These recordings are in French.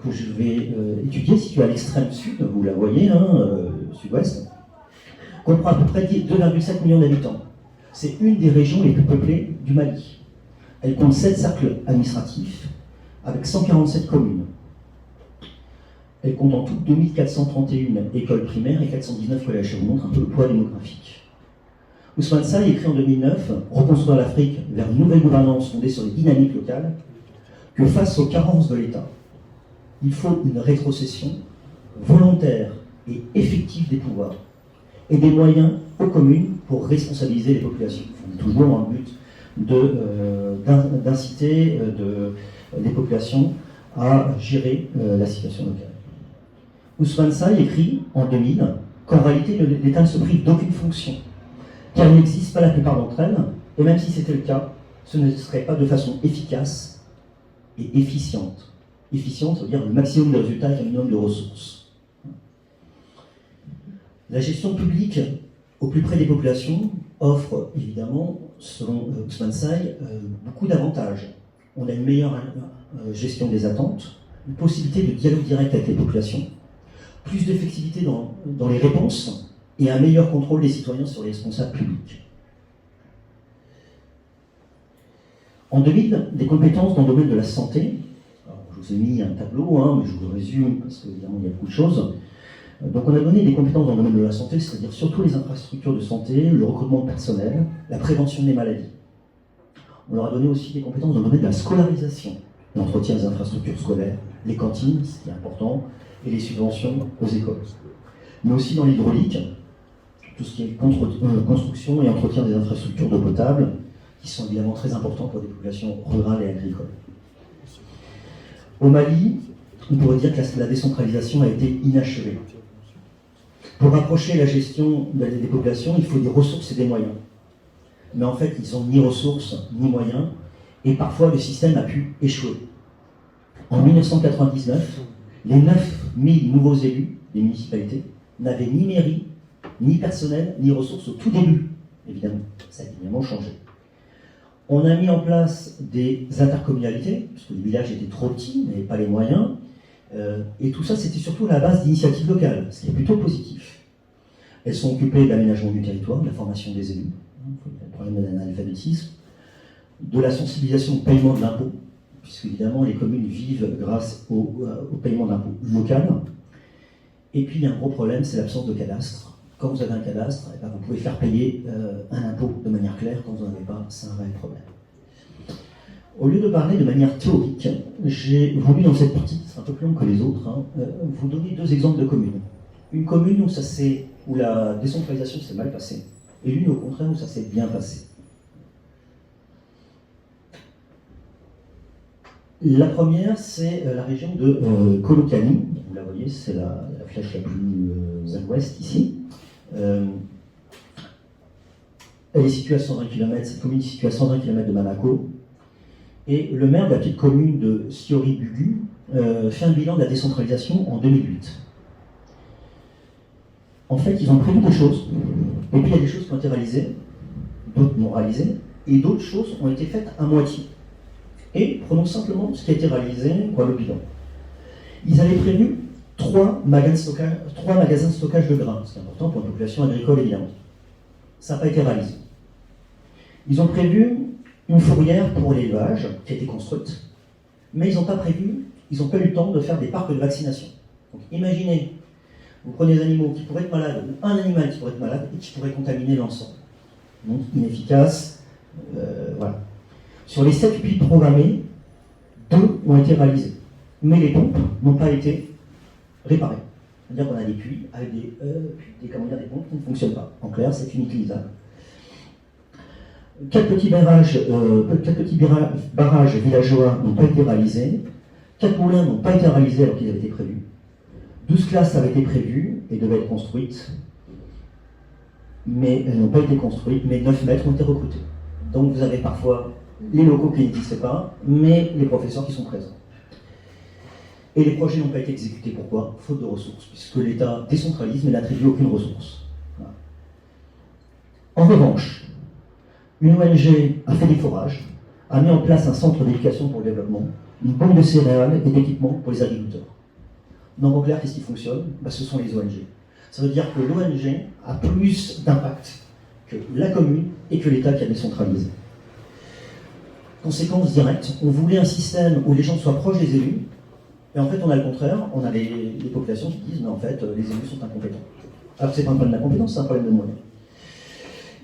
que je vais étudier, située à l'extrême sud, vous la voyez, sud-ouest, comprend à peu près 2,7 millions d'habitants. C'est une des régions les plus peuplées du Mali. Elle compte 7 cercles administratifs, avec 147 communes. Elle compte en tout 2431 écoles primaires et 419 collèges. Ça vous montre un peu le poids démographique. Ousmane Saï écrit en 2009 « Reconstruire l'Afrique vers une nouvelle gouvernance fondée sur les dynamiques locales » que face aux carences de l'État, il faut une rétrocession volontaire et effective des pouvoirs et des moyens aux communes pour responsabiliser les populations. On est toujours dans le but d'inciter les populations à gérer la situation locale. Ousmane Saï écrit en 2000 qu'en réalité l'État ne se prive d'aucune fonction, car il n'existe pas la plupart d'entre elles, et même si c'était le cas, ce ne serait pas de façon efficace et efficiente. Efficiente, ça veut dire le maximum de résultats avec un minimum de ressources. La gestion publique au plus près des populations offre évidemment, selon Ousmane Saï, beaucoup d'avantages. On a une meilleure gestion des attentes, une possibilité de dialogue direct avec les populations, plus d'effectivité dans les réponses et un meilleur contrôle des citoyens sur les responsables publics. En 2000, des compétences dans le domaine de la santé. Alors, je vous ai mis un tableau, mais je vous le résume parce qu'évidemment il y a beaucoup de choses. Donc on a donné des compétences dans le domaine de la santé, c'est-à-dire surtout les infrastructures de santé, le recrutement de personnel, la prévention des maladies. On leur a donné aussi des compétences dans le domaine de la scolarisation, l'entretien des infrastructures scolaires, les cantines, ce qui est important, et les subventions aux écoles. Mais aussi dans l'hydraulique, tout ce qui est construction et entretien des infrastructures d'eau potable, qui sont évidemment très importants pour des populations rurales et agricoles. Au Mali, on pourrait dire que la décentralisation a été inachevée. Pour rapprocher la gestion des populations, il faut des ressources et des moyens. Mais en fait, ils n'ont ni ressources ni moyens, et parfois le système a pu échouer. En 1999, les 9000 nouveaux élus des municipalités n'avaient ni mairie, ni personnel, ni ressources au tout début, évidemment. Ça a évidemment changé. On a mis en place des intercommunalités, puisque les villages étaient trop petits, n'avaient pas les moyens, et tout ça, c'était surtout à la base d'initiatives locales, ce qui est plutôt positif. Elles sont occupées de l'aménagement du territoire, de la formation des élus, le problème de l'analphabétisme, de la sensibilisation au paiement de l'impôt, puisque évidemment les communes vivent grâce au paiement d'impôt local. Et puis il y a un gros problème, c'est l'absence de cadastre. Quand vous avez un cadastre, vous pouvez faire payer un impôt de manière claire. Quand vous n'en avez pas, c'est un vrai problème. Au lieu de parler de manière théorique, j'ai voulu dans cette partie, c'est un peu plus long que les autres, vous donner 2 exemples de communes. Une commune où la décentralisation s'est mal passée, et l'une au contraire où ça s'est bien passé. La première, c'est la région de Kolokani. Vous la voyez, c'est la flèche la plus à l'ouest ici. Elle est située à 120 km, cette commune est située à 120 km de Bamako. Et le maire de la petite commune de Siori-Bugu fait un bilan de la décentralisation en 2008. En fait, ils ont prévu des choses, et puis il y a des choses qui ont été réalisées, d'autres non réalisées, et d'autres choses ont été faites à moitié. Et prenons simplement ce qui a été réalisé, le bilan. Ils avaient prévu 3 magasins de stockage de grains, ce qui est important pour une population agricole évidemment. Ça n'a pas été réalisé. Ils ont prévu une fourrière pour l'élevage qui a été construite, mais ils n'ont pas eu le temps de faire des parcs de vaccination. Donc imaginez, vous prenez des animaux qui pourraient être malades, ou un animal qui pourrait être malade et qui pourrait contaminer l'ensemble. Donc inefficace, voilà. Sur les 7 puits programmés, 2 ont été réalisés, mais les pompes n'ont pas été réparées. C'est-à-dire qu'on a des puits avec des pompes qui ne fonctionnent pas. En clair, c'est inutilisable. 4 petits barrages villageois n'ont pas été réalisés. 4 moulins n'ont pas été réalisés alors qu'ils avaient été prévus. 12 classes avaient été prévues et devaient être construites, mais elles n'ont pas été construites, mais 9 maîtres ont été recrutés. Donc vous avez parfois les locaux qui n'existent pas, mais les professeurs qui sont présents. Et les projets n'ont pas été exécutés. Pourquoi? Faute de ressources, puisque l'État décentralise mais n'attribue aucune ressource. Voilà. En revanche, une ONG a fait des forages, a mis en place un centre d'éducation pour le développement, une banque de céréales et d'équipements pour les agriculteurs. Donc en clair, qu'est-ce qui fonctionne? Ce sont les ONG. Ça veut dire que l'ONG a plus d'impact que la commune et que l'État qui a décentralisé. Conséquence directe, on voulait un système où les gens soient proches des élus, et en fait on a le contraire, on a les populations qui disent mais en fait les élus sont incompétents. Alors c'est pas un problème d'incompétence, c'est un problème de moyens.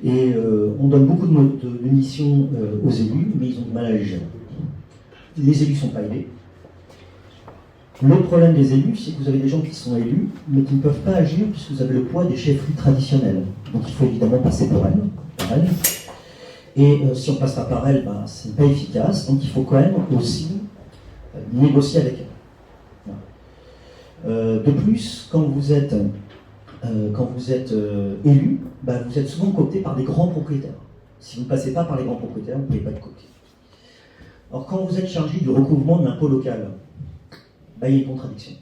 Et on donne beaucoup de missions aux élus, mais ils ont du mal à les gérer. Les élus ne sont pas aidés. L'autre problème des élus, c'est que vous avez des gens qui sont élus, mais qui ne peuvent pas agir puisque vous avez le poids des chefferies traditionnelles. Donc il faut évidemment passer par elles. Et si on ne passe pas par elles, ben, ce n'est pas efficace. Donc il faut quand même aussi négocier avec elles. Voilà. De plus, quand vous êtes élu, ben, vous êtes souvent coopté par des grands propriétaires. Si vous ne passez pas par les grands propriétaires, vous ne pouvez pas être coopté. Alors quand vous êtes chargé du recouvrement de l'impôt local, ben, il y a une contradiction.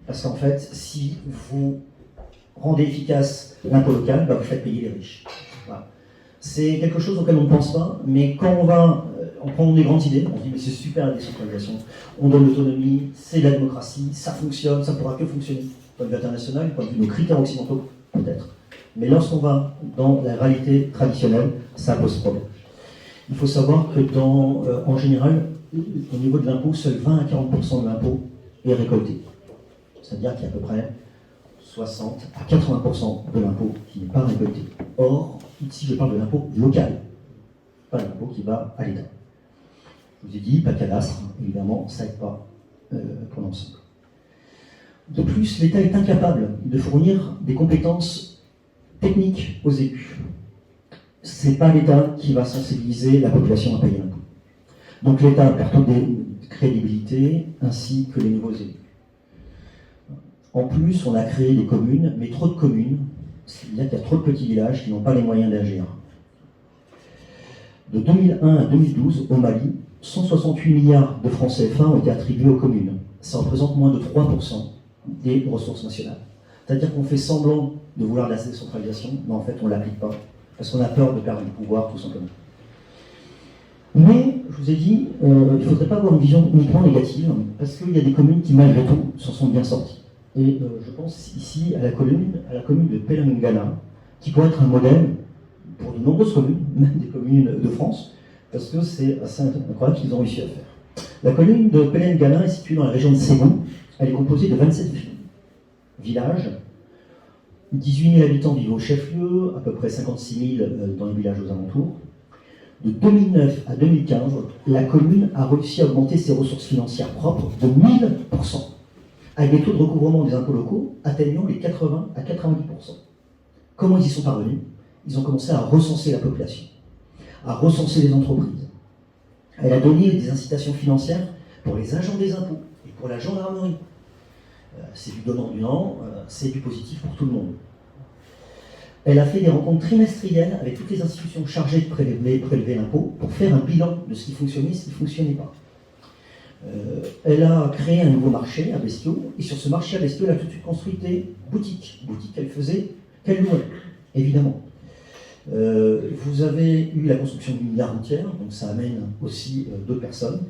Parce qu'en fait, si vous rendez efficace l'impôt local, ben, vous faites payer les riches. Voilà. C'est quelque chose auquel on ne pense pas, mais quand on prend des grandes idées, on se dit mais c'est super la décentralisation, on donne l'autonomie, c'est de la démocratie, ça fonctionne, ça ne pourra que fonctionner. Du point de vue international, du point de vue de nos critères occidentaux, peut-être. Mais lorsqu'on va dans la réalité traditionnelle, ça pose problème. Il faut savoir que en général, au niveau de l'impôt, seul 20 à 40% de l'impôt est récolté. C'est-à-dire qu'il y a à peu près 60 à 80% de l'impôt qui n'est pas récolté. Or, ici je parle de l'impôt local, pas l'impôt qui va à l'État. Je vous ai dit, pas de cadastre, évidemment, ça n'aide pas pour l'ensemble. De plus, l'État est incapable de fournir des compétences techniques aux élus. Ce n'est pas l'État qui va sensibiliser la population à payer l'impôt. Donc l'État perd toute crédibilité, ainsi que les nouveaux élus. En plus, on a créé des communes, mais trop de communes, c'est-à-dire qu'il y a trop de petits villages qui n'ont pas les moyens d'agir. De 2001 à 2012, au Mali, 168 milliards de francs CFA ont été attribués aux communes. Ça représente moins de 3% des ressources nationales. C'est-à-dire qu'on fait semblant de vouloir la décentralisation, mais en fait on ne l'applique pas, parce qu'on a peur de perdre le pouvoir, tout simplement. Mais, je vous ai dit, il ne faudrait pas avoir une vision uniquement négative, parce qu'il y a des communes qui, malgré tout, s'en sont bien sorties. Et je pense ici à la commune de Pelangana, qui pourrait être un modèle pour de nombreuses communes, même des communes de France, parce que c'est assez incroyable ce qu'ils ont réussi à faire. La commune de Pelangana est située dans la région de Ségou. Elle est composée de 27 villages. 18 000 habitants vivent au chef-lieu, à peu près 56 000 dans les villages aux alentours. De 2009 à 2015, la commune a réussi à augmenter ses ressources financières propres de 1000%, avec des taux de recouvrement des impôts locaux atteignant les 80 à 90%. Comment ils y sont parvenus? Ils ont commencé à recenser la population, à recenser les entreprises. Elle a donné des incitations financières pour les agents des impôts et pour la gendarmerie. C'est du donnant-donnant, c'est du positif pour tout le monde. Elle a fait des rencontres trimestrielles avec toutes les institutions chargées de prélever l'impôt pour faire un bilan de ce qui fonctionnait et ce qui ne fonctionnait pas. Elle a créé un nouveau marché à Bestiaux, et sur ce marché à Bestiaux, elle a tout de suite construit des boutiques qu'elle louait, évidemment. Vous avez eu la construction d'une gare routière, donc ça amène aussi d'autres personnes.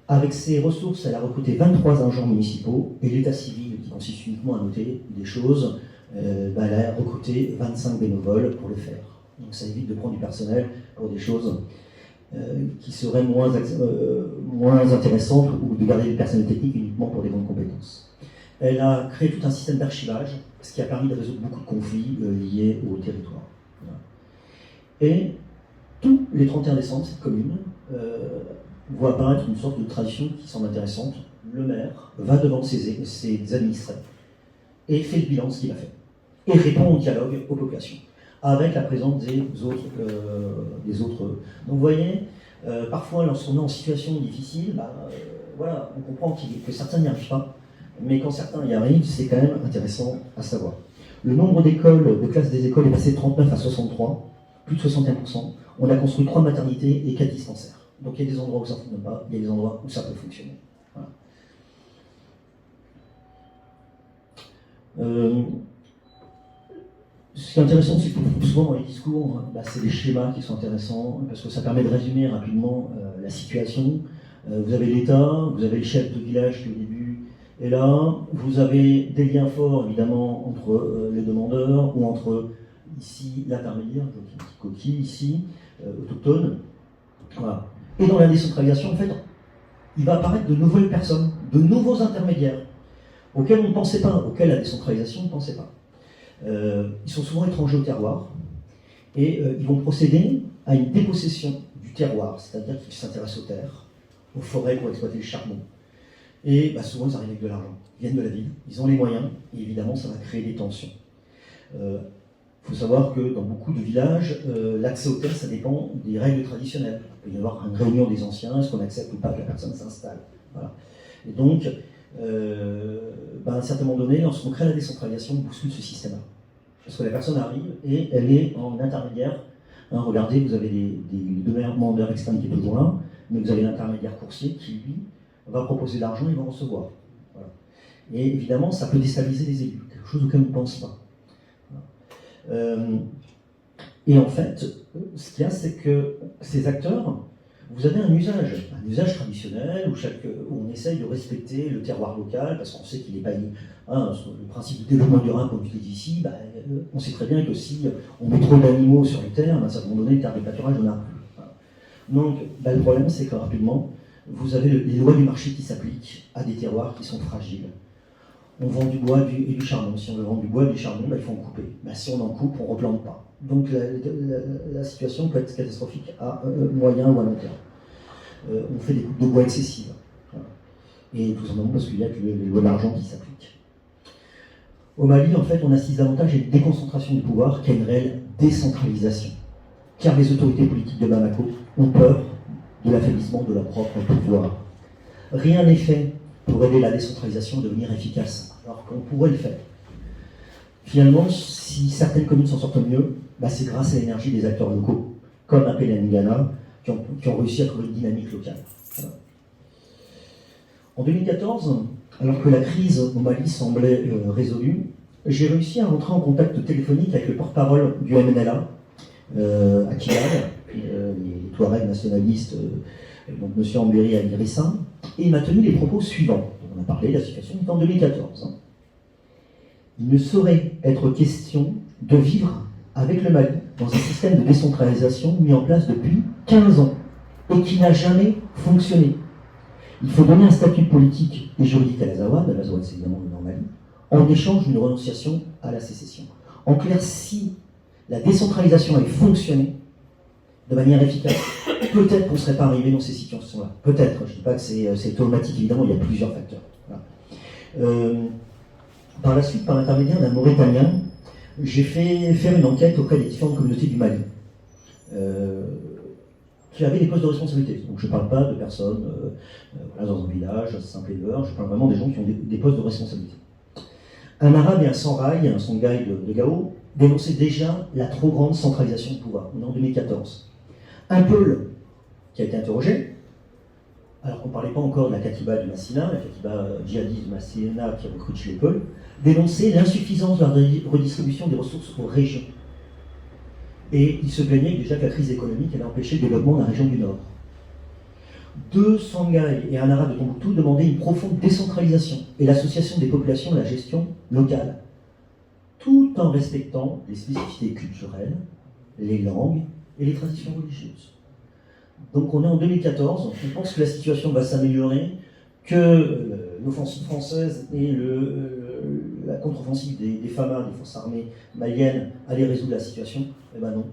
Avec ses ressources, elle a recruté 23 agents municipaux, et l'état civil, qui consiste uniquement à noter des choses, elle a recruté 25 bénévoles pour le faire. Donc ça évite de prendre du personnel pour des choses qui seraient moins intéressantes, ou de garder du personnel technique uniquement pour des grandes compétences. Elle a créé tout un système d'archivage, ce qui a permis de résoudre beaucoup de conflits liés au territoire. Voilà. Et tous les 31 décembre, cette commune voit apparaître une sorte de tradition qui semble intéressante. Le maire va devant ses administrés et fait le bilan de ce qu'il a fait, et répond au dialogue aux populations, avec la présence des autres. Donc vous voyez, parfois lorsqu'on est en situation difficile, voilà, on comprend que certains n'y arrivent pas, mais quand certains y arrivent, c'est quand même intéressant à savoir. Le nombre de classes des écoles est passé de 39 à 63, plus de 61%. On a construit 3 maternités et 4 dispensaires. Donc il y a des endroits où ça ne fonctionne pas, il y a des endroits où ça peut fonctionner. Voilà. Ce qui est intéressant, c'est que souvent dans les discours, c'est les schémas qui sont intéressants, parce que ça permet de résumer rapidement la situation. Vous avez l'État, vous avez le chef de village qui au début est là, vous avez des liens forts évidemment entre les demandeurs, ou entre ici l'intermédiaire, je vois une petite coquille ici, autochtone. Voilà. Et dans la décentralisation, en fait, il va apparaître de nouvelles personnes, de nouveaux intermédiaires, auxquels on ne pensait pas, auxquels la décentralisation ne pensait pas. Ils sont souvent étrangers au terroir, et ils vont procéder à une dépossession du terroir, c'est-à-dire qu'ils s'intéressent aux terres, aux forêts pour exploiter le charbon. Et souvent ils arrivent avec de l'argent, ils viennent de la ville, ils ont les moyens, et évidemment ça va créer des tensions. Il faut savoir que dans beaucoup de villages, l'accès aux terres, ça dépend des règles traditionnelles. Il peut y avoir une réunion des anciens, est-ce qu'on accepte ou pas que la personne s'installe. Voilà. Et donc, à un certain moment donné, lorsqu'on crée la décentralisation, on bouscule ce système-là. Parce que la personne arrive et elle est en intermédiaire. Regardez, vous avez des demandeurs externes qui est toujours là, mais vous avez l'intermédiaire coursier qui, lui, va proposer de l'argent et va recevoir. Voilà. Et évidemment, ça peut déstabiliser les élus, quelque chose auquel on ne pense pas. Voilà. Et en fait, ce qu'il y a, c'est que ces acteurs, vous avez un usage traditionnel où on essaye de respecter le terroir local, parce qu'on sait qu'il n'est pas... le principe du développement durable, comme tu l'as dit ici, on sait très bien que si on met trop d'animaux sur les terres, à un certain moment donné, les terres de pâturage, on a plus. Voilà. Donc, le problème, c'est que rapidement, vous avez les lois du marché qui s'appliquent à des terroirs qui sont fragiles. On vend du bois et du charbon. Si on veut vendre du bois et du charbon, il faut en couper. Si on en coupe, on ne replante pas. Donc la situation peut être catastrophique à moyen ou à long terme. On fait des coupes de bois excessives. Voilà. Et tout simplement parce qu'il y a les lois de l'argent qui s'appliquent. Au Mali, en fait, on assiste davantage à une déconcentration du pouvoir qu'à une réelle décentralisation. Car les autorités politiques de Bamako ont peur de l'affaiblissement de leur propre pouvoir. Rien n'est fait pour aider la décentralisation à devenir efficace, alors qu'on pourrait le faire. Finalement, si certaines communes s'en sortent mieux, c'est grâce à l'énergie des acteurs locaux, comme à Pelangana, qui ont réussi à trouver une dynamique locale. Voilà. En 2014, alors que la crise au Mali semblait résolue, j'ai réussi à entrer en contact téléphonique avec le porte-parole du MNLA, à Kidal, les Touaregs nationalistes, donc M. Ambéry Aguirissa, et il m'a tenu les propos suivants. On a parlé de la situation en 2014. Il ne saurait être question de vivre avec le Mali dans un système de décentralisation mis en place depuis 15 ans et qui n'a jamais fonctionné. Il faut donner un statut politique et juridique à l'Azawad c'est évidemment le Mali, en échange d'une renonciation à la sécession. En clair, si la décentralisation avait fonctionné de manière efficace, peut-être qu'on ne serait pas arrivé dans ces situations-là. Peut-être, je ne dis pas que c'est automatique, évidemment, il y a plusieurs facteurs. Voilà. Par la suite, par l'intermédiaire d'un Mauritanien, j'ai fait faire une enquête auprès des différentes communautés du Mali, qui avaient des postes de responsabilité. Donc je ne parle pas de personnes dans un village, simple éleveur, je parle vraiment des gens qui ont des postes de responsabilité. Un arabe et un Sangai, un Songhai de Gao, dénonçaient déjà la trop grande centralisation de pouvoir. On est en 2014. Un Peul, qui a été interrogé, alors qu'on ne parlait pas encore de la Katiba du Massina, la Katiba djihadiste du Massina qui recrute chez les Peuls, dénonçait l'insuffisance de la redistribution des ressources aux régions. Et il se plaignait déjà que la crise économique allait empêcher le développement de la région du Nord. Deux Sangai et un arabe de Tombouctou demandaient une profonde décentralisation et l'association des populations à la gestion locale, tout en respectant les spécificités culturelles, les langues et les traditions religieuses. Donc on est en 2014, on pense que la situation va s'améliorer, que l'offensive française et la contre-offensive des FAMA, des forces armées maliennes, allaient résoudre la situation. Eh ben non.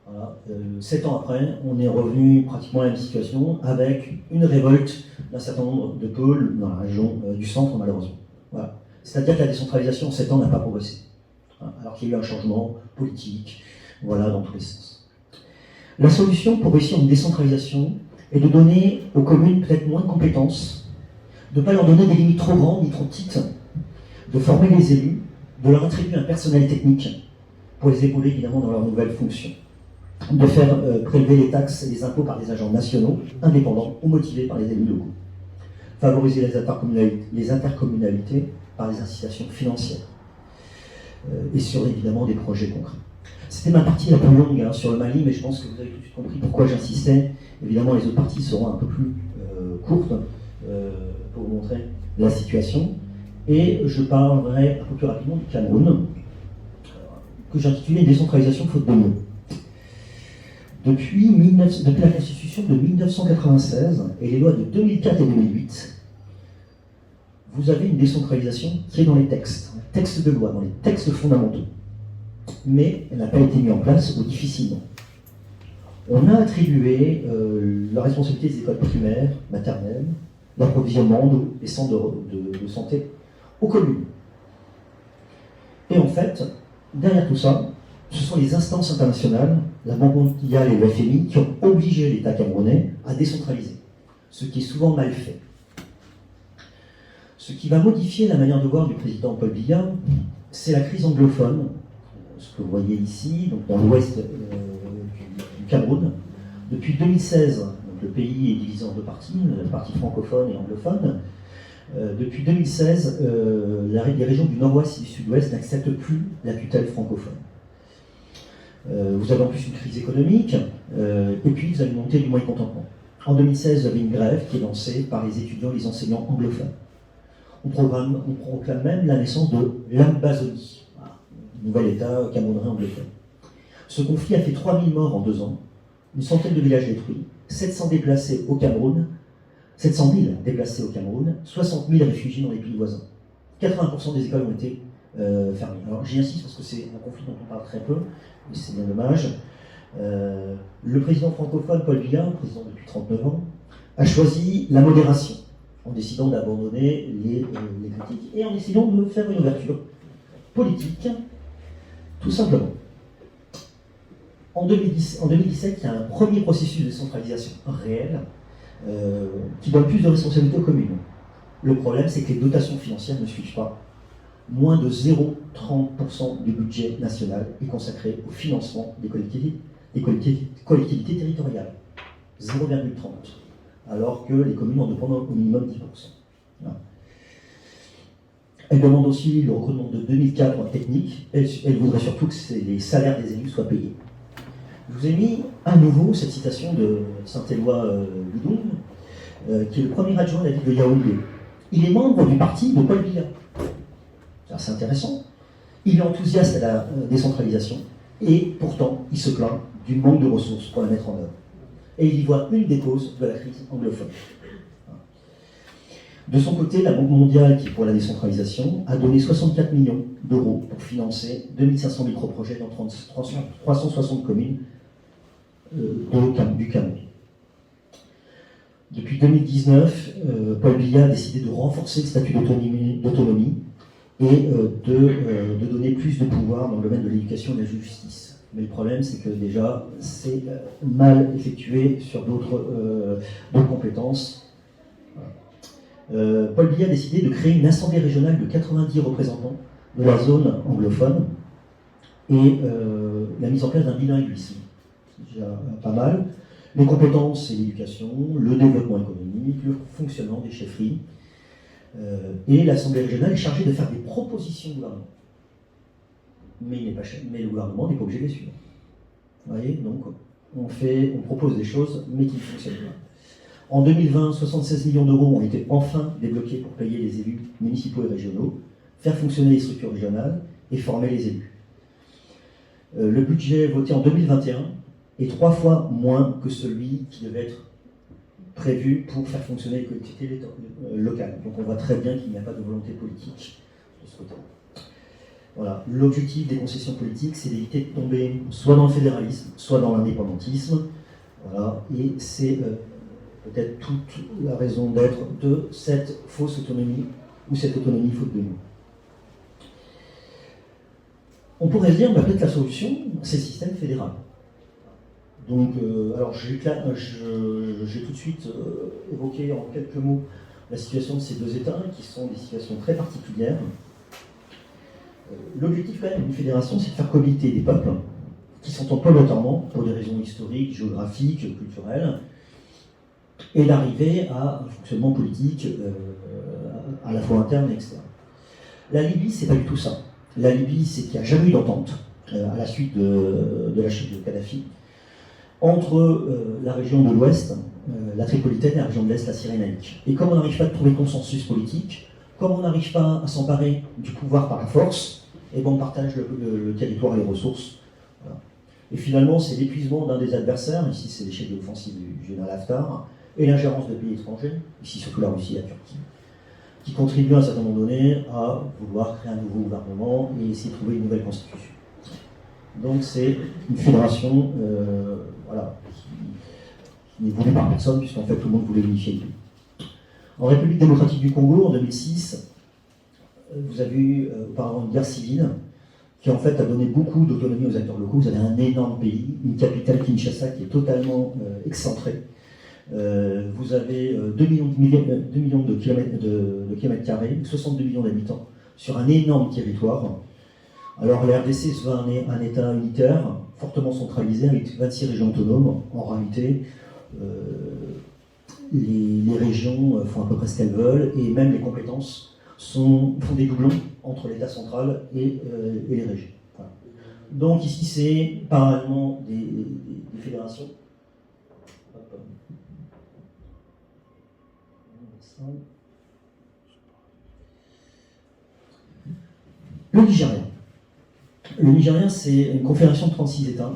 Voilà. 7 ans après, on est revenu pratiquement à la même situation, avec une révolte d'un certain nombre de pôles dans la région du centre, malheureusement. Voilà. C'est-à-dire que la décentralisation en 7 ans n'a pas progressé, alors qu'il y a eu un changement politique, voilà, dans tous les sens. La solution pour réussir une décentralisation est de donner aux communes peut-être moins de compétences, de ne pas leur donner des limites trop grandes ni trop petites, de former les élus, de leur attribuer un personnel technique pour les épauler évidemment dans leurs nouvelles fonctions, de faire prélever les taxes et les impôts par des agents nationaux, indépendants ou motivés par les élus locaux, favoriser les intercommunalités par des incitations financières, et sur évidemment des projets concrets. C'était ma partie la plus longue sur le Mali, mais je pense que vous avez tout de suite compris pourquoi j'insistais. Évidemment, les autres parties seront un peu plus courtes pour vous montrer la situation. Et je parlerai un peu plus rapidement du Cameroun, que j'ai intitulé Décentralisation faute de mots. Depuis la Constitution de 1996 et les lois de 2004 et 2008, vous avez une décentralisation qui est dans les textes de loi, dans les textes fondamentaux. Mais elle n'a pas été mise en place ou difficilement. On a attribué la responsabilité des écoles primaires, maternelles, l'approvisionnement des centres de santé aux communes. Et en fait, derrière tout ça, ce sont les instances internationales, la Banque mondiale et le FMI, qui ont obligé l'État camerounais à décentraliser, ce qui est souvent mal fait. Ce qui va modifier la manière de voir du président Paul Biya, c'est la crise anglophone, ce que vous voyez ici, donc dans l'ouest du Cameroun. Depuis 2016, donc le pays est divisé en deux parties, la partie francophone et anglophone. Depuis 2016, les régions du nord-ouest et du sud-ouest n'acceptent plus la tutelle francophone. Vous avez en plus une crise économique, et puis vous avez une montée du mécontentement. En 2016, vous avez une grève qui est lancée par les étudiants et les enseignants anglophones. On proclame même la naissance de l'Ambazonie, nouvel État camerounais anglophone. Ce conflit a fait 3000 morts en 2 ans, une centaine de villages détruits, 700 déplacés au Cameroun, 700 000 déplacés au Cameroun, 60 000 réfugiés dans les pays voisins. 80% des écoles ont été fermées. Alors j'y insiste parce que c'est un conflit dont on parle très peu, et c'est bien dommage. Le président francophone Paul Biya, président depuis 39 ans, a choisi la modération, en décidant d'abandonner les critiques et en essayant de faire une ouverture politique, tout simplement. En 2017, il y a un premier processus de décentralisation réel qui donne plus de responsabilités aux communes. Le problème, c'est que les dotations financières ne suivent pas. Moins de 0,30% du budget national est consacré au financement des collectivités territoriales. 0,30%. Alors que les communes en dépendent au minimum 10%. Voilà. Elle demande aussi le recrutement de 2000 cadres techniques. Elle voudrait surtout que les salaires des élus soient payés. Je vous ai mis à nouveau cette citation de Saint-Éloi Bidong, qui est le premier adjoint de la ville de Yaoundé. Il est membre du parti de Paul Biya. C'est intéressant. Il est enthousiaste à la décentralisation et pourtant il se plaint du manque de ressources pour la mettre en œuvre. Et il y voit une des causes de la crise anglophone. De son côté, la Banque mondiale, qui est pour la décentralisation, a donné 64 millions d'euros pour financer 2500 micro-projets dans 360 communes du Cameroun. Depuis 2019, Paul Biya a décidé de renforcer le statut d'autonomie et de donner plus de pouvoir dans le domaine de l'éducation et de la justice. Mais le problème, c'est que déjà, c'est mal effectué sur d'autres compétences. Voilà. Paul Biya a décidé de créer une assemblée régionale de 90 représentants de la zone anglophone et la mise en place d'un bilinguisme. C'est déjà pas mal. Les compétences, c'est l'éducation, le développement économique, le fonctionnement des chefferies. Et l'Assemblée régionale est chargée de faire des propositions au gouvernement. Mais le gouvernement n'est pas obligé de les suivre. Vous voyez, donc on propose des choses, mais qui ne fonctionnent pas. En 2020, 76 millions d'euros ont été enfin débloqués pour payer les élus municipaux et régionaux, faire fonctionner les structures régionales et former les élus. Le budget voté en 2021 est 3 fois moins que celui qui devait être prévu pour faire fonctionner les collectivités locales. Donc on voit très bien qu'il n'y a pas de volonté politique de ce côté-là. Voilà. L'objectif des concessions politiques, c'est d'éviter de tomber soit dans le fédéralisme, soit dans l'indépendantisme. Voilà. Et c'est peut-être toute la raison d'être de cette fausse autonomie, ou cette autonomie faute de nous. On pourrait se dire, peut-être la solution, c'est le système fédéral. Donc, alors j'ai tout de suite évoqué en quelques mots la situation de ces deux États, qui sont des situations très particulières. L'objectif quand même d'une fédération, c'est de faire cohabiter des peuples qui s'entendent pas volontairement pour des raisons historiques, géographiques, culturelles, et d'arriver à un fonctionnement politique à la fois interne et externe. La Libye, c'est pas du tout ça. La Libye, c'est qu'il n'y a jamais eu d'entente à la suite de la chute de Kadhafi entre la région de l'Ouest, la Tripolitaine, et la région de l'Est, la Cyrénaïque. Et comme on n'arrive pas à trouver consensus politique, comme on n'arrive pas à s'emparer du pouvoir par la force, et bon, on partage le territoire et les ressources. Voilà. Et finalement, c'est l'épuisement d'un des adversaires, ici c'est l'échec de l'offensive du général Haftar, et l'ingérence de pays étrangers, ici surtout la Russie et la Turquie, qui contribuent à un certain moment donné à vouloir créer un nouveau gouvernement et essayer de trouver une nouvelle constitution. Donc c'est une fédération voilà, qui n'est voulue par personne, puisqu'en fait tout le monde voulait unifier le pays. En République démocratique du Congo, en 2006, vous avez eu auparavant une guerre civile qui en fait a donné beaucoup d'autonomie aux acteurs locaux. Vous avez un énorme pays, une capitale Kinshasa qui est totalement excentrée. Vous avez 2 millions de kilomètres carrés, 62 millions d'habitants sur un énorme territoire. Alors la RDC se veut un État unitaire, fortement centralisé, avec 26 régions autonomes. En réalité, les régions font à peu près ce qu'elles veulent, et même les compétences font des doublons entre l'État central et les régions. Voilà. Donc ici, c'est parallèlement des fédérations. Le Nigeria. Le Nigeria, c'est une confédération de 36 États.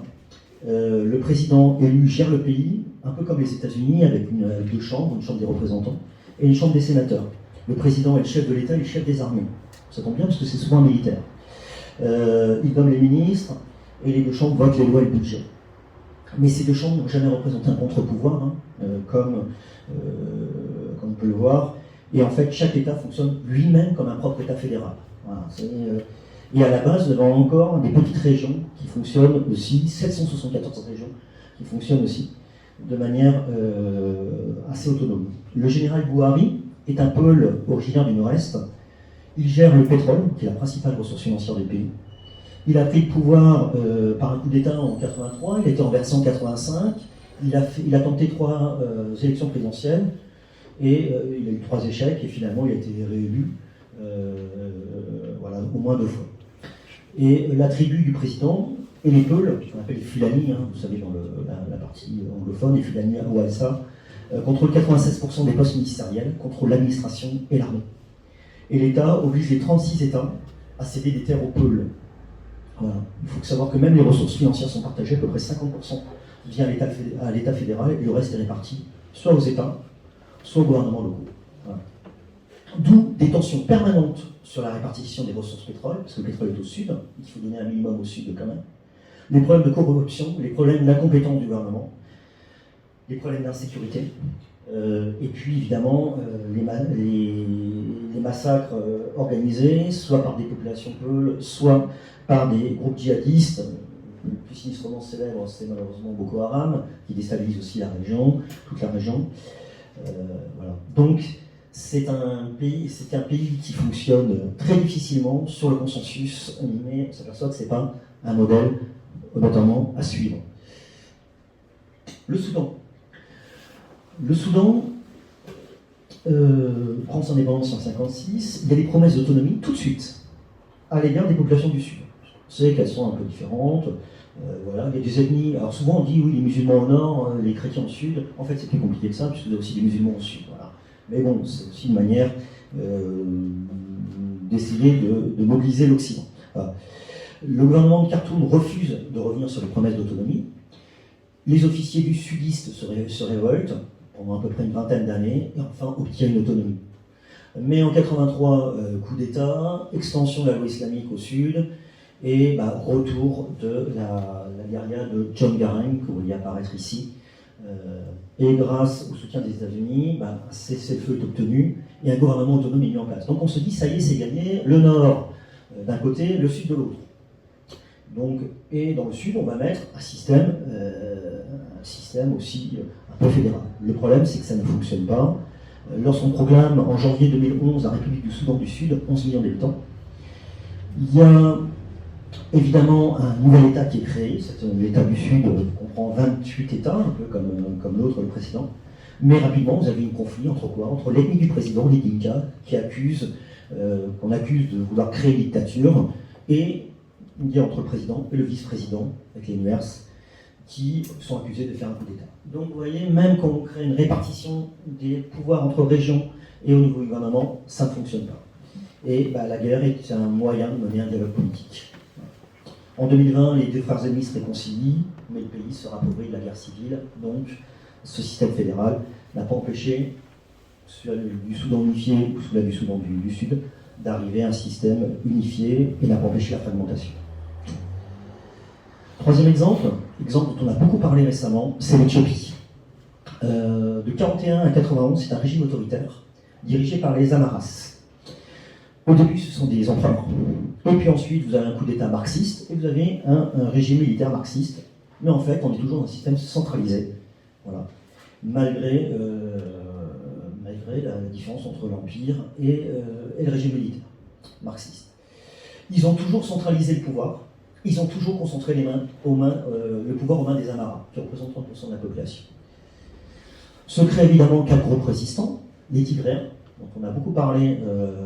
Le président élu gère le pays, un peu comme les États-Unis, avec deux chambres, une chambre des représentants et une chambre des sénateurs. Le président est le chef de l'État et le chef des armées. Ça tombe bien parce que c'est souvent un militaire. Il nomme les ministres et les deux chambres votent les lois et le budget. Mais ces deux chambres n'ont jamais représenté un contre-pouvoir, hein, comme on peut le voir. Et en fait, chaque État fonctionne lui-même comme un propre État fédéral. Voilà, et à la base, nous avons encore des petites régions qui fonctionnent aussi, 774 régions qui fonctionnent aussi de manière assez autonome. Le général Buhari est un pôle originaire du Nord-Est. Il gère le pétrole, qui est la principale ressource financière du pays. Il a pris le pouvoir par un coup d'État en 83, il a été renversé en 85, il a tenté 3 élections présidentielles, et il a eu 3 échecs, et finalement il a été réélu voilà, au moins 2 fois. Et la tribu du président et les peuls, qu'on appelle les Fulani, hein, vous savez dans la partie anglophone, les Fulani à Oualsa, contrôlent 96% des postes ministériels, contrôlent l'administration et l'armée. Et l'État oblige les 36 États à céder des terres aux peuls. Voilà. Il faut savoir que même les ressources financières sont partagées, à peu près 50% vient à l'État fédéral, et le reste est réparti soit aux États, soit aux gouvernements locaux. Voilà. D'où des tensions permanentes sur la répartition des ressources pétrole, parce que le pétrole est au sud, il faut donner un minimum au sud quand même. Les problèmes de corruption, les problèmes d'incompétence du gouvernement, les problèmes d'insécurité, et puis évidemment les massacres organisés, soit par des populations peules, soit par des groupes djihadistes. Le plus sinistrement célèbre, c'est malheureusement Boko Haram, qui déstabilise aussi la région, toute la région. Voilà. Donc, c'est un pays qui fonctionne très difficilement sur le consensus, mais on s'aperçoit que ce n'est pas un modèle notamment à suivre. Le Soudan. Le Soudan prend son indépendance en 1956. Il y a des promesses d'autonomie tout de suite à l'égard des populations du Sud. On sait qu'elles sont un peu différentes. Voilà. Il y a des ethnies. Alors souvent on dit oui, les musulmans au nord, les chrétiens au sud. En fait, c'est plus compliqué que ça, puisque il y a aussi des musulmans au sud. Voilà. Mais bon, c'est aussi une manière d'essayer de mobiliser l'Occident. Voilà. Le gouvernement de Khartoum refuse de revenir sur les promesses d'autonomie. Les officiers du sudiste se révoltent pendant à peu près une vingtaine d'années et enfin obtiennent une autonomie. Mais en 83, coup d'État, extension de la loi islamique au sud et retour de la guérilla de John Garang, que vous voyez apparaître ici. Et grâce au soutien des États-Unis, un cessez-le-feu est obtenu et un gouvernement autonome est mis en place. Donc on se dit, ça y est, c'est gagné, le nord d'un côté, le sud de l'autre. Donc, et dans le sud, on va mettre un système aussi un peu fédéral. Le problème, c'est que ça ne fonctionne pas. Lorsqu'on proclame en janvier 2011 la République du Soudan du Sud, 11 millions d'habitants, il y a évidemment un nouvel État qui est créé. L'État du Sud comprend 28 États, un peu comme l'autre, le précédent. Mais rapidement, vous avez un conflit entre quoi? Entre l'ethnie du président, les Dinka, qu'on accuse de vouloir créer une dictature, et il y a entre le président et le vice-président, avec les NUERS, qui sont accusés de faire un coup d'État. Donc vous voyez, même quand on crée une répartition des pouvoirs entre régions et au niveau du gouvernement, ça ne fonctionne pas. Et la guerre est un moyen de mener un dialogue politique. En 2020, les deux frères ennemis se réconcilient, mais le pays se appauvrit de la guerre civile. Donc, ce système fédéral n'a pas empêché, du Soudan unifié ou sous du Soudan du Sud, d'arriver à un système unifié et n'a pas empêché la fragmentation. Troisième exemple dont on a beaucoup parlé récemment, c'est l'Éthiopie. De 1941 à 1991, c'est un régime autoritaire dirigé par les Amaras. Au début, ce sont des empereurs. Et puis ensuite, vous avez un coup d'État marxiste et vous avez un régime militaire marxiste. Mais en fait, on est toujours dans un système centralisé. Voilà. Malgré la différence entre l'Empire et le régime militaire marxiste. Ils ont toujours centralisé le pouvoir. Ils ont toujours concentré le pouvoir aux mains des Amaras, qui représentent 30% de la population. Se créent évidemment 4 groupes résistants, les Tigréens, dont on a beaucoup parlé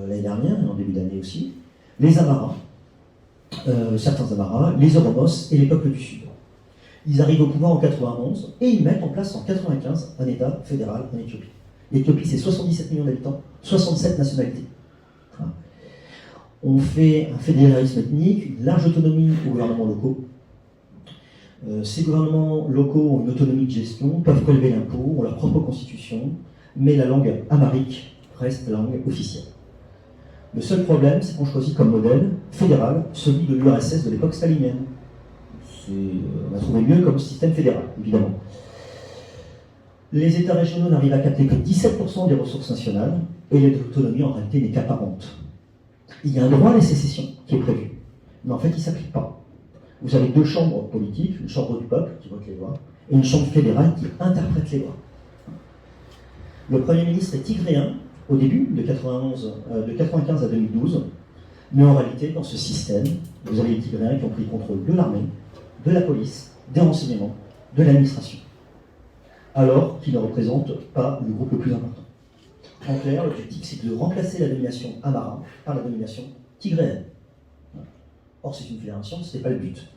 l'année dernière, et en début d'année aussi, les Amaras, certains Amaras, les Oromos et les peuples du Sud. Ils arrivent au pouvoir en 91 et ils mettent en place en 95 un État fédéral en Éthiopie. L'Éthiopie, c'est 77 millions d'habitants, 67 nationalités. Voilà. On fait un fédéralisme ethnique, une large autonomie aux gouvernements locaux. Ces gouvernements locaux ont une autonomie de gestion, peuvent prélever l'impôt, ont leur propre constitution, mais la langue amharique reste la langue officielle. Le seul problème, c'est qu'on choisit comme modèle fédéral celui de l'URSS de l'époque stalinienne. On a trouvé mieux comme système fédéral, évidemment. Les États régionaux n'arrivent à capter que 17% des ressources nationales, et l'autonomie en réalité n'est qu'apparente. Il y a un droit à la sécession qui est prévu, mais en fait il ne s'applique pas. Vous avez 2 chambres politiques, une chambre du peuple qui vote les lois, et une chambre fédérale qui interprète les lois. Le Premier ministre est tigréen au début, de 1995 à 2012, mais en réalité, dans ce système, vous avez les Tigréens qui ont pris le contrôle de l'armée, de la police, des renseignements, de l'administration, alors qu'ils ne représentent pas le groupe le plus important. En clair, l'objectif, c'est de remplacer la domination amara par la domination tigréenne. Or, c'est une fédération, ce n'est pas le but.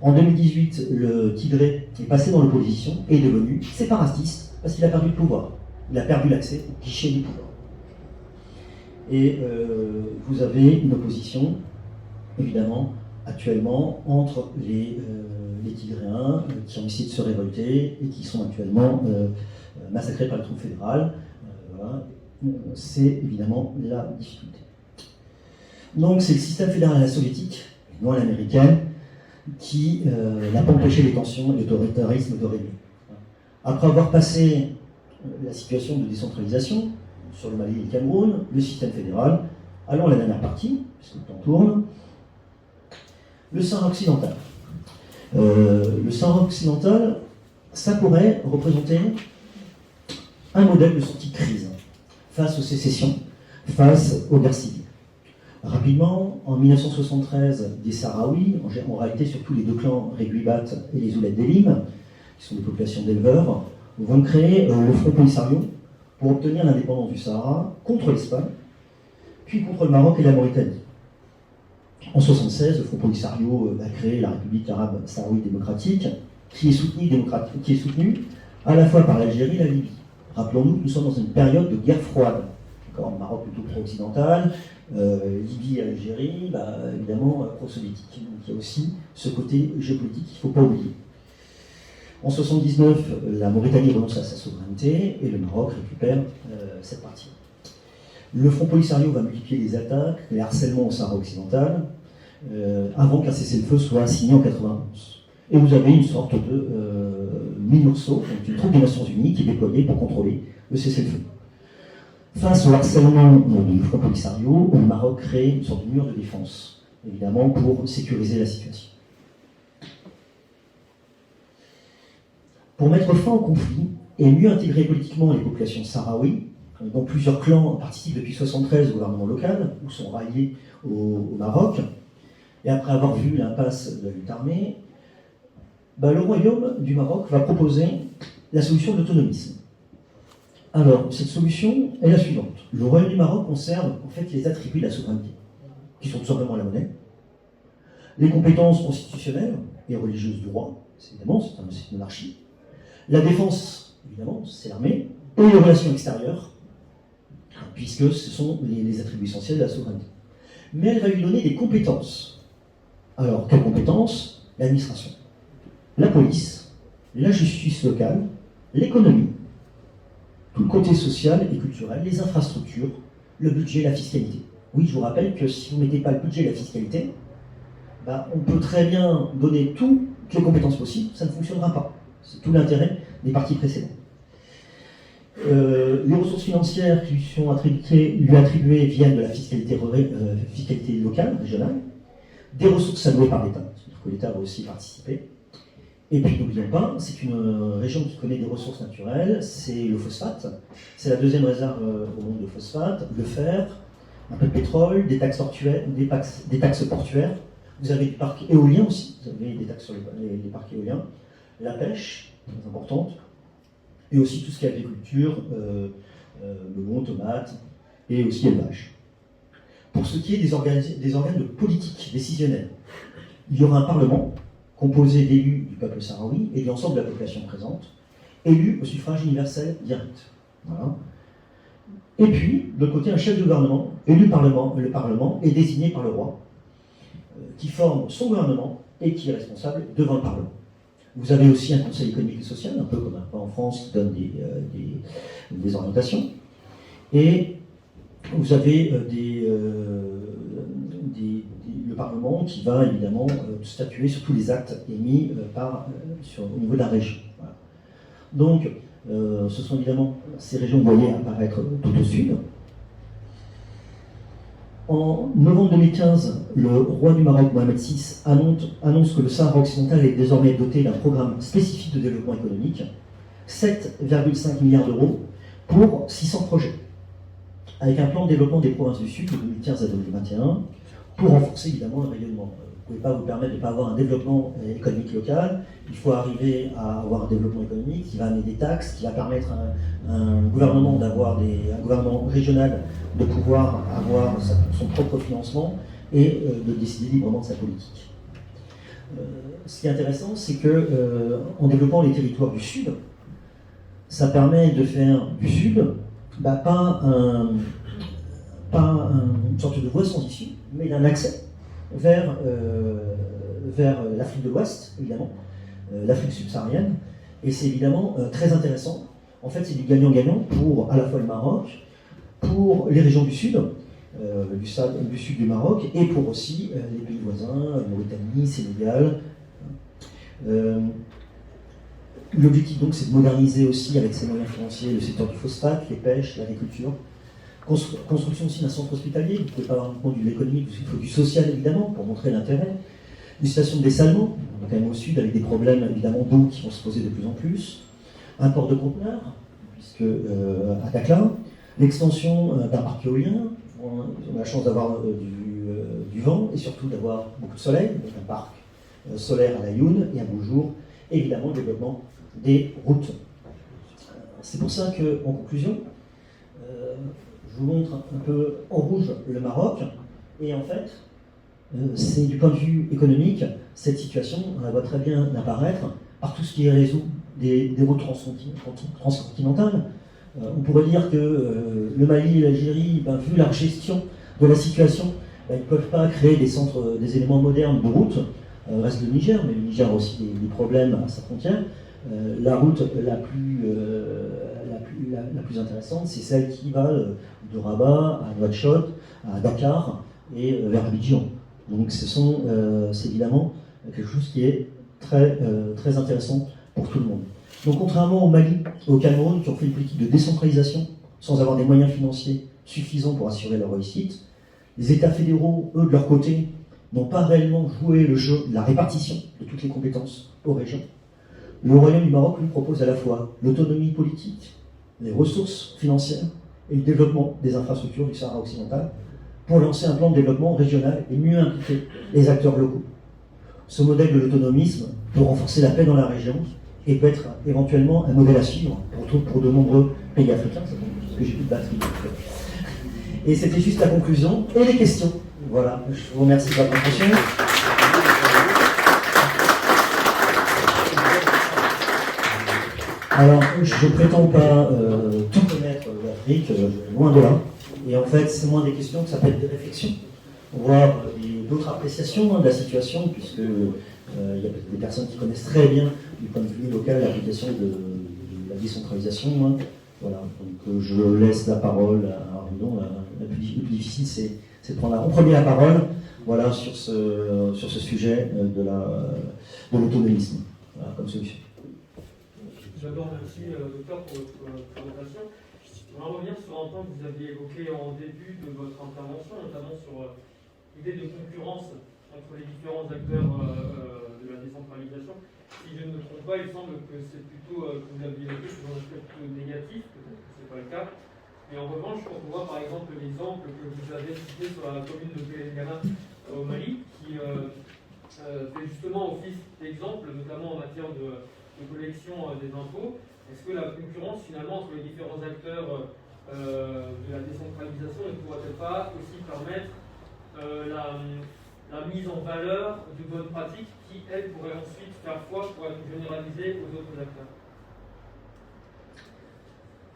En 2018, le Tigré est passé dans l'opposition et est devenu séparatiste parce qu'il a perdu le pouvoir. Il a perdu l'accès au guichet du pouvoir. Et vous avez une opposition, évidemment, actuellement, entre les Tigréens qui ont essayé de se révolter et qui sont actuellement massacrés par les troupes fédérales. Voilà. C'est évidemment la difficulté. Donc c'est le système fédéral à la soviétique, non à l'américaine, qui n'a pas empêché les tensions et l'autoritarisme de régner. Après avoir passé la situation de décentralisation sur le Mali et le Cameroun, le système fédéral, allons à la dernière partie, puisque le temps tourne, le Sahara occidental. Le Sahara occidental, ça pourrait représenter un modèle de sortie de crise face aux sécessions, face aux guerres civiles. Rapidement, en 1973, des Sahraouis, en réalité surtout les 2 clans Réguibat et les Ouled Delim, qui sont des populations d'éleveurs, vont créer le Front Polisario pour obtenir l'indépendance du Sahara contre l'Espagne, puis contre le Maroc et la Mauritanie. En 1976, le Front Polisario a créé la République arabe sahraouie démocratique, qui est soutenue à la fois par l'Algérie et la Libye. Rappelons-nous que nous sommes dans une période de guerre froide. Maroc plutôt pro-occidental, Libye et Algérie, évidemment pro-soviétique. Donc il y a aussi ce côté géopolitique qu'il ne faut pas oublier. En 1979, la Mauritanie renonce à sa souveraineté et le Maroc récupère cette partie. Le Front Polisario va multiplier les attaques, les harcèlements au Sahara occidental, avant qu'un cessez-le-feu soit signé en 1991. Et vous avez une sorte de MINURSO, donc une troupe des Nations Unies qui est déployée pour contrôler le cessez-le-feu. Face au harcèlement du Front Polisario, le Maroc crée une sorte de mur de défense, évidemment, pour sécuriser la situation. Pour mettre fin au conflit et mieux intégrer politiquement les populations sahraouies, dont plusieurs clans participent depuis 1973 au gouvernement local, ou sont ralliés au Maroc, et après avoir vu l'impasse de la lutte armée, le royaume du Maroc va proposer la solution de l'autonomisme. Alors, cette solution est la suivante. Le royaume du Maroc conserve en fait les attributs de la souveraineté, qui sont tout simplement la monnaie, Les compétences constitutionnelles et religieuses du roi, évidemment, c'est une monarchie. La défense, évidemment, c'est l'armée. Et les relations extérieures, puisque ce sont les attributs essentiels de la souveraineté. Mais elle va lui donner des compétences. Alors, quelles compétences? L'administration, la police, la justice locale, l'économie, tout le côté social et culturel, les infrastructures, le budget, la fiscalité. Oui, je vous rappelle que si vous ne mettez pas le budget et la fiscalité, on peut très bien donner toutes les compétences possibles, ça ne fonctionnera pas. C'est tout l'intérêt des parties précédentes. Les ressources financières qui lui sont attribuées viennent de la fiscalité locale, régionale, des ressources allouées par l'État, c'est-à-dire que l'État va aussi participer. Et puis n'oublions pas, c'est une région qui connaît des ressources naturelles, c'est le phosphate, c'est la deuxième réserve au monde de phosphate, le fer, un peu de pétrole, des taxes portuaires, vous avez des parcs éoliens aussi, vous avez des taxes sur les parcs éoliens, la pêche, très importante, et aussi tout ce qui est agriculture, melon, tomates, et aussi élevage. Pour ce qui est des organes de politique décisionnelle, il y aura un parlement composé d'élus du peuple sahraoui et de l'ensemble de la population présente, élus au suffrage universel direct. Voilà. Et puis, de l'autre côté, un chef de gouvernement, élu par le Parlement et désigné par le roi, qui forme son gouvernement et qui est responsable devant le Parlement. Vous avez aussi un conseil économique et social, un peu comme en France, qui donne des orientations. Et vous avez le Parlement qui va évidemment statuer sur tous les actes émis au niveau de la région. Voilà. Donc, ce sont évidemment ces régions que vous voyez apparaître tout au sud. En novembre 2015, le roi du Maroc, Mohamed VI, annonce que le Sahara occidental est désormais doté d'un programme spécifique de développement économique, 7,5 milliards d'euros pour 600 projets, avec un plan de développement des provinces du Sud de 2015 à 2021, pour renforcer évidemment le rayonnement. Vous ne pouvez pas vous permettre de ne pas avoir un développement économique local, il faut arriver à avoir un développement économique qui va amener des taxes, qui va permettre à un gouvernement un gouvernement régional de pouvoir avoir son propre financement et de décider librement de sa politique. Ce qui est intéressant, c'est que en développant les territoires du Sud, ça permet de faire du Sud pas une sorte de voie sans issue, mais d'un accès vers l'Afrique de l'Ouest, évidemment, l'Afrique subsaharienne, et c'est évidemment très intéressant. En fait, c'est du gagnant-gagnant pour à la fois le Maroc, pour les régions du Sud, du sud du Maroc, et pour aussi les pays voisins, Mauritanie, Sénégal. L'objectif donc, c'est de moderniser aussi avec ses moyens financiers le secteur du phosphate, les pêches, l'agriculture. Construction aussi d'un centre hospitalier, vous ne pouvez pas avoir uniquement de l'économique, il faut du social évidemment pour montrer l'intérêt. Une station de dessalement, on est quand même au sud avec des problèmes évidemment d'eau qui vont se poser de plus en plus. Un port de conteneurs, puisque à Dakhla, l'extension d'un parc éolien, on a la chance d'avoir du vent et surtout d'avoir beaucoup de soleil, donc un parc solaire à Laayoune et à Boujour, et évidemment le développement des routes. C'est pour ça qu'en conclusion, je vous montre un peu en rouge le Maroc, et en fait, c'est du point de vue économique, cette situation, on la voit très bien apparaître par tout ce qui est réseau des routes transcontinentales. On pourrait dire que le Mali et l'Algérie, vu leur gestion de la situation, ils ne peuvent pas créer des éléments modernes de route. Reste le Niger, mais le Niger a aussi des problèmes à sa frontière. La route la plus intéressante, c'est celle qui va de Rabat à Nouakchott, à Dakar et vers Abidjan. Donc c'est évidemment quelque chose qui est très, très intéressant pour tout le monde. Donc contrairement au Mali et au Cameroun, qui ont fait une politique de décentralisation sans avoir des moyens financiers suffisants pour assurer leur réussite, les États fédéraux, eux, de leur côté, n'ont pas réellement joué le jeu de la répartition de toutes les compétences aux régions. Le Royaume du Maroc lui propose à la fois l'autonomie politique, les ressources financières et le développement des infrastructures du Sahara occidental pour lancer un plan de développement régional et mieux impliquer les acteurs locaux. Ce modèle de l'autonomisme peut renforcer la paix dans la région et peut être éventuellement un modèle à suivre pour de nombreux pays africains, parce que j'ai plus de batterie. Et c'était juste la conclusion et les questions. Voilà, je vous remercie de votre attention. Alors, je ne prétends pas tout connaître de l'Afrique, loin de là. Et en fait, c'est moins des questions que ça peut être des réflexions, voire d'autres appréciations de la situation, puisque il y a des personnes qui connaissent très bien, du point de vue local, l'application de la décentralisation. Hein. Voilà. Donc, je laisse la parole à Arnaud. Le plus difficile, c'est de prendre en premier la parole, voilà, sur ce sujet de l'autonomisme, voilà, comme solution. D'abord, merci, docteur, pour votre présentation. Je voudrais revenir sur un point que vous aviez évoqué en début de votre intervention, notamment sur l'idée de concurrence entre les différents acteurs de la décentralisation. Si je ne me trompe pas, il semble que c'est plutôt, que vous l'aviez évoqué, sur un aspect plutôt négatif, peut-être que ce n'est pas le cas. Mais en revanche, quand on voit par exemple l'exemple que vous avez cité sur la commune de Pelengana au Mali, qui fait justement office d'exemple, notamment en matière de collection des impôts, est-ce que la concurrence finalement entre les différents acteurs de la décentralisation ne pourrait-elle pas aussi permettre la mise en valeur de bonnes pratiques qui, elles, pourraient ensuite faire foi pour être généralisées aux autres acteurs?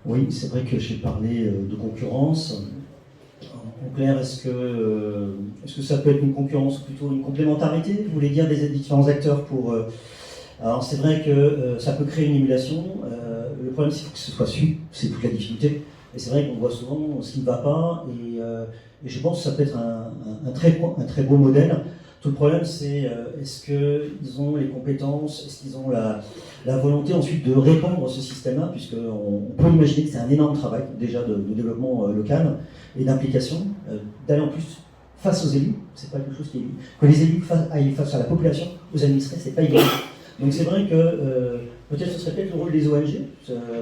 Oui, c'est vrai que j'ai parlé de concurrence. En clair, est-ce que ça peut être une concurrence ou plutôt une complémentarité, vous voulez dire, des différents acteurs pour... Alors c'est vrai que ça peut créer une émulation. Le problème, c'est qu'il faut que ce soit su, c'est toute la difficulté. Et c'est vrai qu'on voit souvent ce qui ne va pas, et je pense que ça peut être un très beau modèle. Tout le problème, c'est est-ce qu'ils ont les compétences, est-ce qu'ils ont la volonté ensuite de répandre ce système-là, puisqu'on peut imaginer que c'est un énorme travail déjà de développement local et d'implication, d'aller en plus face aux élus, c'est pas quelque chose qui est que les élus aillent face à la population, aux administrés, c'est pas évident. Donc c'est vrai que peut-être ce serait peut-être le rôle des ONG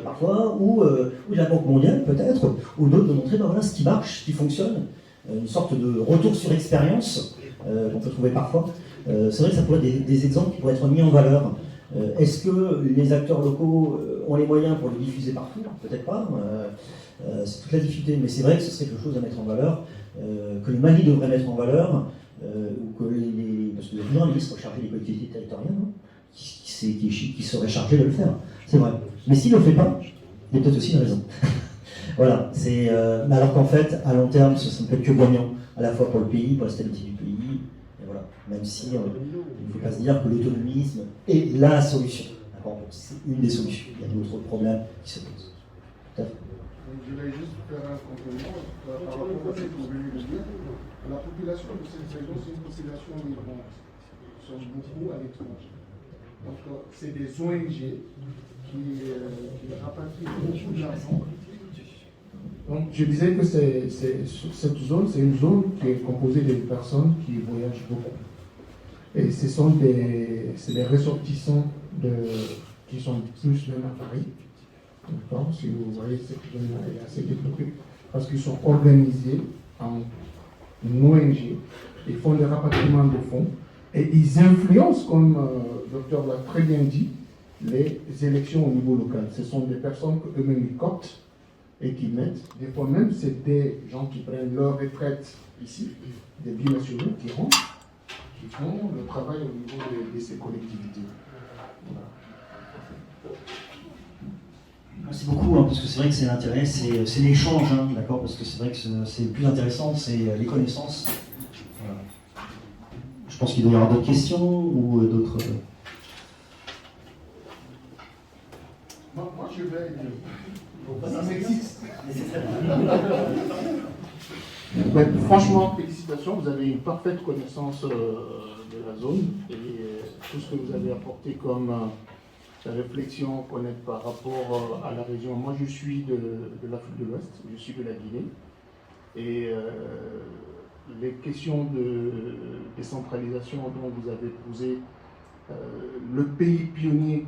parfois, ou de la Banque mondiale peut-être, ou d'autres de montrer ben voilà, ce qui marche, ce qui fonctionne, une sorte de retour sur expérience qu'on peut trouver parfois. C'est vrai que ça pourrait être des exemples qui pourraient être mis en valeur. Est-ce que les acteurs locaux ont les moyens pour le diffuser partout? Peut-être pas. C'est toute la difficulté, mais c'est vrai que ce serait quelque chose à mettre en valeur, que le Mali devrait mettre en valeur, ou que parce qu'il y a toujours un ministre chargé des collectivités territoriales, hein, qui serait chargé de le faire. C'est vrai. Mais s'il ne le fait pas, il y a peut-être aussi une raison. Voilà. Mais alors qu'en fait, à long terme, ce ne peut être que gagnant, à la fois pour le pays, pour la stabilité du pays, et voilà. Même si il ne faut pas se dire que l'autonomisme est la solution. C'est une des solutions. Il y a d'autres problèmes qui se posent. Je voulais juste faire un complément par rapport à ce que vous venez de dire. La population de cette région, c'est une population migrante. Ils sont beaucoup à l'étranger. Donc, c'est des ONG qui rapatrient beaucoup d'argent. Donc, je disais que cette zone, c'est une zone qui est composée de personnes qui voyagent beaucoup. Et ce sont des ressortissants qui sont plus même à Paris. D'accord, si vous voyez cette zone-là, elle est assez développée. Parce qu'ils sont organisés en ONG, ils font des rapatriements de fonds et ils influencent, comme le docteur l'a très bien dit, les élections au niveau local. Ce sont des personnes qu'eux-mêmes ils cooptent et qui mettent. Des fois même, c'est des gens qui prennent leur retraite ici, des binationaux qui rentrent, qui font le travail au niveau de ces collectivités. Voilà. Merci beaucoup, hein, parce que c'est vrai que c'est l'intérêt, c'est l'échange, hein, d'accord, parce que c'est vrai que c'est le plus intéressant, c'est les connaissances. Voilà. Je pense qu'il doit y avoir d'autres questions ou d'autres. Moi, je vais. Ça m'existe. Franchement, félicitations, vous avez une parfaite connaissance de la zone et tout ce que vous avez apporté comme réflexion, connaître par rapport à la région. Moi, je suis de l'Afrique de l'Ouest, je suis de la Guinée et les questions de décentralisation dont vous avez posé, le pays pionnier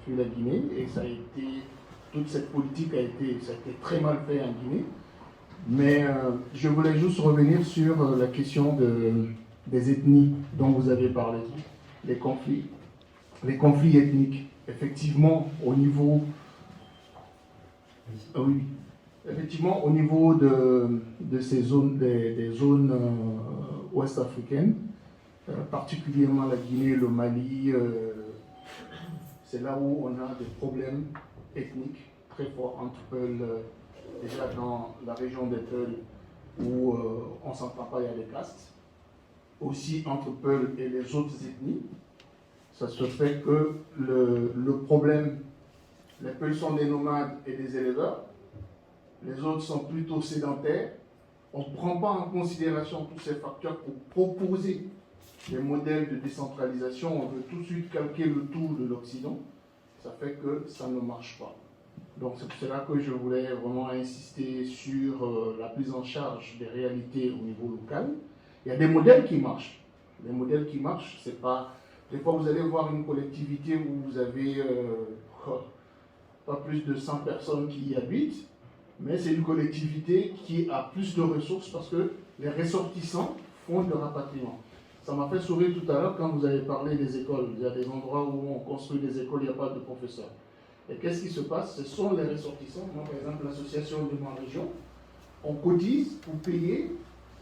fut la Guinée et ça a été, toute cette politique ça a été très mal fait en Guinée. Mais je voulais juste revenir sur la question des ethnies dont vous avez parlé, les conflits ethniques. Effectivement, au niveau, effectivement, au niveau de ces zones, des zones ouest-africaines, particulièrement la Guinée, le Mali, c'est là où on a des problèmes ethnique très fort entre Peul, déjà dans la région des Peuls où on ne s'entend pas, il y a des castes. Aussi entre Peul et les autres ethnies. Ça se fait que le problème, les Peuls sont des nomades et des éleveurs, les autres sont plutôt sédentaires. On ne prend pas en considération tous ces facteurs pour proposer des modèles de décentralisation. On veut tout de suite calquer le tout de l'Occident. Ça fait que ça ne marche pas. Donc c'est pour cela que je voulais vraiment insister sur la prise en charge des réalités au niveau local. Il y a des modèles qui marchent. Les modèles qui marchent, c'est pas... Des fois, vous allez voir une collectivité où vous avez pas plus de 100 personnes qui y habitent, mais c'est une collectivité qui a plus de ressources parce que les ressortissants font le rapatriement. Ça m'a fait sourire tout à l'heure quand vous avez parlé des écoles. Il y a des endroits où on construit des écoles, il n'y a pas de professeurs. Et qu'est-ce qui se passe? Ce sont les ressortissants. Moi, par exemple, l'association de ma région, on cotise pour payer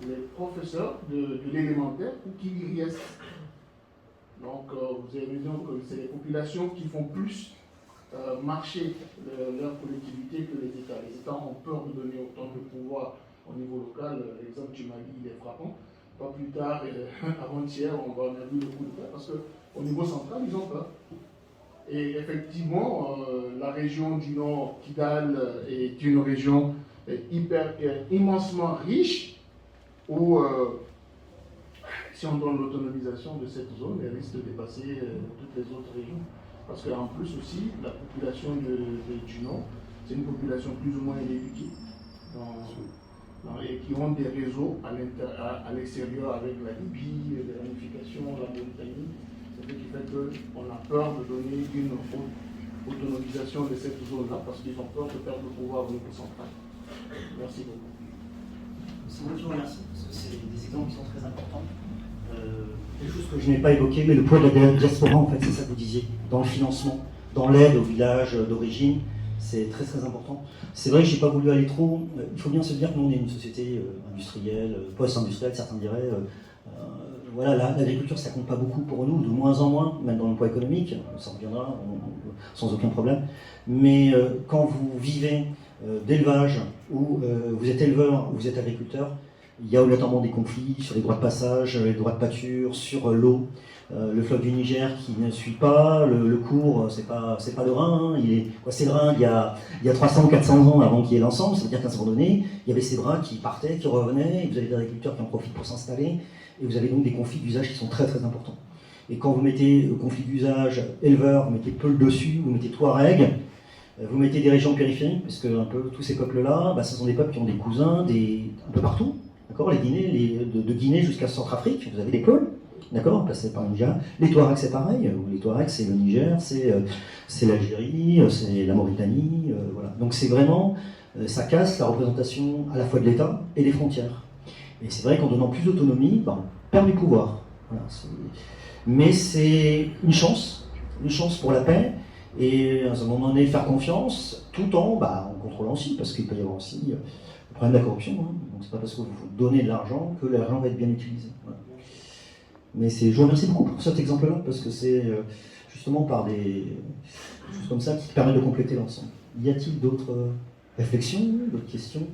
les professeurs de l'élémentaire pour qu'ils y restent. Donc, vous avez raison que c'est les populations qui font plus marcher leur collectivité que les États. Les États ont peur de donner autant de pouvoir au niveau local. L'exemple du Mali, il est frappant. Pas plus tard, avant-hier, on a vu le coup de fer parce qu'au niveau central, ils ont peur. Et effectivement, la région du Nord, Kidal, est une région immensement riche où, si on donne l'autonomisation de cette zone, elle risque de dépasser toutes les autres régions. Parce qu'en plus aussi, la population du Nord, c'est une population plus ou moins éduquée et qui ont des réseaux à l'extérieur avec la Libye, les ramifications, la Mauritanie. Ce qui fait qu'on a peur de donner une autonomisation de cette zone-là parce qu'ils ont peur de perdre le pouvoir au niveau central. Merci beaucoup. C'est moi qui vous remercie, parce que c'est des exemples qui sont très importants. Quelque chose que je n'ai pas évoqué, mais le poids de la diaspora, en fait, c'est ça que vous disiez, dans le financement, dans l'aide aux villages d'origine, c'est très très important. C'est vrai que je n'ai pas voulu aller trop. Il faut bien se dire que nous, on est une société industrielle, post-industrielle, certains diraient. Voilà, l'agriculture, ça compte pas beaucoup pour nous, de moins en moins, même dans l'emploi économique, ça reviendra sans aucun problème. Mais quand vous vivez d'élevage, ou vous êtes éleveur, ou vous êtes agriculteur, il y a obligatoirement des conflits sur les droits de passage, les droits de pâture, sur l'eau. Le fleuve du Niger qui ne suit pas, le cours, c'est pas le Rhin, hein, c'est le Rhin il y a 300 ou 400 ans avant qu'il y ait l'ensemble, ça veut dire qu'à un moment donné, il y avait ces bras qui partaient, qui revenaient, et vous avez des agriculteurs qui en profitent pour s'installer, et vous avez donc des conflits d'usage qui sont très très importants. Et quand vous mettez conflit d'usage éleveur, vous mettez Peul dessus, vous mettez Touareg, vous mettez des régions périphériques, parce que un peu tous ces peuples-là, ce sont des peuples qui ont des cousins un peu partout, d'accord, de Guinée jusqu'à Centrafrique, vous avez des Peuls. D'accord, passé par le Niger. Les Touaregs, c'est pareil. Les Touaregs, c'est le Niger, c'est l'Algérie, c'est la Mauritanie. Voilà. Donc c'est vraiment, ça casse la représentation à la fois de l'État et des frontières. Et c'est vrai qu'en donnant plus d'autonomie, on perd du pouvoir. Voilà, mais c'est une chance pour la paix. Et à un moment donné, faire confiance, tout en contrôlant aussi, parce qu'il peut y avoir aussi le problème de la corruption. Hein. Donc c'est pas parce que vous donnez de l'argent que l'argent va être bien utilisé. Voilà. Mais je vous remercie beaucoup pour cet exemple-là, parce que c'est justement par des choses comme ça qui permettent de compléter l'ensemble. Y a-t-il d'autres réflexions, d'autres questions?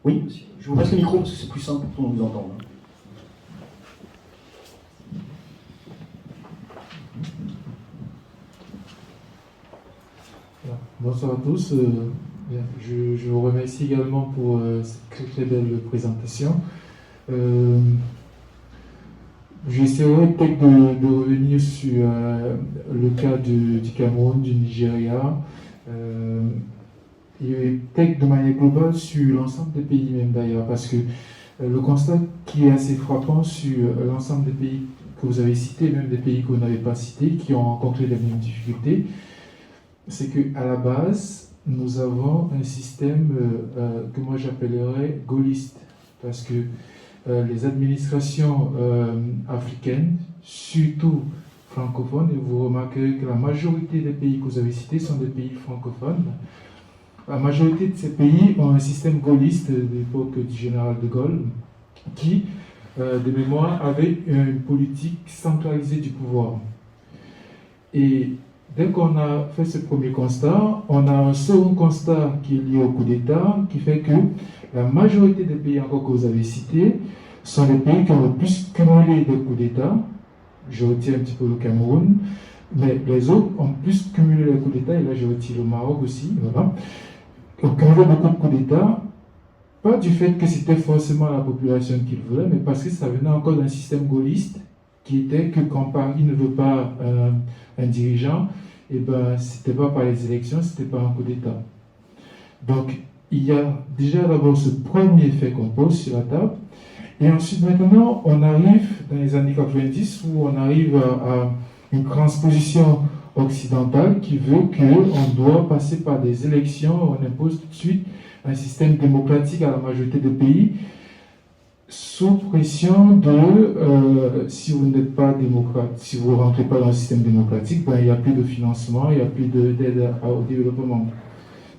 Oui, monsieur. Je vous passe le micro, parce que c'est plus simple pour nous entendre. Bonsoir à tous. Je vous remercie également pour cette très très belle présentation. J'essaierai peut-être de revenir sur le cas du Cameroun, du Nigeria, et peut-être de manière globale sur l'ensemble des pays même d'ailleurs, parce que le constat qui est assez frappant sur l'ensemble des pays que vous avez cités, même des pays que vous n'avez pas cités, qui ont rencontré les mêmes difficultés, c'est qu'à la base, nous avons un système que moi j'appellerais gaulliste, parce que les administrations africaines, surtout francophones, et vous remarquerez que la majorité des pays que vous avez cités sont des pays francophones. La majorité de ces pays ont un système gaulliste de l'époque du général de Gaulle, qui, de mémoire, avait une politique centralisée du pouvoir. Et dès qu'on a fait ce premier constat, on a un second constat qui est lié au coup d'État, qui fait que la majorité des pays encore que vous avez cités sont les pays qui ont le plus cumulé des coups d'État. Je retire un petit peu le Cameroun, mais les autres ont plus cumulé les coups d'État, et là je retire le Maroc aussi, voilà. Ont cumulé beaucoup de coups d'État, pas du fait que c'était forcément la population qui le voulait, mais parce que ça venait encore d'un système gaulliste qui était que quand Paris ne veut pas un dirigeant, et ben c'était pas par les élections, c'était par un coup d'État. Donc il y a déjà d'abord ce premier fait qu'on pose sur la table, et ensuite maintenant on arrive dans les années 90 où on arrive à une transposition occidentale qui veut qu'on doit passer par des élections, on impose tout de suite un système démocratique à la majorité des pays, sous pression de si vous n'êtes pas démocrate, si vous ne rentrez pas dans le système démocratique, ben, il n'y a plus de financement, il n'y a plus d'aide au développement.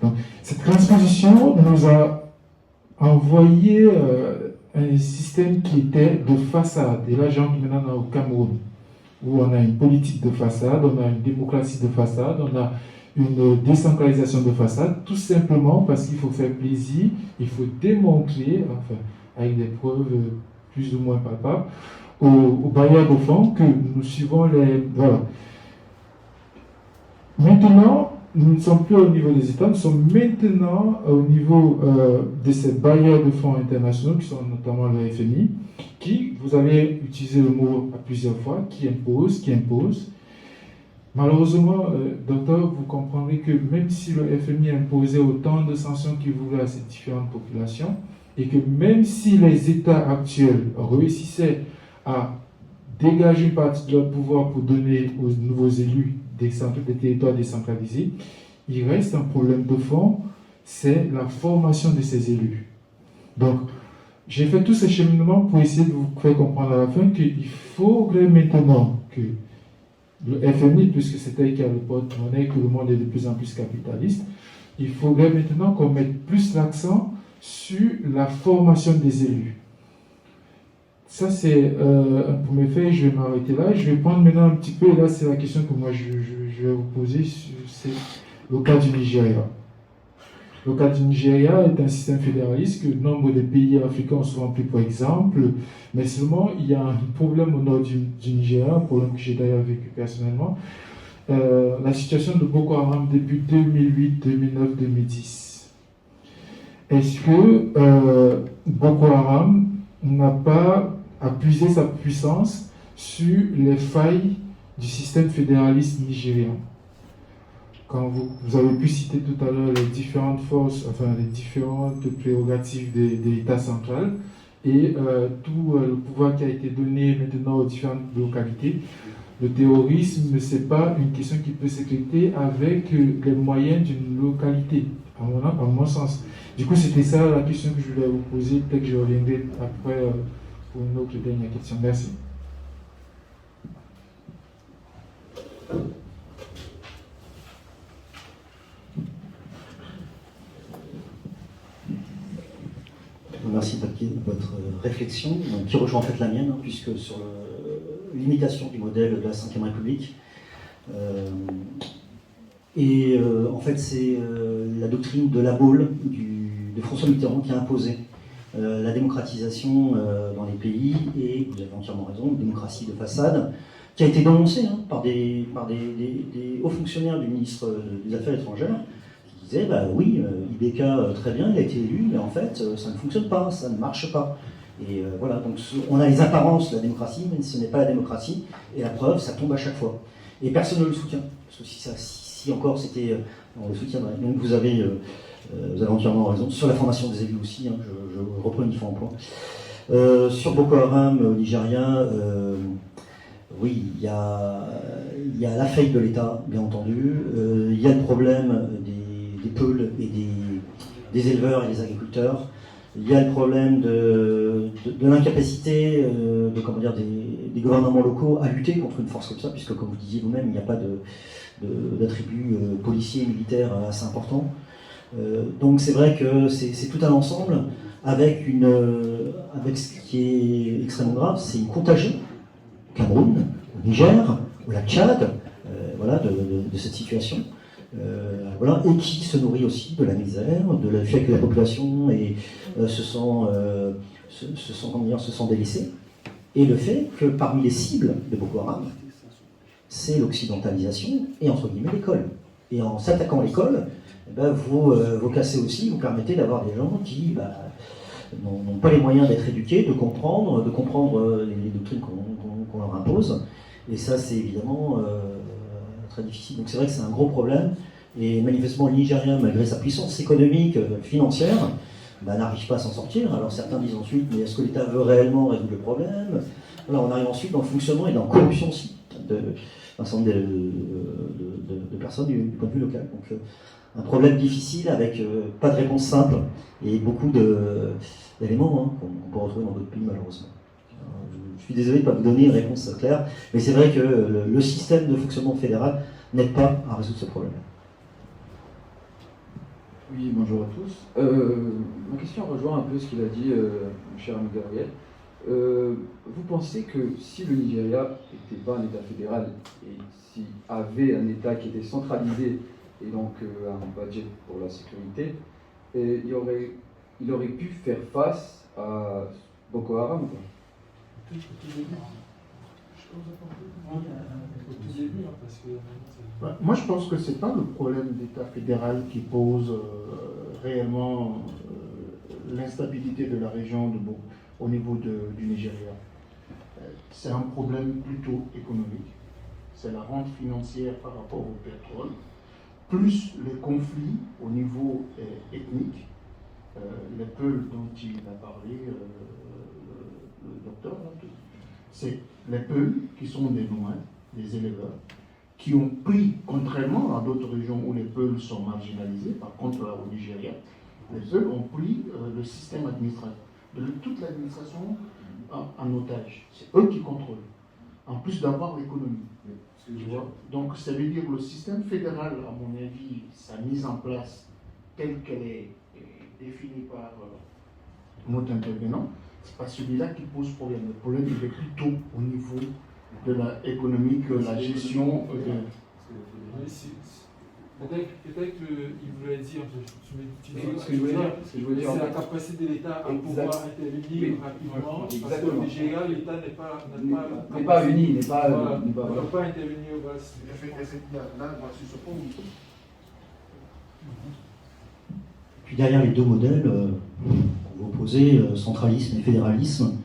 Donc, cette transposition nous a envoyé un système qui était de façade. Et là, j'entre maintenant au Cameroun, où on a une politique de façade, on a une démocratie de façade, on a une décentralisation de façade, tout simplement parce qu'il faut faire plaisir, il faut démontrer, enfin, avec des preuves plus ou moins palpables, aux bailleurs de fonds que nous suivons les... Voilà. Maintenant, nous ne sommes plus au niveau des États, nous sommes maintenant au niveau de ces bailleurs de fonds internationaux, qui sont notamment le FMI, qui, vous avez utilisé le mot à plusieurs fois, qui impose. Malheureusement, docteur, vous comprendrez que même si le FMI imposait autant de sanctions qu'il voulait à ces différentes populations, et que même si les États actuels réussissaient à dégager une partie de leur pouvoir pour donner aux nouveaux élus des territoires décentralisés, il reste un problème de fond, c'est la formation de ces élus. Donc, j'ai fait tout ce cheminement pour essayer de vous faire comprendre à la fin qu'il faudrait maintenant que le FMI, puisque c'est elle qui a le porte-monnaie, que le monde est de plus en plus capitaliste, il faudrait maintenant qu'on mette plus l'accent sur la formation des élus. Ça, c'est un premier fait, je vais m'arrêter là. Je vais prendre maintenant un petit peu, et là, c'est la question que moi, je vais vous poser, c'est le cas du Nigeria. Le cas du Nigeria est un système fédéraliste que nombre de pays africains ont souvent pris pour exemple, mais seulement il y a un problème au nord du Nigeria, un problème que j'ai d'ailleurs vécu personnellement, la situation de Boko Haram depuis 2008, 2009, 2010. Est-ce que Boko Haram n'a pas appuyé sa puissance sur les failles du système fédéraliste nigérian? Quand vous avez pu citer tout à l'heure les différentes forces, enfin les différentes prérogatives de l'État central et tout le pouvoir qui a été donné maintenant aux différentes localités, le terrorisme, ce n'est pas une question qui peut s'éclater avec les moyens d'une localité, à mon sens. Du coup, c'était ça la question que je voulais vous poser. Peut-être que je reviendrai après pour une autre dernière question. Merci. Merci de votre réflexion, qui rejoint en fait la mienne, puisque sur l'imitation du modèle de la Ve République, en fait c'est la doctrine de La Baule de François Mitterrand qui a imposé la démocratisation dans les pays, et vous avez entièrement raison, une démocratie de façade, qui a été dénoncée par des hauts fonctionnaires du ministre des Affaires étrangères, qui disaient, bah oui, IBK, très bien, il a été élu, mais en fait, ça ne fonctionne pas, ça ne marche pas. Et voilà, donc on a les apparences de la démocratie, mais ce n'est pas la démocratie, et la preuve, ça tombe à chaque fois. Et personne ne le soutient, parce que si encore c'était, on le soutiendrait. Donc vous avez entièrement raison. Sur la formation des élus aussi, je reprends une fois en point. Sur Boko Haram au Nigeria, oui, il y a la faillite de l'État, bien entendu. Il y a le problème des peuls et des éleveurs et des agriculteurs. Il y a le problème de l'incapacité des gouvernements locaux à lutter contre une force comme ça, puisque comme vous disiez vous-même, il n'y a pas d'attributs policiers et militaires assez importants. Donc c'est vrai que c'est tout un ensemble avec ce qui est extrêmement grave, c'est une contagion au Cameroun, au Niger, au lac Tchad. voilà, de cette situation. Voilà, et qui se nourrit aussi de la misère, de le fait que la population se sent délaissée, et le fait que parmi les cibles de Boko Haram, c'est l'occidentalisation et entre guillemets l'école. Et en s'attaquant à l'école, vous cassez aussi, vous permettez d'avoir des gens qui n'ont pas les moyens d'être éduqués, de comprendre les doctrines qu'on leur impose. Et ça, c'est évidemment très difficile. Donc c'est vrai que c'est un gros problème. Et manifestement, le Nigeria, malgré sa puissance économique, financière, n'arrive pas à s'en sortir. Alors certains disent ensuite, mais est-ce que l'État veut réellement résoudre le problème? Voilà, on arrive ensuite dans le fonctionnement et dans la corruption aussi d'un certain nombre de personnes du point de vue local. Donc un problème difficile avec pas de réponse simple et beaucoup d'éléments qu'on peut retrouver dans d'autres pays malheureusement. Je suis désolé de ne pas vous donner une réponse claire, mais c'est vrai que le système de fonctionnement fédéral n'aide pas à résoudre ce problème. Oui, bonjour à tous. Ma question rejoint un peu ce qu'il a dit, mon cher ami Gabriel. Vous pensez que si le Nigeria n'était pas un État fédéral et s'il avait un État qui était centralisé et donc un budget pour la sécurité, il aurait pu faire face à Boko Haram ou pas? Moi, je pense que ce n'est pas le problème d'État fédéral qui pose réellement l'instabilité de la région au niveau du Nigeria. C'est un problème plutôt économique. C'est la rente financière par rapport au pétrole, plus les conflits au niveau ethnique, les peuples dont il a parlé, le docteur. C'est les peuples qui sont des nomades, des éleveurs, qui ont pris, contrairement à d'autres régions où les peuples sont marginalisés, par contre là au Nigeria, les peuples ont pris le système administratif, toute l'administration en otage. C'est eux qui contrôlent, en plus d'avoir l'économie. Donc ça veut dire que le système fédéral, à mon avis, sa mise en place telle qu'elle est définie par notre intervenant, c'est pas celui-là qui pose problème. Le problème il est plutôt au niveau de l'économique, la gestion Peut-être qu'il voulait dire, c'est la capacité de l'État à pouvoir intervenir rapidement, parce que le Nigeria, l'État n'est pas uni, ne peut pas intervenir. Puis derrière les deux modèles, vous opposez centralisme et fédéralisme,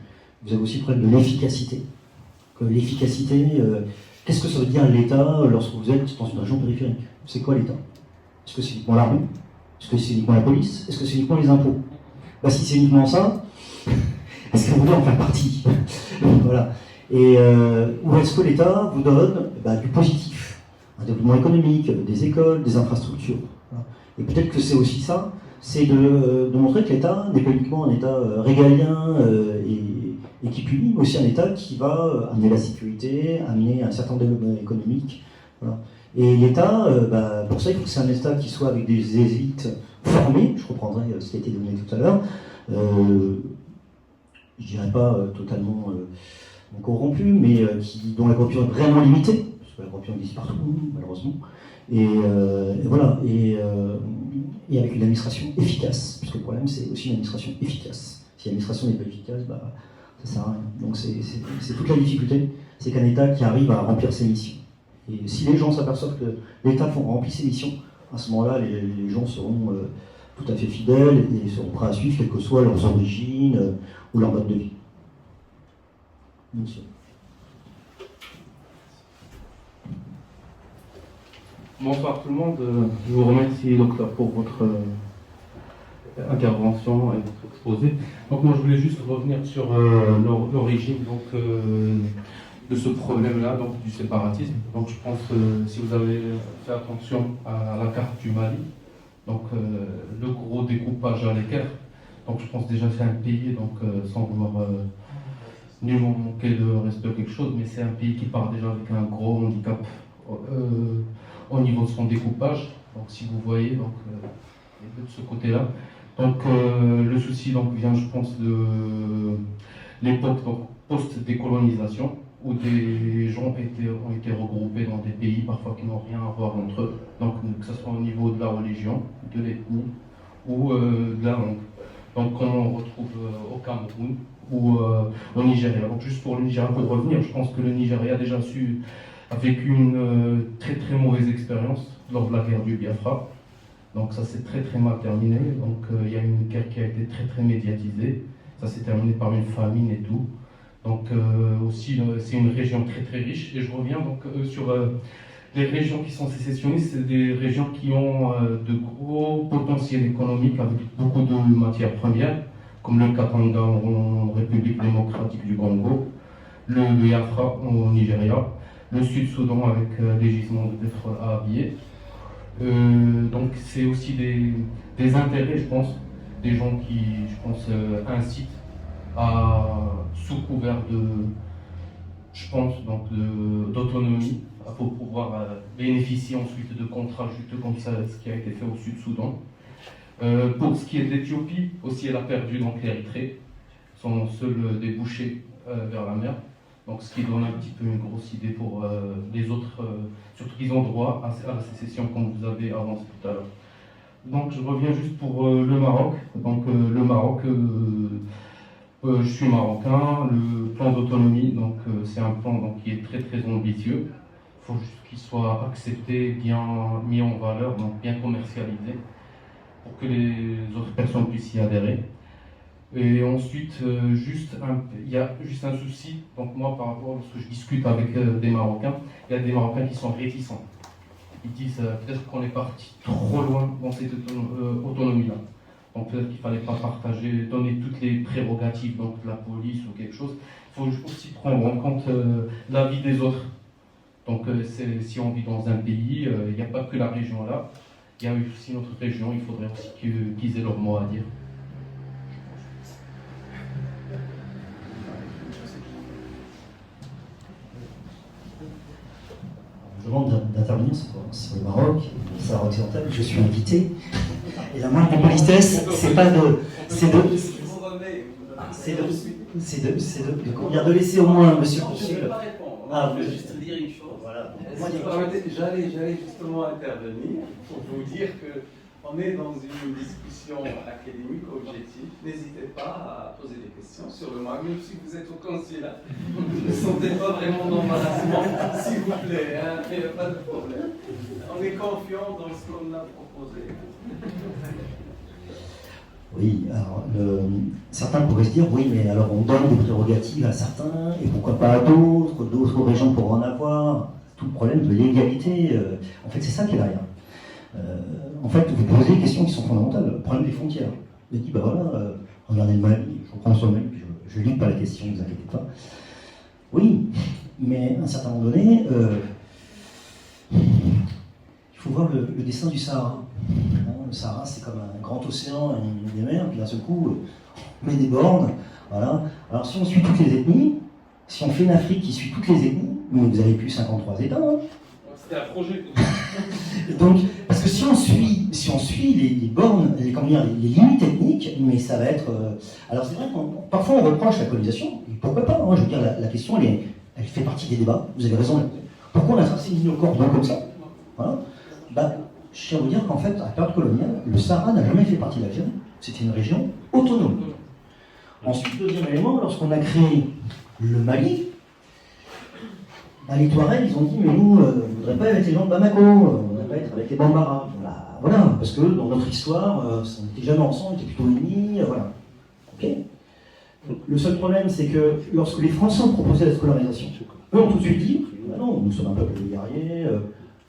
vous avez aussi le problème de l'efficacité. L'efficacité, qu'est-ce que ça veut dire l'État lorsque vous êtes dans une région périphérique? C'est quoi l'État? Est-ce que c'est uniquement l'armée? Est-ce que c'est uniquement la police? Est-ce que c'est uniquement les impôts? Si c'est uniquement ça, est-ce que vous voulez en faire partie? Voilà. Et ou est-ce que l'État vous donne du positif, un développement économique, des écoles, des infrastructures? Voilà. Et peut-être que c'est aussi ça, c'est de montrer que l'État n'est pas uniquement un État régalien et qui punit, mais aussi un État qui va amener la sécurité, amener un certain développement économique. Voilà. Et l'État, pour ça, il faut que c'est un État qui soit avec des élites formées, je reprendrai ce qui a été donné tout à l'heure, je dirais pas totalement corrompu, mais dont la corruption est vraiment limitée, parce que la corruption existe partout, malheureusement, et voilà, et avec une administration efficace, puisque le problème c'est aussi une administration efficace. Si l'administration n'est pas efficace, ça sert à rien. Donc c'est toute la difficulté, c'est qu'un État qui arrive à remplir ses missions. Et si les gens s'aperçoivent que l'État remplit ses missions, à ce moment-là, les gens seront tout à fait fidèles et seront prêts à suivre, quelles que soient leurs origines ou leur mode de vie. Monsieur. Bonsoir tout le monde. Je vous remercie, docteur, pour votre intervention et votre exposé. Donc moi, je voulais juste revenir sur l'origine de ce problème-là, donc du séparatisme. Donc je pense que si vous avez fait attention à la carte du Mali, donc le gros découpage à l'équerre, donc je pense déjà que c'est un pays, donc sans vouloir nullement manquer de respect ou quelque chose, mais c'est un pays qui part déjà avec un gros handicap au niveau de son découpage. Donc si vous voyez, donc de ce côté-là. Donc le souci donc vient, je pense, de l'époque post-décolonisation, où des gens ont été regroupés dans des pays parfois qui n'ont rien à voir entre eux, donc que ce soit au niveau de la religion, de l'ethnie ou de la langue. Donc on retrouve au Cameroun ou au Nigeria. Donc juste pour le Nigeria, pour revenir, je pense que le Nigeria a déjà a vécu une très très mauvaise expérience lors de la guerre du Biafra. Donc ça s'est très très mal terminé. Donc il y a une guerre qui a été très très médiatisée. Ça s'est terminé par une famine et tout. Donc aussi c'est une région très très riche. Et je reviens donc sur les régions qui sont sécessionnistes, c'est des régions qui ont de gros potentiels économiques avec beaucoup de matières premières, comme le Katanga en République démocratique du Congo, le Biafra au Nigeria, le Sud-Soudan avec des gisements de pétrole à Abyei. Donc c'est aussi des intérêts, je pense, des gens qui, je pense, incitent sous couvert d'autonomie, pour pouvoir bénéficier ensuite de contrats juste comme ça, ce qui a été fait au Sud-Soudan. Pour ce qui est de l'Éthiopie, aussi elle a perdu donc l'Érythrée, son seul débouché vers la mer. Donc ce qui donne un petit peu une grosse idée pour les autres, surtout qu'ils ont droit à la sécession comme vous avez avancé tout à l'heure. Donc je reviens juste pour le Maroc. Donc le Maroc, je suis marocain, le plan d'autonomie, donc c'est un plan donc, qui est très très ambitieux. Il faut juste qu'il soit accepté, bien mis en valeur, donc bien commercialisé, pour que les autres personnes puissent y adhérer. Et ensuite, il y a juste un souci, donc moi par rapport à ce que je discute avec des Marocains, il y a des Marocains qui sont réticents. Ils disent peut-être qu'on est parti trop loin dans cette autonomie-là. Donc peut-être qu'il ne fallait pas partager, donner toutes les prérogatives donc de la police ou quelque chose. Il faut aussi prendre en compte l'avis des autres. Donc si on vit dans un pays, il n'y a pas que la région là, il y a aussi notre région, il faudrait aussi qu'ils aient leur mot à dire. Je demande d'intervenir sur le Maroc, le Sahara occidental. Je suis invité. Et la moindre politesse, c'est pas de. C'est de laisser au moins monsieur Je ne Consul. vais pas répondre. Ah, Je vais juste dire une chose. Voilà. J'allais justement intervenir pour vous dire qu'on est dans une discussion académique objective. N'hésitez pas à poser des questions sur le Maroc, même si vous êtes au consulat. Ne sentez pas vraiment d'embarrassement, s'il vous plaît. Hein, il n'y a pas de problème. On est confiant dans ce qu'on a proposé. Oui, alors certains pourraient se dire oui, mais alors on donne des prérogatives à certains et pourquoi pas à d'autres régions pourront en avoir. Tout le problème de l'égalité, en fait, c'est ça qui est derrière. En fait, vous posez des questions qui sont fondamentales. Le problème des frontières. Je dis, bah voilà, regardez le Mali, je reprends sur le Mali, je ne lis pas la question, ne vous inquiétez pas. Oui, mais à un certain moment donné, il faut voir le dessin du Sahara. Le Sahara, c'est comme un grand océan, des mers, puis d'un seul coup, on met des bornes. Voilà. Alors si on suit toutes les ethnies, si on fait une Afrique qui suit toutes les ethnies, mais vous avez plus 53 États. Hein. C'était un projet. Donc, parce que si on suit les bornes, les limites ethniques, mais ça va être. Alors c'est vrai que parfois on reproche la colonisation, et pourquoi pas, hein, je veux dire, la question elle fait partie des débats, vous avez raison. Pourquoi on a tracé nos cordons comme ça, voilà. Bah, je tiens à vous dire qu'en fait, à la période coloniale, le Sahara n'a jamais fait partie de l'Algérie, c'était une région autonome. Ensuite, deuxième élément, lorsqu'on a créé le Mali, bah, les Touaregs, ils ont dit, mais nous, on ne voudrait pas être avec les gens de Bamako, on ne voudrait pas être avec les Bambara. Voilà, parce que dans notre histoire, on n'était jamais ensemble, on était plutôt unis, voilà. Ok. Donc, le seul problème, c'est que lorsque les Français ont proposé la scolarisation, eux ont tout de suite dit, bah non, nous sommes un peuple de guerriers,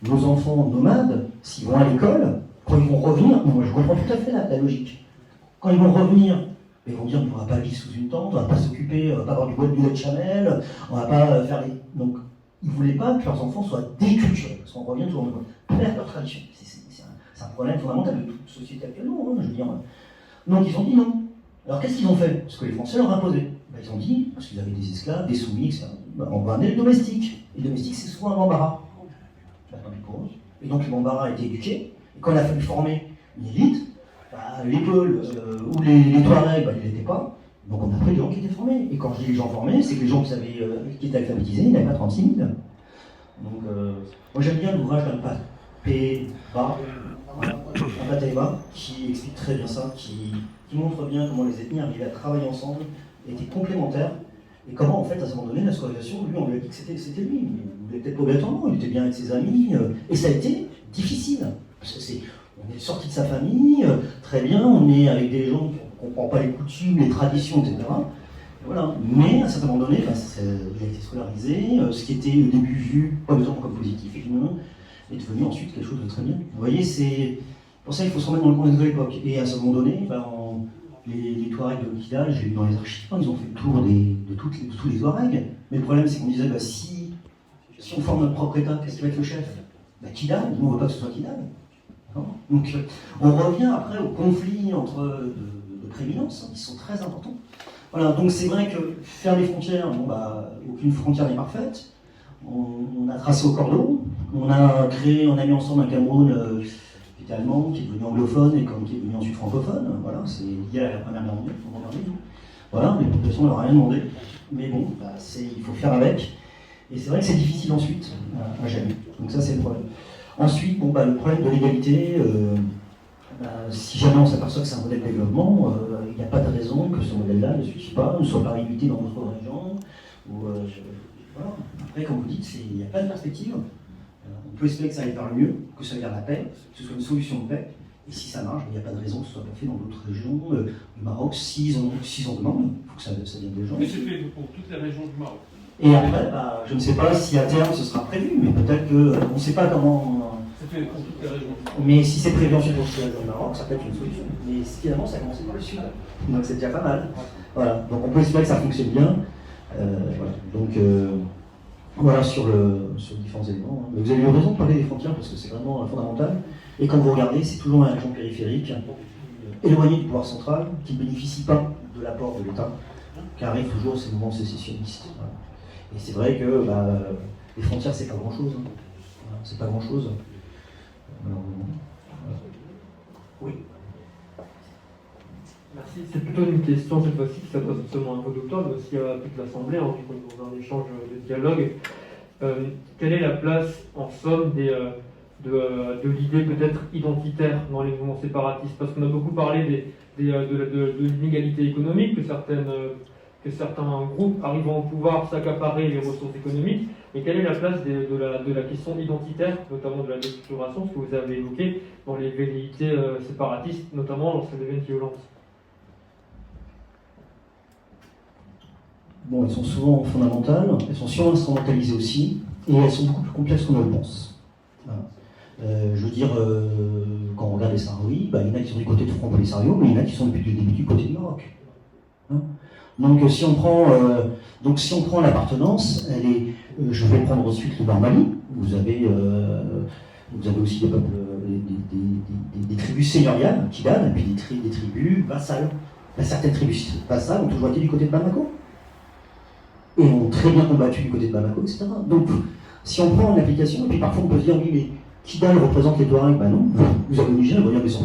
nos enfants nomades, s'ils vont à l'école, quand ils vont revenir, moi je comprends tout à fait la logique. Quand ils vont revenir, ils vont dire on ne pourra pas vivre sous une tente, on ne va pas s'occuper, on ne va pas avoir du bois de Villette Chanel, on ne va pas faire les. Donc, ils ne voulaient pas que leurs enfants soient déculturés, parce qu'on revient toujours à leur tradition. C'est un problème fondamental de toute société actuellement, hein, je veux dire. Donc ils ont dit non. Alors qu'est-ce qu'ils ont fait? Parce que les Français leur imposaient. Ben, ils ont dit, parce qu'ils avaient des esclaves, des soumis, etc. Ben, on va amener le domestique. Et le domestique, c'est souvent un Bambara. Et donc le Bambara a été éduqué. Et quand il a fallu former une élite, ben, les Peuls ou les Touaregs, ben, ils n'étaient pas. Donc on a pris des gens qui étaient formés. Et quand je dis les gens formés, c'est que les gens qui étaient alphabétisés, ils n'avaient pas 36 000. Donc moi j'aime bien l'ouvrage d'Alpa Taïba, qui explique très bien ça, qui montre bien comment les ethnies arrivaient à travailler ensemble, étaient complémentaires, et comment en fait à un moment donné la scolarisation, lui on lui a dit que c'était lui. Il était peut-être pas obligatoirement, il était bien avec ses amis, et ça a été difficile. Parce que on est sorti de sa famille, très bien, on est avec des gens qui ne comprennent pas les coutumes, les traditions, etc. Et voilà. Mais à un certain moment donné, il a été scolarisé, ce qui était au début vu, pas besoin comme positif, évidemment, est devenu ensuite quelque chose de très bien. Vous voyez, c'est pour ça qu'il faut se remettre dans le contexte de l'époque. Et à ce moment donné, les Touaregs de Kidal, j'ai lu dans les archives, ils ont fait le tour de tous les Touaregs. Mais le problème, c'est qu'on disait, si on forme notre propre État, qu'est-ce qui va être le chef? Kidal, nous on ne veut pas que ce soit Kidal. Donc on revient après au conflit de prééminence, qui sont très importants. Voilà, donc c'est vrai que faire des frontières, aucune frontière n'est parfaite. On a tracé au cordeau, on a mis ensemble un Cameroun qui était allemand, qui est devenu anglophone et qui est devenu ensuite francophone. Voilà, c'est lié à la Première Guerre mondiale, faut en parler. Voilà, les populations ne leur ont rien demandé. Mais bon, il faut faire avec. Et c'est vrai que c'est difficile ensuite à gérer. Donc ça c'est le problème. Ensuite, le problème de l'égalité, si jamais on s'aperçoit que c'est un modèle de développement, il n'y a pas de raison que ce modèle-là ne suffise pas, ne soit pas réputé dans d'autres régions. Voilà. Après, comme vous dites, il n'y a pas de perspective. On peut espérer que ça aille vers le mieux, que ça aille vers la paix, que ce soit une solution de paix. Et si ça marche, il n'y a pas de raison que ce soit pas fait dans d'autres régions du Maroc. S'ils en demandent, il faut que ça vienne des gens. Mais c'est fait pour toutes les régions du Maroc. Et après, je ne sais pas si à terme ce sera prévu, mais peut-être on ne sait pas comment. C'est fait pour toutes les régions du Maroc. Mais si c'est prévu ensuite pour le Maroc, ça peut être une solution. Mais finalement, ça a commencé par le sud. Donc c'est déjà pas mal. Voilà. Donc on peut espérer que ça fonctionne bien. Voilà. Donc voilà sur les différents éléments. Mais vous avez eu raison de parler des frontières parce que c'est vraiment fondamental. Et quand vous regardez, c'est toujours une région périphérique, éloignée du pouvoir central, qui ne bénéficie pas de l'apport de l'État, qu'arrivent toujours ces mouvements sécessionnistes. Voilà. Et c'est vrai que les frontières, c'est pas grand-chose. Voilà, c'est pas grand-chose. Oui. Merci. C'est plutôt une question cette fois-ci qui s'adresse non seulement à vos docteurs, mais aussi à toute l'Assemblée, dans un échange de dialogue. Quelle est la place, en somme, de l'idée peut-être identitaire dans les mouvements séparatistes? Parce qu'on a beaucoup parlé de l'inégalité économique, que certains groupes arrivant au pouvoir s'accaparer les ressources économiques, mais quelle est la place de la question identitaire, notamment de la déstructuration, ce que vous avez évoqué dans les velléités séparatistes, notamment lorsqu'elles deviennent violentes? Elles sont souvent fondamentales, elles sont sur-instrumentalisées aussi, et elles sont beaucoup plus complexes qu'on ne le pense. Voilà. Je veux dire, quand on regarde les Sahraouis, il y en a qui sont du côté de Front Polisario, mais il y en a qui sont depuis le début du côté du Maroc. Donc si on prend l'appartenance, elle est, je vais prendre ensuite le Nord-Mali. Vous avez aussi des peuples, des tribus seigneuriales, Kidal, et puis des tribus vassales. Certaines tribus vassales ont toujours été du côté de Bamako. Et ont très bien combattu du côté de Bamako, etc. Donc si on prend une application, et puis parfois on peut se dire, oui, mais Kidal représente les Touaregs, non, vous avez Niger, vous voyez, mais ça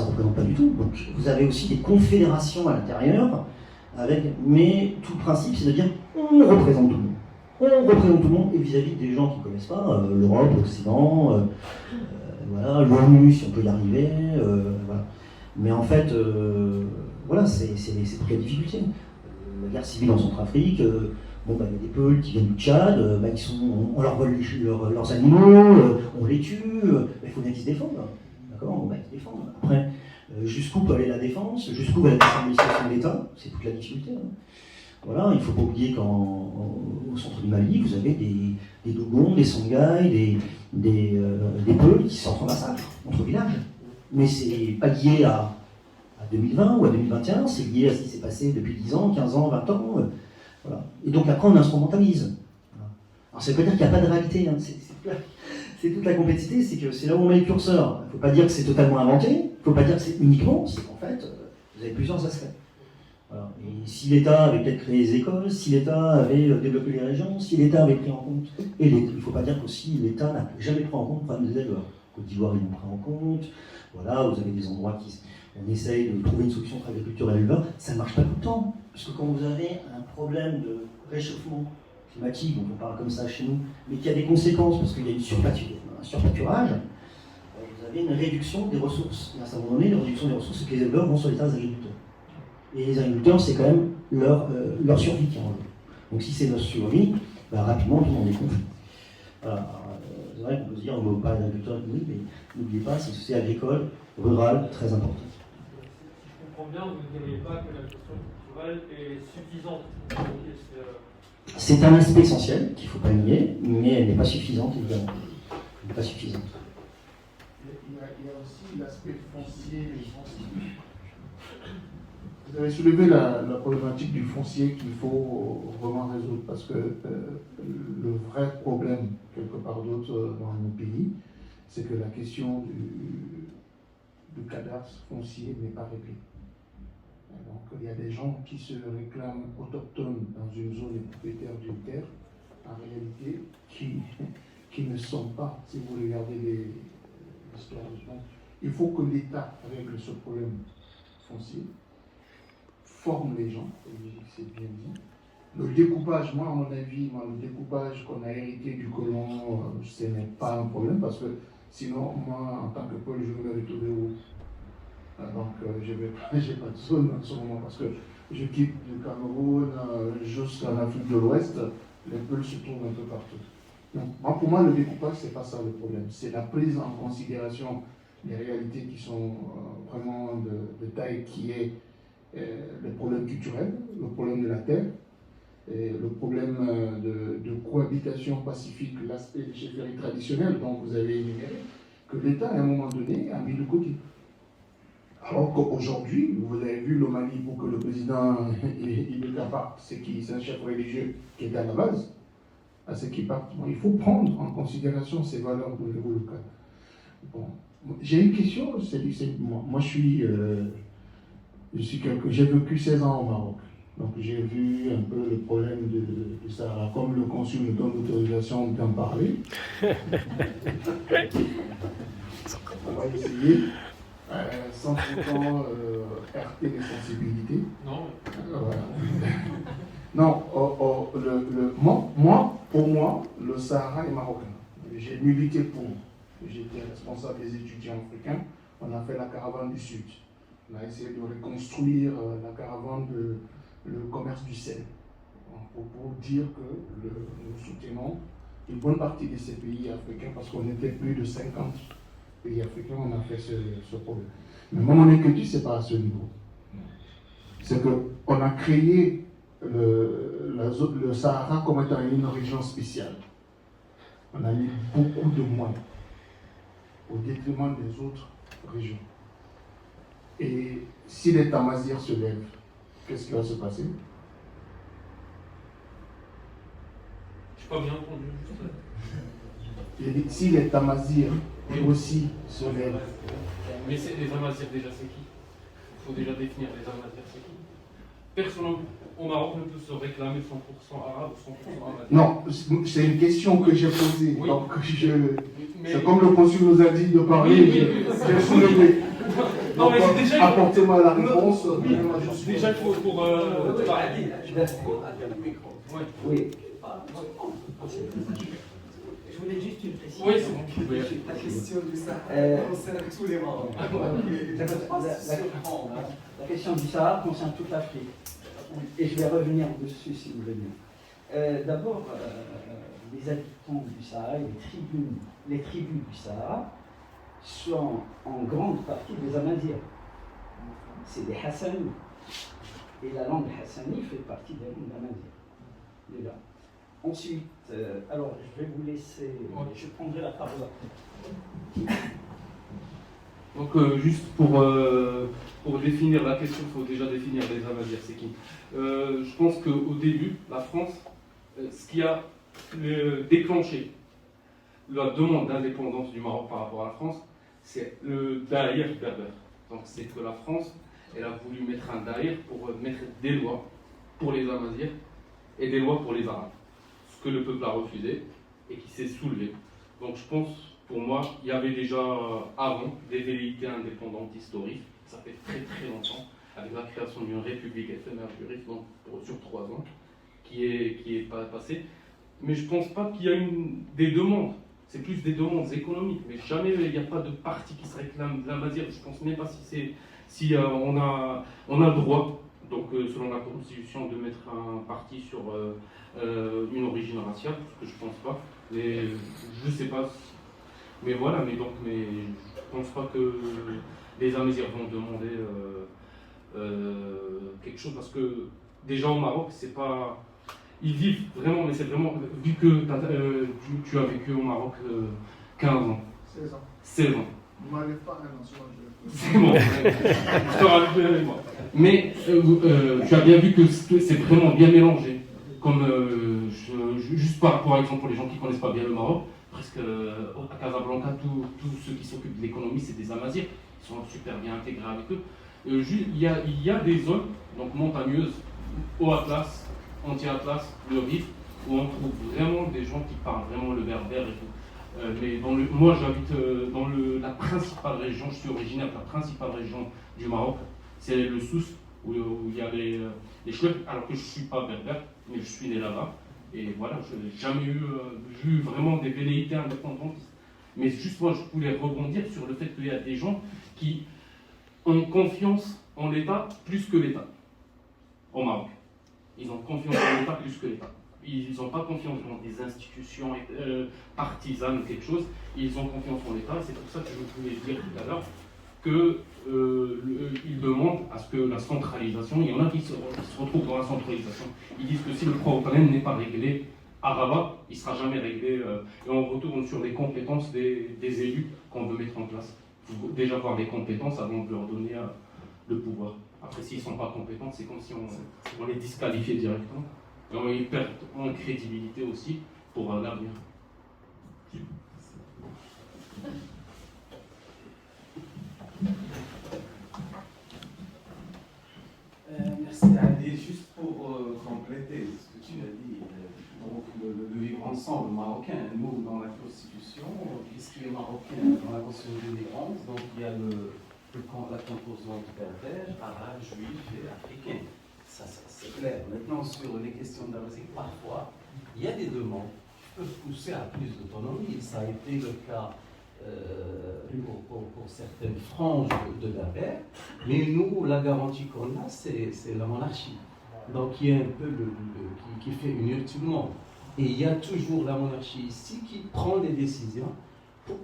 ne représente pas du tout. Donc vous avez aussi des confédérations à l'intérieur, mais tout le principe, c'est de dire on représente tout le monde. On représente tout le monde, et vis-à-vis des gens qui ne connaissent pas, l'Europe, l'Occident, voilà, l'ONU, si on peut y arriver, voilà. Mais en fait, voilà, c'est toute la difficulté. La guerre civile en Centrafrique, il y a des peuples qui viennent du Tchad, on leur vole leurs animaux, on les tue, il faut bien qu'ils se défendent. D'accord, ils se défendent. Après, jusqu'où peut aller la défense, jusqu'où va la déstabilisation de l'État, c'est toute la difficulté. Voilà, il ne faut pas oublier qu'au centre du Mali, vous avez des Dogons, des Songhai, des peuples qui sortent en massacre entre villages. Mais c'est pas lié à 2020 ou à 2021, c'est lié à ce qui s'est passé depuis 10 ans, 15 ans, 20 ans. Voilà. Et donc après, on instrumentalise. Alors ça ne veut pas dire qu'il n'y a pas de réalité, c'est toute la complexité, c'est que c'est là où on met le curseur. Il ne faut pas dire que c'est totalement inventé, il ne faut pas dire que c'est uniquement, c'est qu'en fait, vous avez plusieurs aspects. Voilà. Et si l'État avait peut-être créé les écoles, si l'État avait développé les régions, si l'État avait pris en compte, et il ne faut pas dire qu'aussi l'État n'a jamais pris en compte le problème des éleveurs. Côte d'Ivoire, ils l'ont pris en compte. Voilà, vous avez des endroits qui... on essaye de trouver une solution entre agriculture et éleveur, ça ne marche pas tout le temps. Parce que quand vous avez un problème de réchauffement climatique, dont on parle comme ça chez nous, mais qui a des conséquences parce qu'il y a un surpâturage, vous avez une réduction des ressources. Et à un moment donné, la réduction des ressources, c'est que les éleveurs vont sur les terres des agriculteurs. Et les agriculteurs, c'est quand même leur survie qui est en jeu. Donc si c'est leur survie, rapidement, tout le monde est conflit. Voilà. C'est vrai qu'on peut se dire, on ne veut pas d'agriculteurs économiques, mais n'oubliez pas, c'est une société agricole, rurale, très importante. Si je comprends bien, vous ne diriez pas que la question culturelle est suffisante. C'est un aspect essentiel qu'il ne faut pas nier, mais elle n'est pas suffisante, évidemment. Elle n'est pas suffisante. Il y a aussi l'aspect foncier et foncier. Vous avez soulevé la problématique du foncier qu'il faut vraiment résoudre parce que le vrai problème, quelque part d'autre dans nos pays, c'est que la question du cadastre foncier n'est pas réglée. Donc il y a des gens qui se réclament autochtones dans une zone et propriétaires d'une terre, en réalité, qui ne sont pas, si vous regardez l'histoire du monde. Il faut que l'État règle ce problème foncier, forme les gens, c'est bien dit. Le découpage, moi, à mon avis, le découpage qu'on a hérité du colon, ce n'est pas un problème parce que sinon, moi, en tant que Paul, je vais me retrouver où? Donc, je n'ai pas de zone en ce moment parce que je quitte le Cameroun jusqu'en Afrique de l'Ouest, les peuls se trouvent un peu partout. Donc, pour moi, le découpage, ce n'est pas ça le problème. C'est la prise en considération des réalités qui sont vraiment de taille, qui est le problème culturel, le problème de la terre, et le problème de cohabitation pacifique, l'aspect des chefferies traditionnelles dont vous avez énuméré, que l'État, à un moment donné, a mis de côté. Alors qu'aujourd'hui, vous avez vu le Mali, pour que le président il parte, c'est un chef religieux qui est à la base, à ce qui part. Il faut prendre en considération ces valeurs au niveau local. Bon. J'ai une question, moi j'ai vécu 16 ans au Maroc, donc j'ai vu un peu le problème de Sahara. Comme le consul me donne l'autorisation d'en parler, on va essayer. Sans pourtant heurter les sensibilités. Non. Non, pour moi, le Sahara est marocain. J'ai milité pour. J'étais responsable des étudiants africains. On a fait la caravane du Sud. On a essayé de reconstruire la caravane le commerce du sel. Pour dire que nous soutenons une bonne partie de ces pays africains parce qu'on était plus de 50 pays africains, on a fait ce problème. Mais mon inquiétude, ce n'est pas à ce niveau. C'est qu'on a créé le Sahara comme étant une région spéciale. On a mis beaucoup de moyens au détriment des autres régions. Et si les Tamazirs se lèvent, qu'est-ce qui va se passer? Je n'ai pas bien entendu. Si les Tamazirs aussi se lèvent. Mais les Amazirs, déjà, c'est qui? Il faut déjà définir les Amazirs, c'est qui? Personne au Maroc ne peut se réclamer 100% arabe ou 100% amazigh. Non, c'est une question que j'ai posée. Oui. Donc c'est comme le consul nous a dit de parler, j'ai soulevé. Non, mais c'est déjà. Apportez-moi la réponse. Déjà, il faut pour parler. Oui. Je voulais juste une précision. Oui, c'est bon. La question du Sahara concerne tous les Marocains. La question du Sahara concerne toute l'Afrique. Et je vais revenir dessus si vous voulez bien. D'abord, les habitants du Sahara et les tribus du Sahara sont en grande partie des Amazirs. C'est des Hassani. Et la langue Hassani fait partie des langues Amazirs. Déjà. Ensuite, alors je vais vous laisser, je prendrai la parole après. Donc juste pour définir la question, il faut déjà définir les Amazirs, c'est qui. Je pense qu'au début, la France, ce qui a déclenché la demande d'indépendance du Maroc par rapport à la France, c'est le daïr berbère. Donc c'est que la France, elle a voulu mettre un daïr pour mettre des lois pour les Amazirs et des lois pour les Arabes. Ce que le peuple a refusé et qui s'est soulevé. Donc je pense, pour moi, il y avait déjà avant des velléités indépendantes historiques, ça fait très très longtemps, avec la création d'une république éphémère du Rif, donc sur 3 ans, qui est pas passée. Mais je pense pas qu'il y a des demandes, c'est plus des demandes économiques, mais jamais il n'y a pas de parti qui se réclame de la Mazir. Je pense même pas si on a le droit, donc selon la Constitution, de mettre un parti sur une origine raciale, ce que je pense pas, mais je sais pas. Mais voilà, mais je pense pas que les Amazirs vont demander quelque chose, parce que déjà au Maroc, c'est pas. Ils vivent vraiment, mais c'est vraiment. Vu que tu as vécu au Maroc 15 ans. 16 ans. 16 ans. Vous m'enlèvez pas un an, sinon C'est bon, je te rajoute avec moi. Mais tu as bien vu que c'est vraiment bien mélangé. Comme, juste par exemple, pour les gens qui ne connaissent pas bien le Maroc, presque à Casablanca, tous ceux qui s'occupent de l'économie, c'est des Amazirs. Ils sont super bien intégrés avec eux. Il y a des zones donc montagneuses, au Atlas, anti-Atlas, le Rif, où on trouve vraiment des gens qui parlent vraiment le berbère et tout. Mais moi j'habite dans la principale région, je suis originaire de la principale région du Maroc, c'est le Souss, où il y a les chouettes, alors que je ne suis pas berbère, mais je suis né là-bas. Et voilà, je n'ai jamais vu vraiment des velléités indépendantes. Mais juste moi, je voulais rebondir sur le fait qu'il y a des gens qui ont confiance en l'État plus que l'État, au Maroc. Ils ont confiance en l'État plus que l'État. Ils n'ont pas confiance dans des institutions partisanes ou quelque chose. Ils ont confiance en l'État. C'est pour ça que je voulais dire tout à l'heure qu'ils demandent à ce que la centralisation, il y en a qui se retrouvent dans la centralisation. Ils disent que si le problème n'est pas réglé à Rabat, il ne sera jamais réglé. Et on retourne sur les compétences des élus qu'on veut mettre en place. Il faut déjà avoir les compétences avant de leur donner le pouvoir. Après, s'ils ne sont pas compétents, c'est comme si on les disqualifiait directement. Et ils perdent en crédibilité aussi pour l'avenir. Merci Ali. Juste pour compléter ce que tu as dit, donc le vivre ensemble marocain, nous dans la Constitution, qu'est-ce qui est marocain dans la Constitution de 2011, donc il y a la composante berbère, arabe, juif et africain. Ça c'est clair. Maintenant sur les questions d'Amazic, parfois il y a des demandes qui peuvent pousser à plus d'autonomie. Ça a été le cas pour certaines franges de berbères, mais nous, la garantie qu'on a, c'est la monarchie. Donc il y a un peu qui fait unir tout le monde. Et il y a toujours la monarchie ici qui prend des décisions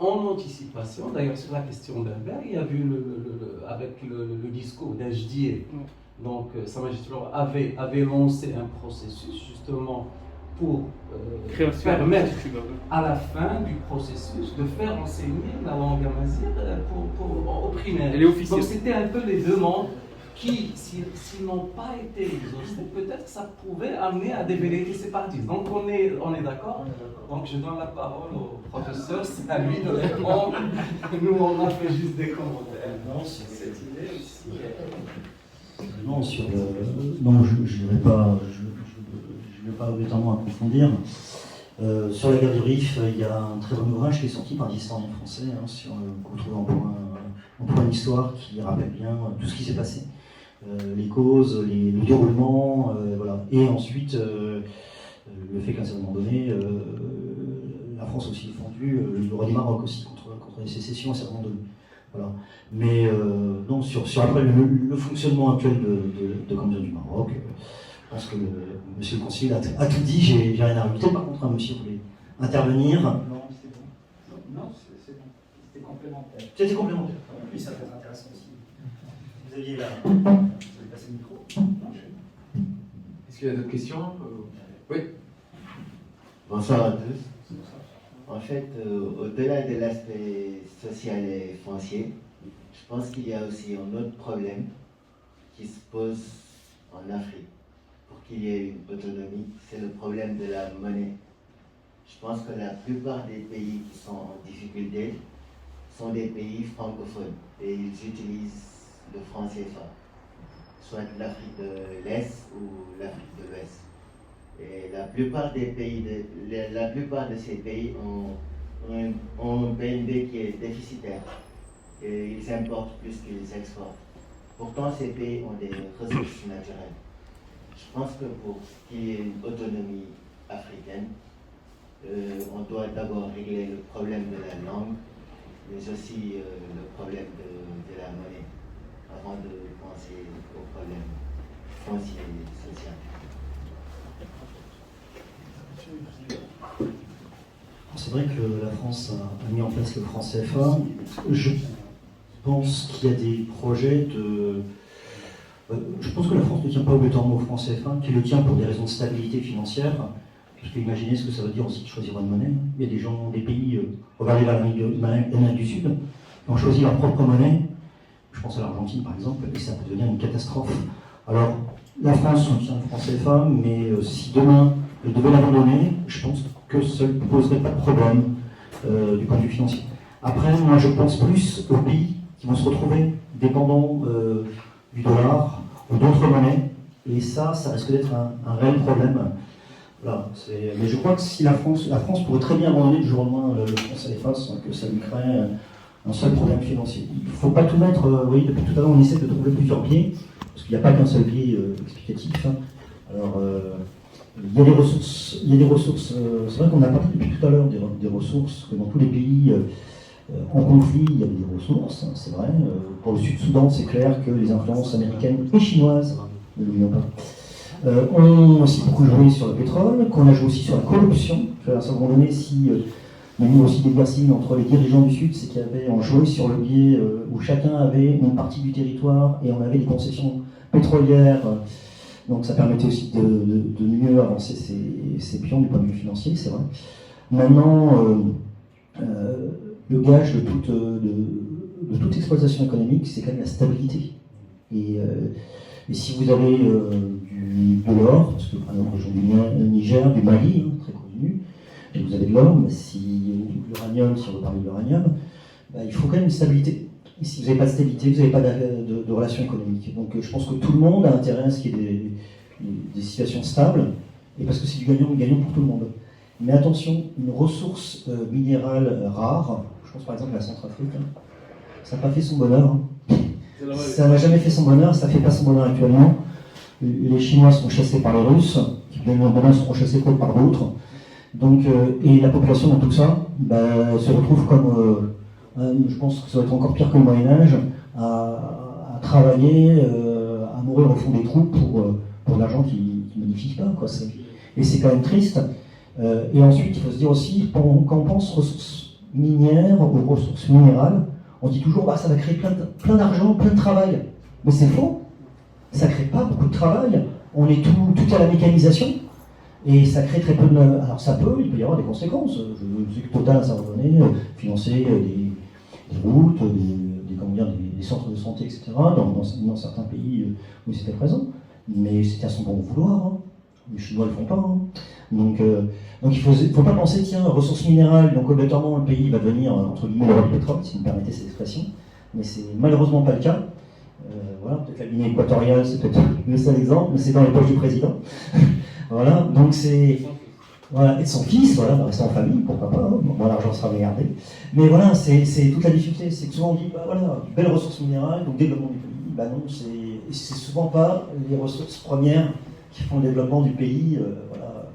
en anticipation. D'ailleurs, sur la question berbère, il y a vu avec le discours d'Ajdier. Donc Sa Majesté avait lancé un processus justement pour permettre à la fin du processus de faire enseigner la langue amazigh au primaire. Donc c'était un peu les demandes qui, s'ils n'ont pas été exaucées, peut-être que ça pouvait amener à des velléités séparatistes. Donc on est d'accord. Donc je donne la parole au professeur, c'est à lui de répondre. Nous on a fait juste des commentaires. Non, c'est cette idée aussi. Non, non, je ne vais pas obligatoirement approfondir. Sur la guerre du Rif, il y a un très bon ouvrage qui est sorti par l'historien français, qu'on trouve en point d'histoire, qui rappelle bien tout ce qui s'est passé. Les causes, le déroulement, voilà. Et ensuite, le fait qu'à un certain moment donné, la France aussi défendu, le roi du Maroc aussi, contre les sécessions à un certain moment donné. Voilà. Mais non, sur après le fonctionnement actuel de Cambion du Maroc, je pense que monsieur le conseiller a tout dit, j'ai rien à rajouter. Par contre, monsieur voulait intervenir. Non, c'est bon. Non, c'est bon. C'était complémentaire. C'était complémentaire. Oui, ça très intéressant aussi. Vous aviez passé le micro. Est-ce qu'il y a d'autres questions? Oui. Bonsoir à tous. En fait, au-delà de l'aspect social et foncier, je pense qu'il y a aussi un autre problème qui se pose en Afrique pour qu'il y ait une autonomie, c'est le problème de la monnaie. Je pense que la plupart des pays qui sont en difficulté sont des pays francophones et ils utilisent le franc CFA, soit l'Afrique de l'Est ou l'Afrique de l'Ouest. Et la plupart de ces pays ont ont un PNB qui est déficitaire. Et ils importent plus qu'ils exportent. Pourtant, ces pays ont des ressources naturelles. Je pense que pour qu'il y ait une autonomie africaine, on doit d'abord régler le problème de la langue, mais aussi le problème de la monnaie, avant de penser au problème foncier et social. C'est vrai que la France a mis en place le franc CFA. Je pense qu'il y a des projets de... Je pense que la France ne tient pas obligatoirement au franc CFA, qui le tient pour des raisons de stabilité financière. Parce que imaginez ce que ça veut dire aussi de choisir une monnaie. Il y a des gens, des pays, regardez vers l'Amérique du Sud, qui ont choisi leur propre monnaie. Je pense à l'Argentine par exemple, et ça peut devenir une catastrophe. Alors, la France tient le franc CFA, mais si demain elle devait l'abandonner, je pense que ça ne poserait pas de problème du point de vue financier. Après, moi je pense plus aux pays qui vont se retrouver dépendants du dollar ou d'autres monnaies, et ça risque d'être un réel problème. Voilà, mais je crois que si la France pourrait très bien abandonner du jour au lendemain le franc CFA, sans que ça lui crée un seul problème financier. Il ne faut pas tout mettre, vous voyez, depuis tout à l'heure on essaie de trouver plusieurs biais, parce qu'il n'y a pas qu'un seul biais explicatif. Alors, il y a des ressources, c'est vrai qu'on a parlé depuis tout à l'heure des ressources, que dans tous les pays en conflit, il y a des ressources, c'est vrai. Pour le Sud-Soudan, c'est clair que les influences américaines et chinoises, ne l'oublions pas, ont aussi beaucoup joué sur le pétrole, qu'on a joué aussi sur la corruption. À un moment donné, si il y a eu aussi des guerres entre les dirigeants du Sud, c'est qu'ils ont joué sur le biais où chacun avait une partie du territoire et on avait des concessions pétrolières. Donc ça permettait aussi de mieux avancer ses pions du point de vue financier, c'est vrai. Maintenant, le gage de toute exploitation économique, c'est quand même la stabilité. Et si vous avez de l'or, parce que par exemple, région du Niger, du Mali, très connu, et vous avez de l'or, mais l'uranium, si on veut parler de l'uranium, il faut quand même une stabilité. Et si vous n'avez pas de stabilité, vous n'avez pas de relations économiques. Donc je pense que tout le monde a intérêt à ce qu'il y ait des situations stables, et parce que c'est du gagnant pour tout le monde. Mais attention, une ressource minérale rare, je pense par exemple à la Centrafrique, ça n'a pas fait son bonheur. Ça n'a jamais fait son bonheur, ça ne fait pas son bonheur actuellement. Les Chinois sont chassés par les Russes, qui demain seront chassés par d'autres. Donc, et la population dans tout ça se retrouve comme, je pense que ça va être encore pire que le Moyen-Âge, à travailler, à mourir au fond des trous pour de l'argent qui ne bénéficie pas. Quoi. Et c'est quand même triste. Et ensuite, il faut se dire aussi, quand on pense ressources minières ou ressources minérales, on dit toujours ça va créer plein d'argent, plein de travail. Mais c'est faux. Ça ne crée pas beaucoup de travail. On est tout à la mécanisation. Et ça crée très peu de... Alors il peut y avoir des conséquences. Je sais que Total, à un moment donné, financer des routes, des centres de santé, etc., dans certains pays où c'était présent. Mais c'était à son bon vouloir. Hein. Les Chinois ne le font pas. Hein. Donc il ne faut pas penser, tiens, ressources minérales, donc obligatoirement le pays va devenir, entre guillemets, le roi du pétrole, si vous me permettez cette expression. Mais c'est malheureusement pas le cas. Voilà, peut-être la Guinée équatoriale, c'est peut-être le seul exemple, mais c'est dans les poches du président. Voilà, donc c'est... Voilà, et de son fils, voilà, rester en famille, pourquoi pas, hein. Bon, l'argent sera regardé. Mais voilà, c'est toute la difficulté, c'est que souvent on dit, voilà, belles ressources minérales, donc développement du pays. Non, c'est souvent pas les ressources premières qui font le développement du pays. Voilà,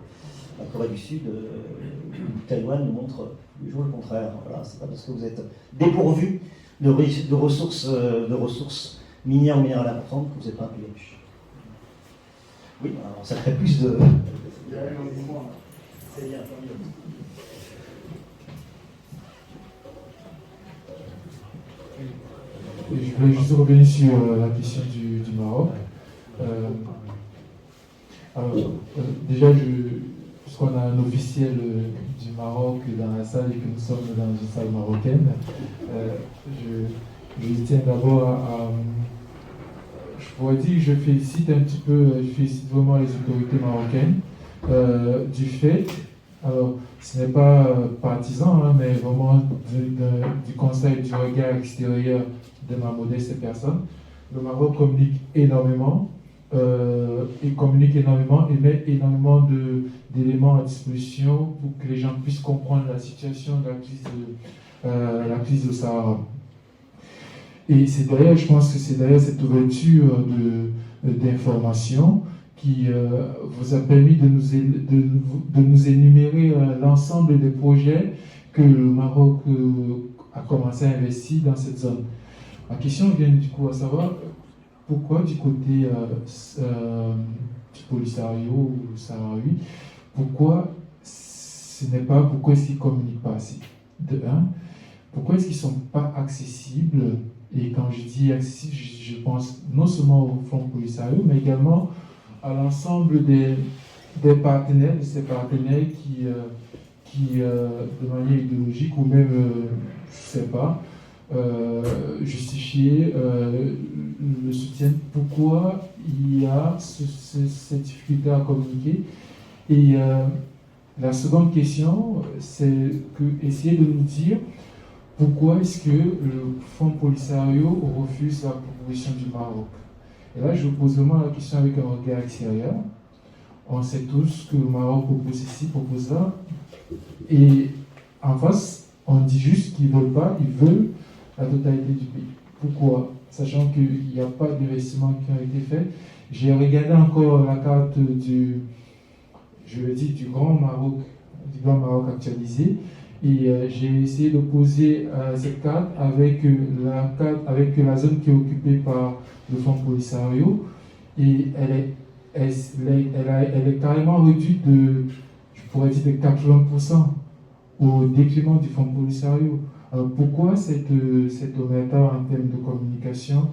la Corée du Sud, Taïwan nous montre tous les jours le contraire. Voilà, c'est pas parce que vous êtes dépourvu de ressources minières ou minérales importantes que vous n'êtes pas un pays riche. Oui, alors ça crée plus de... Il y a un engouement. C'est bien, Je voulais juste revenir sur la question du Maroc. Déjà, puisqu'on a un officiel du Maroc dans la salle et que nous sommes dans une salle marocaine, je tiens d'abord à... Je pourrais dire que je félicite vraiment les autorités marocaines du fait, alors ce n'est pas partisan, hein, mais vraiment du conseil du regard extérieur de ma modeste personne. Le Maroc communique énormément il communique énormément et met énormément d'éléments à disposition pour que les gens puissent comprendre la situation de la crise au Sahara. Et c'est d'ailleurs, je pense que c'est d'ailleurs cette ouverture d'information qui vous a permis de nous énumérer l'ensemble des projets que le Maroc a commencé à investir dans cette zone. Ma question vient du coup à savoir pourquoi du côté du Polisario ou sahraoui, pourquoi est-ce qu'ils ne communiquent pas assez? De un, pourquoi est-ce qu'ils ne sont pas accessibles? Et quand je dis accessible, je pense non seulement au Fonds Polisario, mais également à l'ensemble des partenaires, de ces partenaires qui de manière idéologique ou même, je ne sais pas, justifier le soutien. Pourquoi il y a cette difficulté à communiquer? Et la seconde question, c'est essayer de nous dire pourquoi est-ce que le Fonds Polisario refuse la proposition du Maroc? Et là, je vous pose vraiment la question avec un regard extérieur. On sait tous que le Maroc propose ici, propose là. Et en face, on dit juste qu'ils ne veulent pas, ils veulent la totalité du pays. Pourquoi? Sachant qu'il n'y a pas d'investissements qui ont été faits. J'ai regardé encore la carte du Grand Maroc actualisé. Et j'ai essayé de poser cette carte avec la zone qui est occupée par le Fonds Polisario. Et elle est carrément réduite de, je pourrais dire, de 80% au détriment du Fonds Polisario. Alors pourquoi cette omerta en termes de communication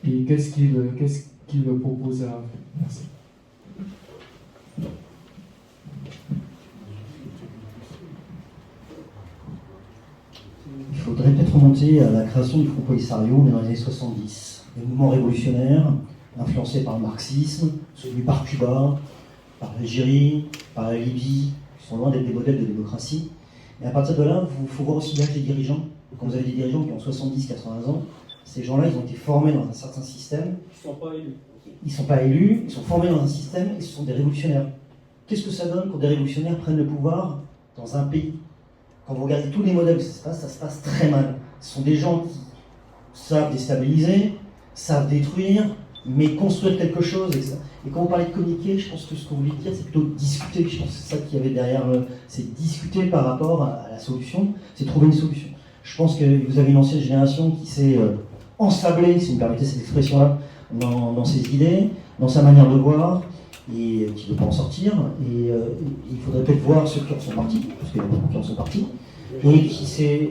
et qu'est-ce qu'il propose à faire? Merci. Il faudrait peut-être remonter à la création du Front Polisario, on est dans les années 70. Le mouvement révolutionnaire, influencé par le marxisme, soutenu par Cuba, par l'Algérie, par la Libye, qui sont loin d'être des modèles de démocratie. Et à partir de là, il faut voir aussi bien que les dirigeants. Quand vous avez des dirigeants qui ont 70-80 ans, ces gens-là, ils ont été formés dans un certain système. Ils ne sont pas élus. Ils ne sont pas élus, ils sont formés dans un système et ce sont des révolutionnaires. Qu'est-ce que ça donne quand des révolutionnaires prennent le pouvoir dans un pays? Quand vous regardez tous les modèles, ça se passe très mal. Ce sont des gens qui savent déstabiliser, savent détruire, mais construire quelque chose. Et quand vous parlez de communiquer, je pense que ce que vous voulez dire, c'est plutôt discuter. Je pense que c'est ça qu'il y avait derrière, c'est discuter par rapport à la solution, c'est trouver une solution. Je pense que vous avez une ancienne génération qui s'est ensablée, si vous me permettez cette expression-là, dans ses idées, dans sa manière de voir, et qui ne veut pas en sortir. Et il faudrait peut-être voir ceux qui en sont partis, parce qu'il y a beaucoup qui en sont partis, et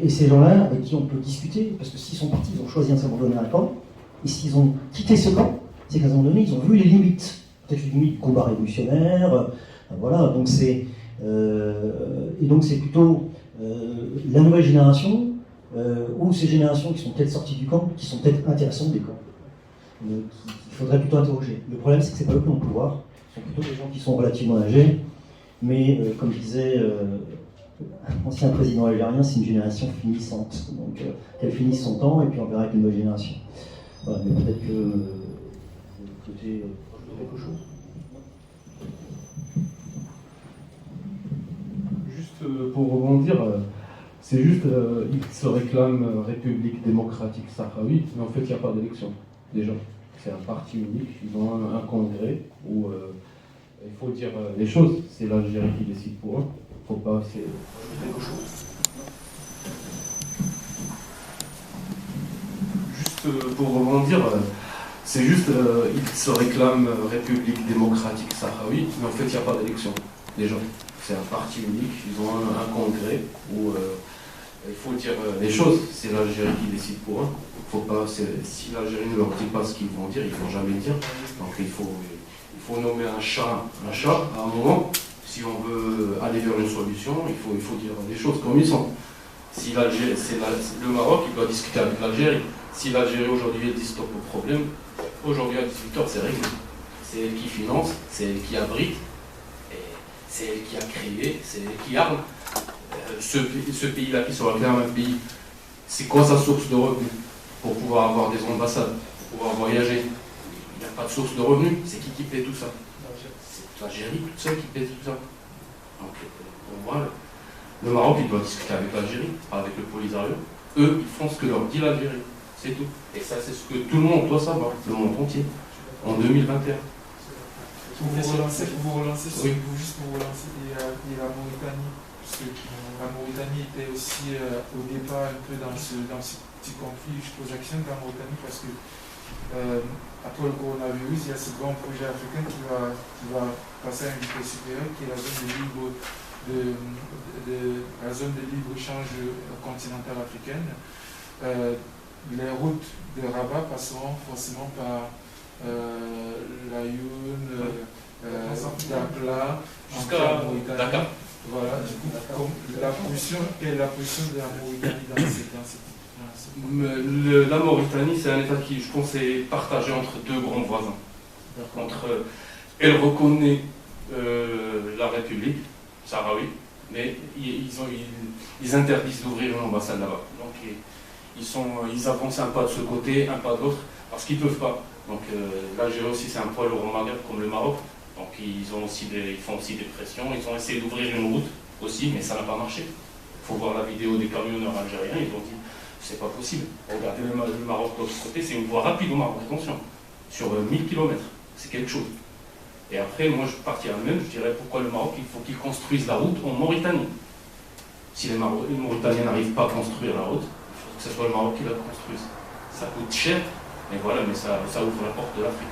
ces gens-là avec qui on peut discuter, parce que s'ils sont partis, ils ont choisi un s'abandonner à un camp, et s'ils ont quitté ce camp, c'est qu'à un moment donné, ils ont vu les limites, peut-être les limites du combat révolutionnaire, voilà, donc c'est plutôt la nouvelle génération, ou ces générations qui sont peut-être sorties du camp, qui sont peut-être intéressantes des camps, qu'il faudrait plutôt interroger. Le problème, c'est que ce n'est pas eux qui ont le pouvoir, ce sont plutôt des gens qui sont relativement âgés, mais comme disait un ancien président algérien, c'est une génération finissante, donc qu'elle finisse son temps, et puis on verra avec une nouvelle génération. Voilà, mais peut-être que vous souhaitez quelque chose. Juste pour rebondir, c'est juste, ils se réclament République démocratique sahraoui, mais en fait, il n'y a pas d'élection, déjà. C'est un parti unique, ils ont un congrès où il faut dire les choses, c'est l'Algérie qui décide pour eux. Il ne faut pas ajouter quelque chose. Juste pour rebondir, c'est juste, ils se réclament République démocratique sahraoui, mais en fait, il n'y a pas d'élection, déjà. C'est un parti unique, ils ont un congrès où il faut dire les choses, c'est l'Algérie qui décide pour eux. Faut pas, si l'Algérie ne leur dit pas ce qu'ils vont dire, ils ne vont jamais dire. Donc il faut nommer un chat à un moment. Si on veut aller vers une solution, il faut dire les choses comme ils sont. Si le Maroc, il doit discuter avec l'Algérie. Si l'Algérie aujourd'hui dit stop au problème, aujourd'hui à 18h c'est réglé. C'est elle qui finance, c'est elle qui abrite, et c'est elle qui a créé, c'est elle qui arme. Ce pays-là qui sera clairement un pays, c'est quoi sa source de revenus pour pouvoir avoir des ambassades, pour pouvoir voyager? il n'y a pas de source de revenus. C'est qui paie tout ça? C'est l'Algérie toute seule qui paie tout ça. Donc, pour moi, le Maroc, il doit discuter avec l'Algérie, pas avec le Polisario. Eux, ils font ce que leur dit l'Algérie. C'est tout. Et ça, c'est ce que tout le monde doit savoir, le monde entier, en 2021. Pour vous relancer, Oui. juste pour relancer, et la Mauritanie, parce que la Mauritanie était aussi au départ un peu dans ce petit conflit. Je pose la question de la Mauritanie parce que après le coronavirus, il y a ce grand projet africain qui va passer à une vitesse supérieure, qui est la zone de libre-échange continentale africaine. Les routes de Rabat passeront forcément par Laayoune, Dakhla, Jusqu'à Dakar. Voilà, du coup, quelle est la position de la Mauritanie dans cette La Mauritanie, c'est un État qui, je pense, est partagé entre deux grands voisins. Elle reconnaît la République sahraoui, mais ils interdisent d'ouvrir une ambassade là-bas. Donc ils avancent un pas de ce côté, un pas de l'autre, parce qu'ils ne peuvent pas. Donc l'Algérie aussi, c'est un poids lourd au Maghreb comme le Maroc. Donc ils font aussi des pressions. Ils ont essayé d'ouvrir une route aussi, mais ça n'a pas marché. Il faut voir la vidéo des camionneurs algériens, ils ont dit c'est pas possible. Regardez le Maroc de l'autre côté, c'est une voie rapide au Maroc, attention, sur 1000 km, c'est quelque chose. Et après, moi je partirais même, je dirais pourquoi le Maroc, il faut qu'il construise la route en Mauritanie. Si les Mauritaniens n'arrivent pas à construire la route, il faut que ce soit le Maroc qui la construise. Ça coûte cher, mais voilà, mais ça ouvre la porte de l'Afrique.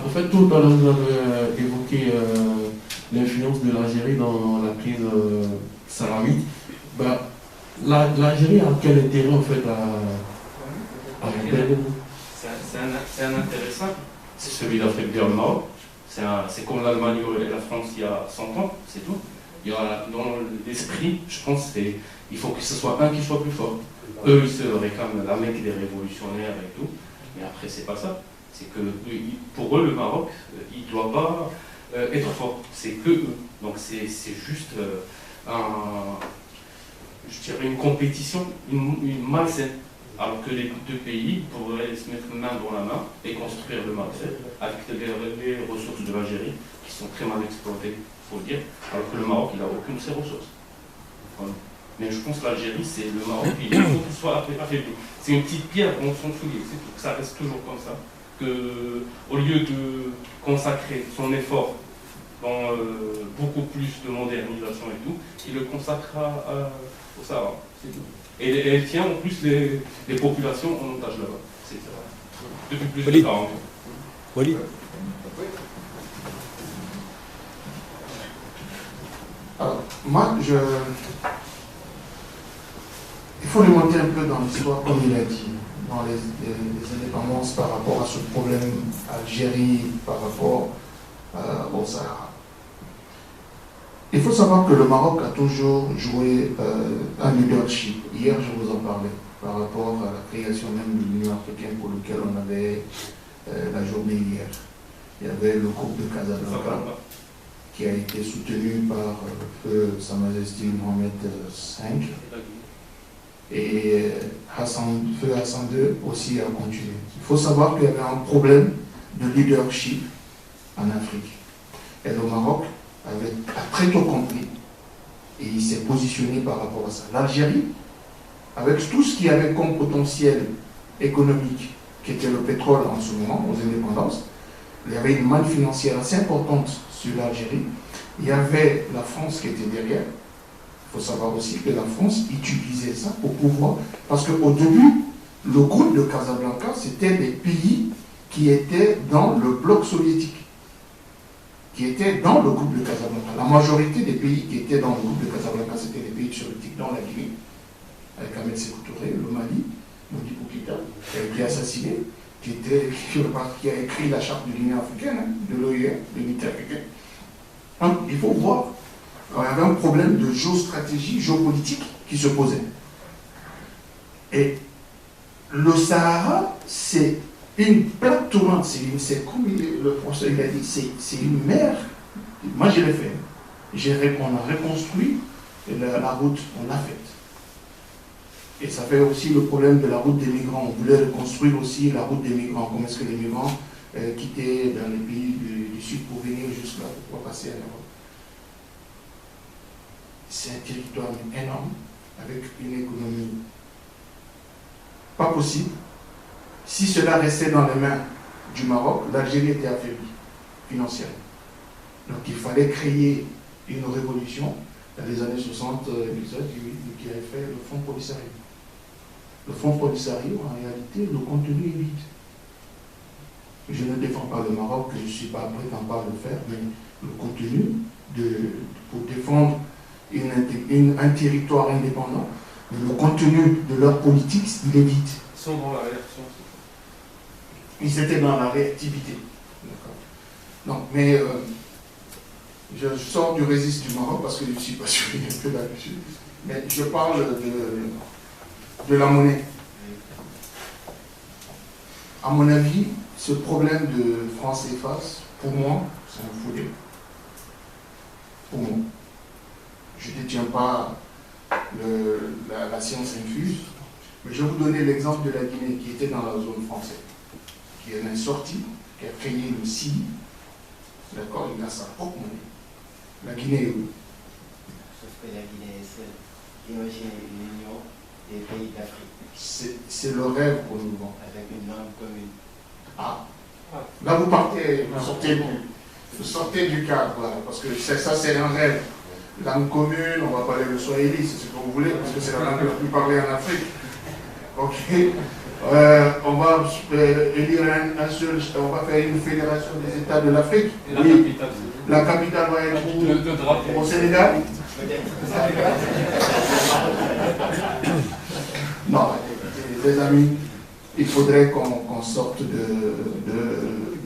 En fait, tout à l'heure, vous avez évoqué l'influence de l'Algérie dans la crise sahraouite. L'Algérie a quel intérêt en fait à intervenir? C'est un intérêt simple, c'est celui d'affaiblir le Maroc. C'est comme l'Allemagne et la France il y a 100 ans, c'est tout. Il y a, dans l'esprit, je pense qu'il faut que ce soit un qui soit plus fort. Eux, ils se réclament la Mecque des révolutionnaires et tout, mais après, c'est pas ça. C'est que pour eux, le Maroc, il ne doit pas être fort. C'est que eux. Donc c'est juste je dirais une compétition, une malsaine. Alors que les deux pays pourraient se mettre main dans la main et construire le Maghreb avec les ressources de l'Algérie qui sont très mal exploitées, il faut le dire, alors que le Maroc, il n'a aucune de ces ressources. Voilà. Mais je pense que l'Algérie, c'est le Maroc, il faut qu'il soit affaibli. C'est une petite pierre dans son soulier, c'est tout. Ça reste toujours comme ça. Au lieu de consacrer son effort dans beaucoup plus de modernisation et tout, il le consacrera au Sahara, c'est tout. Et elle tient en plus les populations en otage là-bas. C'est depuis plus de 40 ans. Walid. Alors, moi, il faut remonter un peu dans l'histoire, comme il a dit, dans les indépendances par rapport à ce problème Algérie, par rapport au Sahara. Il faut savoir que le Maroc a toujours joué un leadership. Hier, je vous en parlais, par rapport à la création même de l'Union africaine pour laquelle on avait la journée hier. Il y avait le groupe de Casablanca qui a été soutenu par feu Sa Majesté Mohamed V et feu Hassan II aussi a continué. Il faut savoir qu'il y avait un problème de leadership en Afrique. Et le Maroc a très tôt compris et il s'est positionné par rapport à ça. L'Algérie, avec tout ce qu'il y avait comme potentiel économique, qui était le pétrole en ce moment, aux indépendances, il y avait une manne financière assez importante sur l'Algérie. Il y avait la France qui était derrière. Il faut savoir aussi que la France utilisait ça pour pouvoir... Parce qu'au début, le groupe de Casablanca, c'était des pays qui étaient dans le bloc soviétique, qui étaient dans le groupe de Casablanca. La majorité des pays qui étaient dans le groupe de Casablanca, c'était des pays soviétiques, dans la Guinée, avec Ahmed Sékou Touré, le Mali, Modibo Keïta, qui a été assassiné, qui a écrit la charte de l'Union africaine, de l'OIE, de l'unité africaine. Donc, il faut voir, il y avait un problème de géostratégie, géopolitique qui se posait. Et le Sahara, c'est une plaque tournante, c'est comme le professeur il a dit, c'est une mer. Moi, je l'ai fait. On a reconstruit la route, on l'a faite. Et ça fait aussi le problème de la route des migrants. On voulait reconstruire aussi la route des migrants. Comment est-ce que les migrants quittaient dans les pays du Sud pour venir jusque-là, pour passer en Europe. C'est un territoire énorme, avec une économie pas possible. Si cela restait dans les mains du Maroc, l'Algérie était affaiblie financièrement. Donc il fallait créer une révolution dans les années 60, qui avait fait le Fonds Polisario. Le Fonds Polisario, en réalité, le contenu est vide. Je ne défends pas le Maroc, je ne suis pas prétend pas le faire, mais le contenu pour défendre un territoire indépendant, le contenu de leur politique, il est vide. Ils sont dans la réaction. Ils étaient dans la réactivité. Donc, mais je sors du registre du Maroc parce que je suis passionné un peu là-dessus. Mais je parle de la monnaie. À mon avis, ce problème de franc CFA, pour moi, c'est un foulé. Pour moi. Je ne détiens pas la science infuse, mais je vais vous donner l'exemple de la Guinée qui était dans la zone française, qui en est sorti, qui a créé le CIDI. D'accord, il a sa propre monnaie. La Guinée est où? Sauf que la Guinée est seule. Imaginez l'union des pays d'Afrique. C'est le rêve qu'on nous vend. Avec une langue commune. Ah. Là, vous sortez du cadre, voilà, parce que ça, c'est un rêve. Langue commune, on va parler de Swahili, c'est ce que vous voulez, parce que c'est la langue la plus parlée en Afrique. Ok. On va élire un seul, on va faire une fédération des États de l'Afrique. Oui. La capitale va être au Sénégal. Non, les amis, il faudrait qu'on sorte de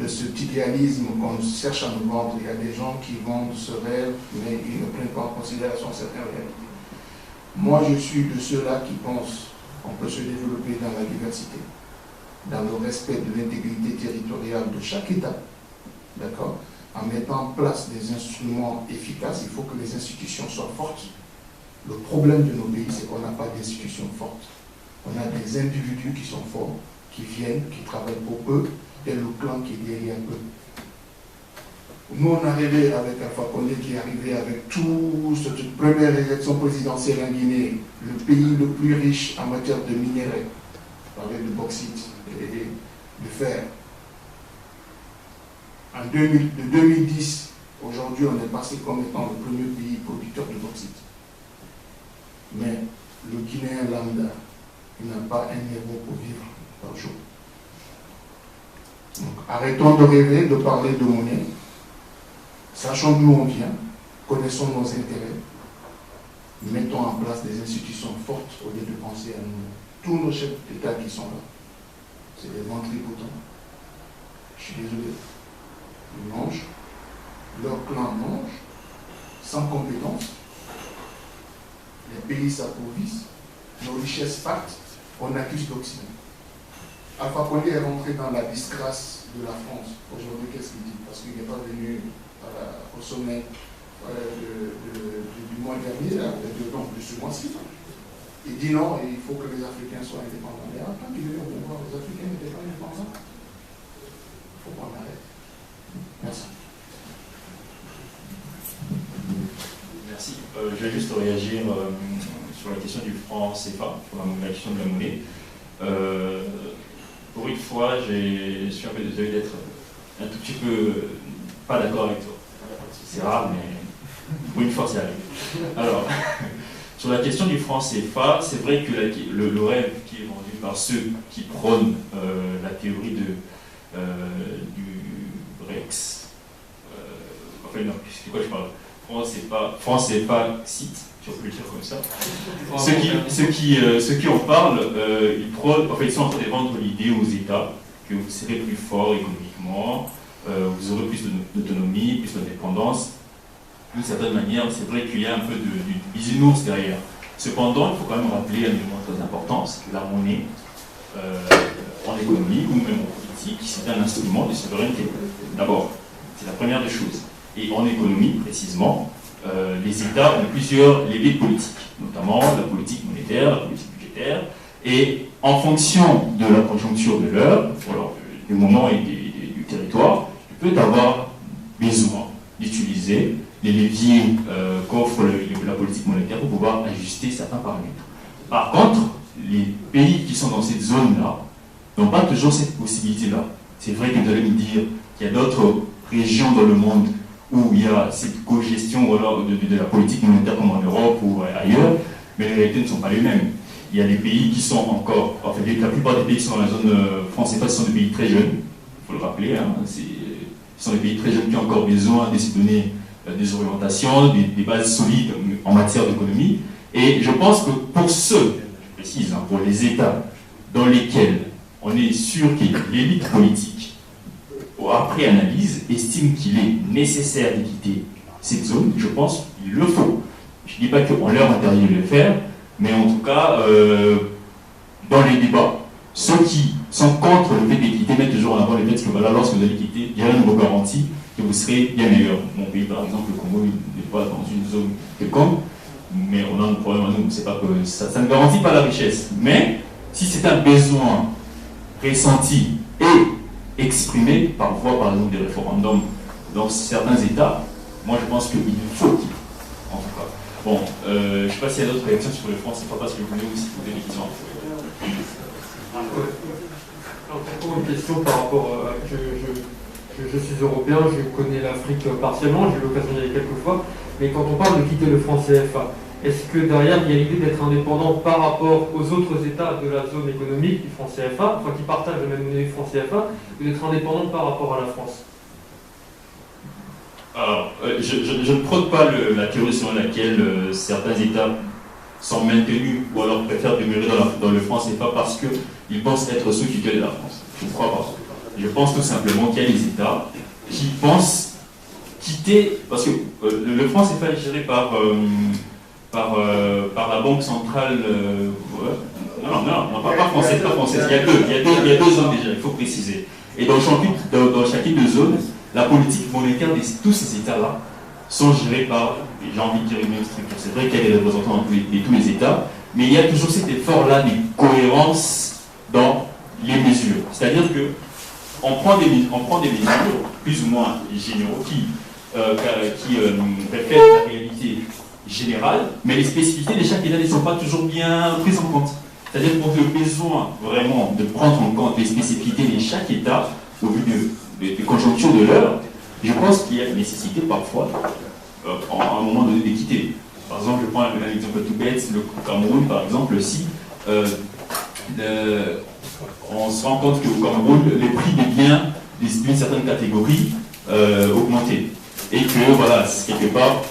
cet idéalisme qu'on cherche à nous vendre. Il y a des gens qui vendent ce rêve, mais ils ne prennent pas en considération certaines réalités. Moi, je suis de ceux-là qui pensent qu'on peut se développer dans la diversité, dans le respect de l'intégrité territoriale de chaque État, d'accord, en mettant en place des instruments efficaces. Il faut que les institutions soient fortes. Le problème de nos pays, c'est qu'on n'a pas d'institutions fortes. On a des individus qui sont forts, qui viennent, qui travaillent pour eux, et le clan qui est derrière eux. Nous, on est arrivé avec Alpha Condé qui est arrivé avec toute cette première élection présidentielle en Guinée, le pays le plus riche en matière de minerais, avec de bauxite et de fer. De 2010, aujourd'hui, on est passé comme étant le premier pays producteur de bauxite. Mais le Guinéen lambda, il n'a pas un euro pour vivre par jour. Donc, arrêtons de rêver, de parler de monnaie. Sachons d'où on vient, connaissons nos intérêts, mettons en place des institutions fortes au lieu de penser à nous. Tous nos chefs d'État qui sont là, c'est des ventripotents. Je suis désolé. Ils mangent, leur clan mange, sans compétence. Les pays s'approuvissent, nos richesses partent, on accuse l'Occident. Alpha Condé est rentré dans la disgrâce de la France. Aujourd'hui, qu'est-ce qu'il dit? Parce qu'il n'est pas venu au sommet du mois dernier, donc de ce mois-ci. Il dit non, il faut que les Africains soient indépendants. Mais quand il est au pouvoir, les Africains n'étaient pas indépendants. Il faut qu'on arrête. Merci. Merci. Je vais juste réagir sur la question du franc CFA, sur la question de la monnaie. Pour une fois, je suis un peu désolé d'être un tout petit peu pas d'accord avec toi. C'est rare, mais pour une fois, c'est arrivé. Alors, sur la question du franc CFA, c'est vrai que le rêve qui est vendu par ceux qui prônent la théorie du Brex, enfin non, c'est quoi je parle? France CFA site, si on peut le dire comme ça. Ceux qui en parlent, ils sont en train de vendre l'idée aux États que vous serez plus fort économiquement, vous aurez plus d'autonomie, plus d'indépendance. D'une certaine manière, c'est vrai qu'il y a un peu du bisounours derrière. Cependant, il faut quand même rappeler un élément très important, c'est que la monnaie, en économie ou même en politique, c'est un instrument de souveraineté. D'abord, c'est la première des choses. Et en économie, précisément, les États ont plusieurs leviers politiques, notamment la politique monétaire, la politique budgétaire, monétaire, et en fonction de la conjoncture de l'heure, du moment et du territoire, tu peux avoir besoin d'utiliser les leviers qu'offre la politique monétaire pour pouvoir ajuster certains paramètres. Par contre, les pays qui sont dans cette zone-là n'ont pas toujours cette possibilité-là. C'est vrai que vous allez me dire qu'il y a d'autres régions dans le monde où il y a cette co-gestion de la politique monétaire comme en Europe ou ailleurs, mais les réalités ne sont pas les mêmes. Il y a des pays qui sont encore, enfin la plupart des pays qui sont dans la zone franc CFA, ce sont des pays très jeunes, il faut le rappeler, hein, ce sont des pays très jeunes qui ont encore besoin de se donner des orientations, des bases solides en matière d'économie. Et je pense que pour ceux, je précise, hein, pour les États dans lesquels on est sûr que l'élite politique, après analyse, estime qu'il est nécessaire de quitter cette zone, je pense qu'il le faut. Je ne dis pas qu'on leur interdit de le faire, mais en tout cas, dans les débats, ceux qui sont contre le fait de quitter mettent toujours en avant le fait que voilà, lorsque vous allez quitter, il y a une garantie que vous serez bien meilleur. Mon pays, par exemple, le Congo, il n'est pas dans une zone quelconque, mais on a un problème à nous, c'est pas que ça ne garantit pas la richesse. Mais si c'est un besoin ressenti et exprimé par voie, par exemple, des référendums dans certains États, moi je pense qu'il faut quitter, en tout cas. Bon, je ne sais pas s'il y a d'autres réactions sur le franc, c'est pas parce que je voulais aussi poser des questions. Encore une question par rapport à... Je suis européen, je connais l'Afrique partiellement, j'ai eu l'occasion d'y aller quelques fois, mais quand on parle de quitter le franc CFA, est-ce que derrière il y a l'idée d'être indépendant par rapport aux autres États de la zone économique du franc CFA, enfin qui partagent la même monnaie du franc CFA, ou d'être indépendant par rapport à la France? Alors, je ne prône pas la théorie selon laquelle certains États sont maintenus ou alors préfèrent demeurer dans le franc CFA parce qu'ils pensent être sous tutelle de la France. Je ne crois pas. Je pense tout simplement qu'il y a des États qui pensent quitter, parce que le franc CFA est géré par la Banque centrale. Non, pas française, pas française. Il y a deux zones déjà, il faut préciser. Et dans chacune des zones, la politique monétaire de tous ces États-là sont gérés par, j'ai envie de dire, une même structure. C'est vrai qu'il y a des représentants de tous les États, mais il y a toujours cet effort-là de cohérence dans les mesures. C'est-à-dire que on prend des mesures plus ou moins généraux qui reflètent la réalité générale, mais les spécificités de chaque État ne sont pas toujours bien prises en compte. C'est-à-dire qu'on a besoin vraiment de prendre en compte les spécificités de chaque État au vu des conjonctures de l'heure. Je pense qu'il y a une nécessité parfois, à un moment donné, de quitter. Par exemple, je prends un exemple tout bête, le Cameroun, par exemple, si on se rend compte qu'au Cameroun, les prix des biens d'une certaine catégorie augmentaient. Et que, voilà, quelque part,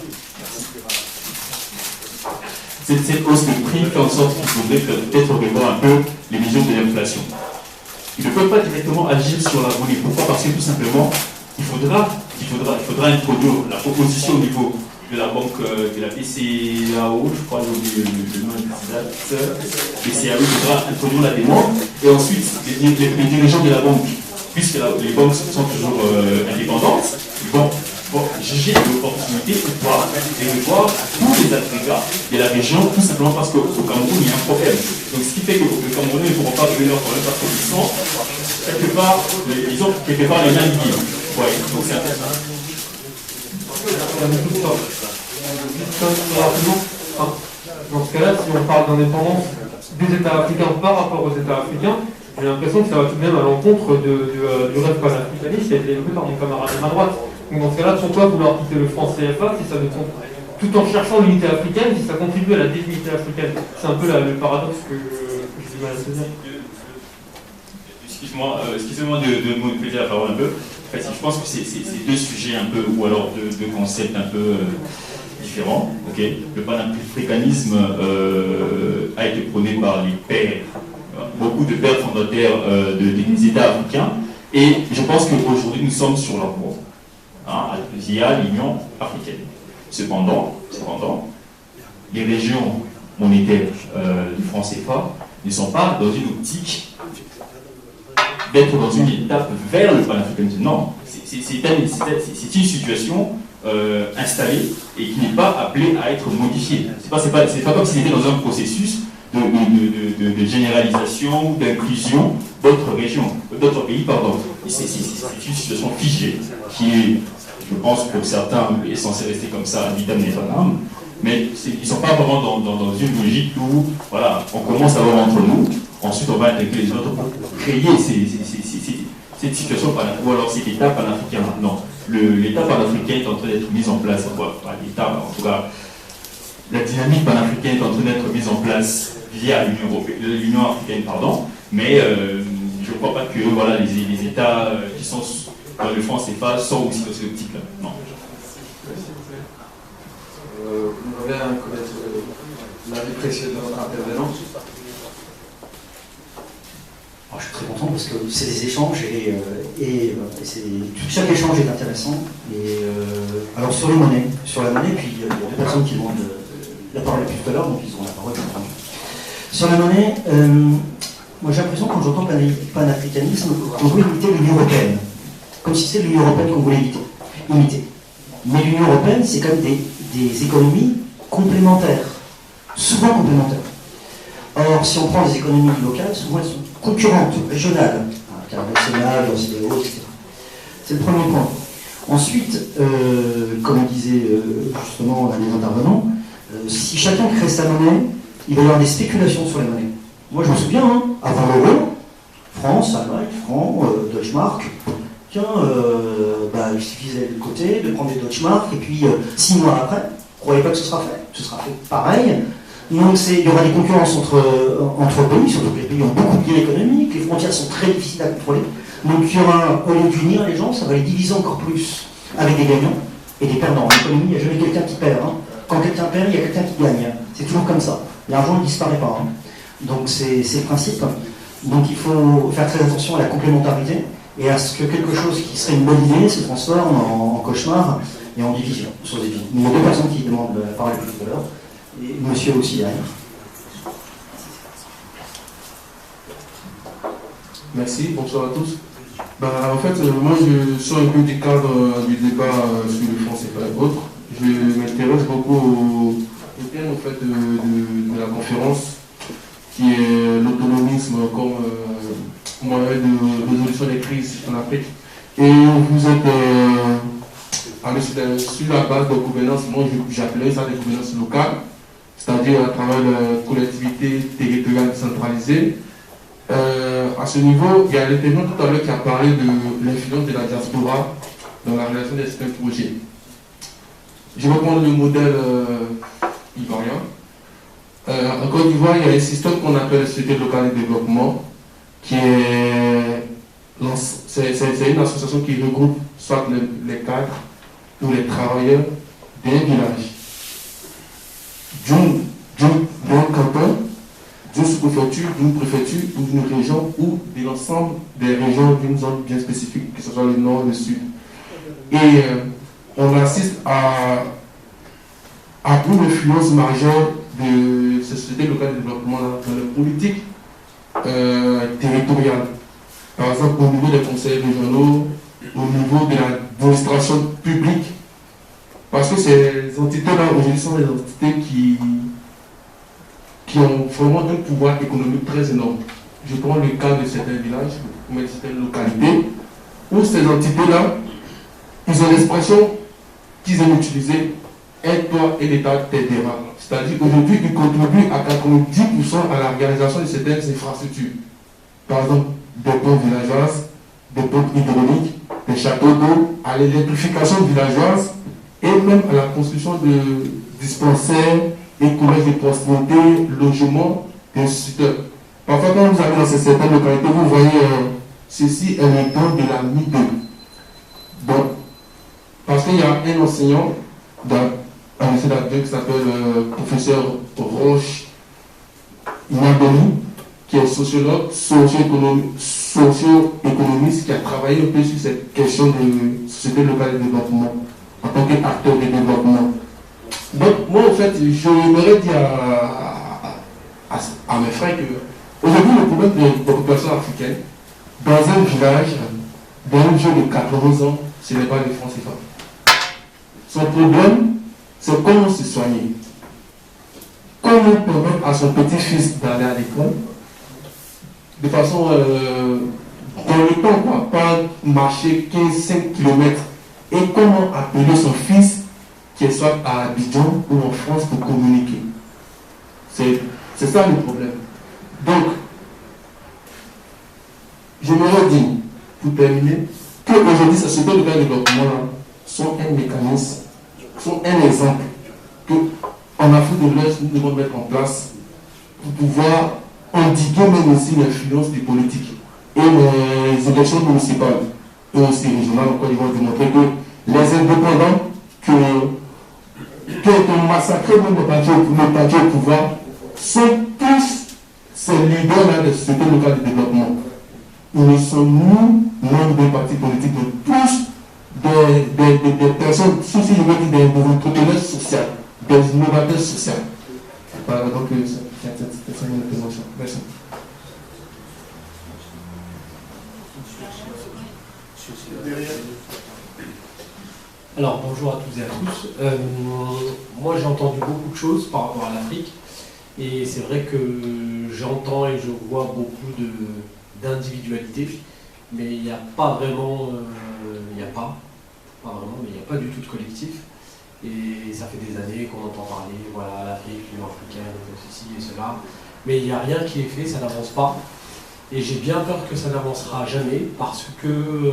cette hausse de prix fait en sorte qu'il faudrait peut-être revoir un peu les mesures de l'inflation. Ils ne peuvent pas directement agir sur la monnaie. Pourquoi? Parce que tout simplement, il faudra introduire la proposition au niveau de la banque, de la BCAO, je crois le nom exact, BCAO, il faudra introduire la demande, et ensuite les dirigeants de la banque, puisque les banques sont toujours indépendantes, vont juger l'opportunité de voir tous les agrégats de la région, tout simplement parce qu'au Cameroun, il y a un problème. Donc ce qui fait que le Camerounais ne pourront pas régler leur problème parce qu'ils sont quelque part les mêmes guides. Ouais, donc c'est intéressant. Dans ce cas-là, si on parle d'indépendance des États africains par rapport aux États africains, j'ai l'impression que ça va tout de même à l'encontre du rêve panafricaniste qui a été développé par mon camarade de ma droite. Donc dans ce cas-là, pourquoi vouloir quitter le franc CFA si ça ne tout en cherchant l'unité africaine, si ça contribue à la désunité africaine? C'est un peu le paradoxe que j'ai du mal à saisir. Excusez-moi de monopoliser la parole un peu. En fait, je pense que c'est deux sujets un peu, ou alors deux concepts un peu différents. Okay. Le panafricanisme a été prôné par les pères, beaucoup de pères fondateurs des États africains, et je pense qu'aujourd'hui nous sommes sur leur voie. Via l'Union africaine. Cependant, les régions monétaires du franc CFA ne sont pas dans une optique d'être dans une étape vers le panafricanisme. Non, c'est une situation installée et qui n'est pas appelée à être modifiée. C'est pas comme si c'était dans un processus de généralisation ou d'inclusion d'autres régions, d'autres pays, pardon. C'est une situation figée qui est, je pense, pour certains, est censée rester comme ça, vitam aeternam, mais ils ne sont pas vraiment dans une logique où, voilà, on commence à voir entre nous, ensuite on va intégrer les autres pour créer cette situation, ou alors cet État panafricain. Non, l'État panafricain est en train d'être mis en place, pas l'État, en tout cas, la dynamique panafricaine est en train d'être mise en place via l'Union africaine, pardon, mais je ne crois pas que voilà, les États qui sont dans le franc CFA sont aussi dans cette optique-là. Non. On revient à connaître l'avis précieux de notre intervenant. Alors, je suis très content parce que c'est des échanges chaque échange est intéressant. Alors sur la monnaie, puis il y a deux personnes qui demandent la parole depuis tout à l'heure, donc ils ont la parole. Sur la monnaie, moi j'ai l'impression quand j'entends panafricanisme qu'on veut imiter l'Union européenne, comme si c'était l'Union européenne qu'on voulait imiter. Mais l'Union européenne, c'est quand même des économies complémentaires, souvent complémentaires. Or, si on prend les économies locales, souvent elles sont concurrentes, régionales, internationales, OCDE, etc. C'est le premier point. Ensuite, comme disait justement l'un des intervenants, si chacun crée sa monnaie, il va y avoir des spéculations sur les monnaies. Moi je me souviens, avant l'euro, France, Allemagne, franc, Deutschmark, tiens, il suffisait de côté, de prendre des Deutschmark, et puis 6 mois après, vous ne croyez pas que ce sera fait pareil. Donc il y aura des concurrences entre pays, surtout que les pays ont beaucoup de biais économiques, les frontières sont très difficiles à contrôler. Donc il y aura, au lieu d'unir les gens, ça va les diviser encore plus, avec des gagnants et des perdants. En économie, il n'y a jamais quelqu'un qui perd. Quand quelqu'un perd, il y a quelqu'un qui gagne. C'est toujours comme ça. L'argent ne disparaît pas. Donc c'est le principe. Donc il faut faire très attention à la complémentarité et à ce que quelque chose qui serait une bonne idée se transforme en cauchemar et en division sur des vies. Il y a deux personnes qui demandent la parole tout à l'heure. Et monsieur aussi derrière. Merci, bonsoir à tous. En fait, moi je sors un peu du cadre du débat sur le franc CFA et autres. Je m'intéresse beaucoup au thème en fait, de la conférence qui est l'autonomisme comme moyen de résolution des crises en Afrique. Et vous êtes sur la base de gouvernance, moi j'appelais ça des gouvernances locales, c'est-à-dire à travers la collectivité territoriale centralisée. À ce niveau, il y a l'intervenant tout à l'heure qui a parlé de l'influence de la diaspora dans la réalisation de certains projets. Je vais prendre le modèle ivoirien. En Côte d'Ivoire, il y a un système qu'on appelle le Société locale de développement, qui est une association qui regroupe soit les cadres ou les travailleurs d'un village, d'un canton, d'une sous-préfecture, d'une préfecture ou d'une région ou de l'ensemble des régions d'une zone bien spécifique, que ce soit le nord ou le sud. Et on assiste à une influence majeure de ces sociétés locales de développement dans les politiques territoriales. Par exemple, au niveau des conseils régionaux, au niveau de l'administration publique, parce que ces entités-là, aujourd'hui, sont des entités qui ont vraiment un pouvoir économique très énorme. Je prends le cas de certains villages, ou de certaines localités, où ces entités-là, ils ont l'expression qu'ils aiment utiliser, aide-toi et l'État t'aidera. C'est-à-dire aujourd'hui, ils contribuent à 90% à la réalisation de certaines infrastructures. Par exemple, des pompes villageoises, des pompes hydrauliques, des châteaux d'eau, à l'électrification villageoise et même à la construction de dispensaires et collèges de proximité, logements, instituteurs. Parfois, quand vous allez dans certaines localités, vous voyez ceci est le temps de la nuit. Donc, parce qu'il y a un enseignant un lycée d'Abidjan qui s'appelle professeur Roche Inaboni, qui est sociologue, socio-économiste, qui a travaillé un peu sur cette question de société locale de développement en tant qu'acteur de développement. Donc, moi, en fait, j'aimerais dire à mes frères que aujourd'hui, le problème des populations africaines, dans un village, d'un jeune de 80 ans, ce n'est pas le franc CFA. Son problème, c'est comment se soigner. comment permettre à son petit-fils d'aller à l'école de façon dans le temps, quoi, pas marcher 15-5 km, et comment appeler son fils qui soit à Abidjan ou en France pour communiquer. C'est ça le problème. Donc, je me redis, pour terminer, qu'aujourd'hui, ces sociétés de développement sont un mécanisme, sont un exemple qu'en Afrique de l'Ouest, nous devons mettre en place pour pouvoir endiguer même aussi l'influence des politiques. Et les élections municipales et aussi régionales, encore ils vont démontrer que les indépendants qui ont massacré même le parti au pouvoir sont tous ces leaders de sociétés locales de développement. Nous sommes nous, membres des partis politiques, de tous des personnes, si je veux dire, des entrepreneurs sociaux, des innovateurs sociaux. Voilà, donc c'est mon intervention. Merci. Alors bonjour à toutes et à tous. Moi j'ai entendu beaucoup de choses par rapport à l'Afrique et c'est vrai que j'entends et je vois beaucoup d'individualité, mais il n'y a pas vraiment, il n'y a pas du tout de collectif. Et ça fait des années qu'on entend parler, voilà, l'Afrique, l'Union africaine, ceci et cela, mais il n'y a rien qui est fait, ça n'avance pas. Et j'ai bien peur que ça n'avancera jamais parce que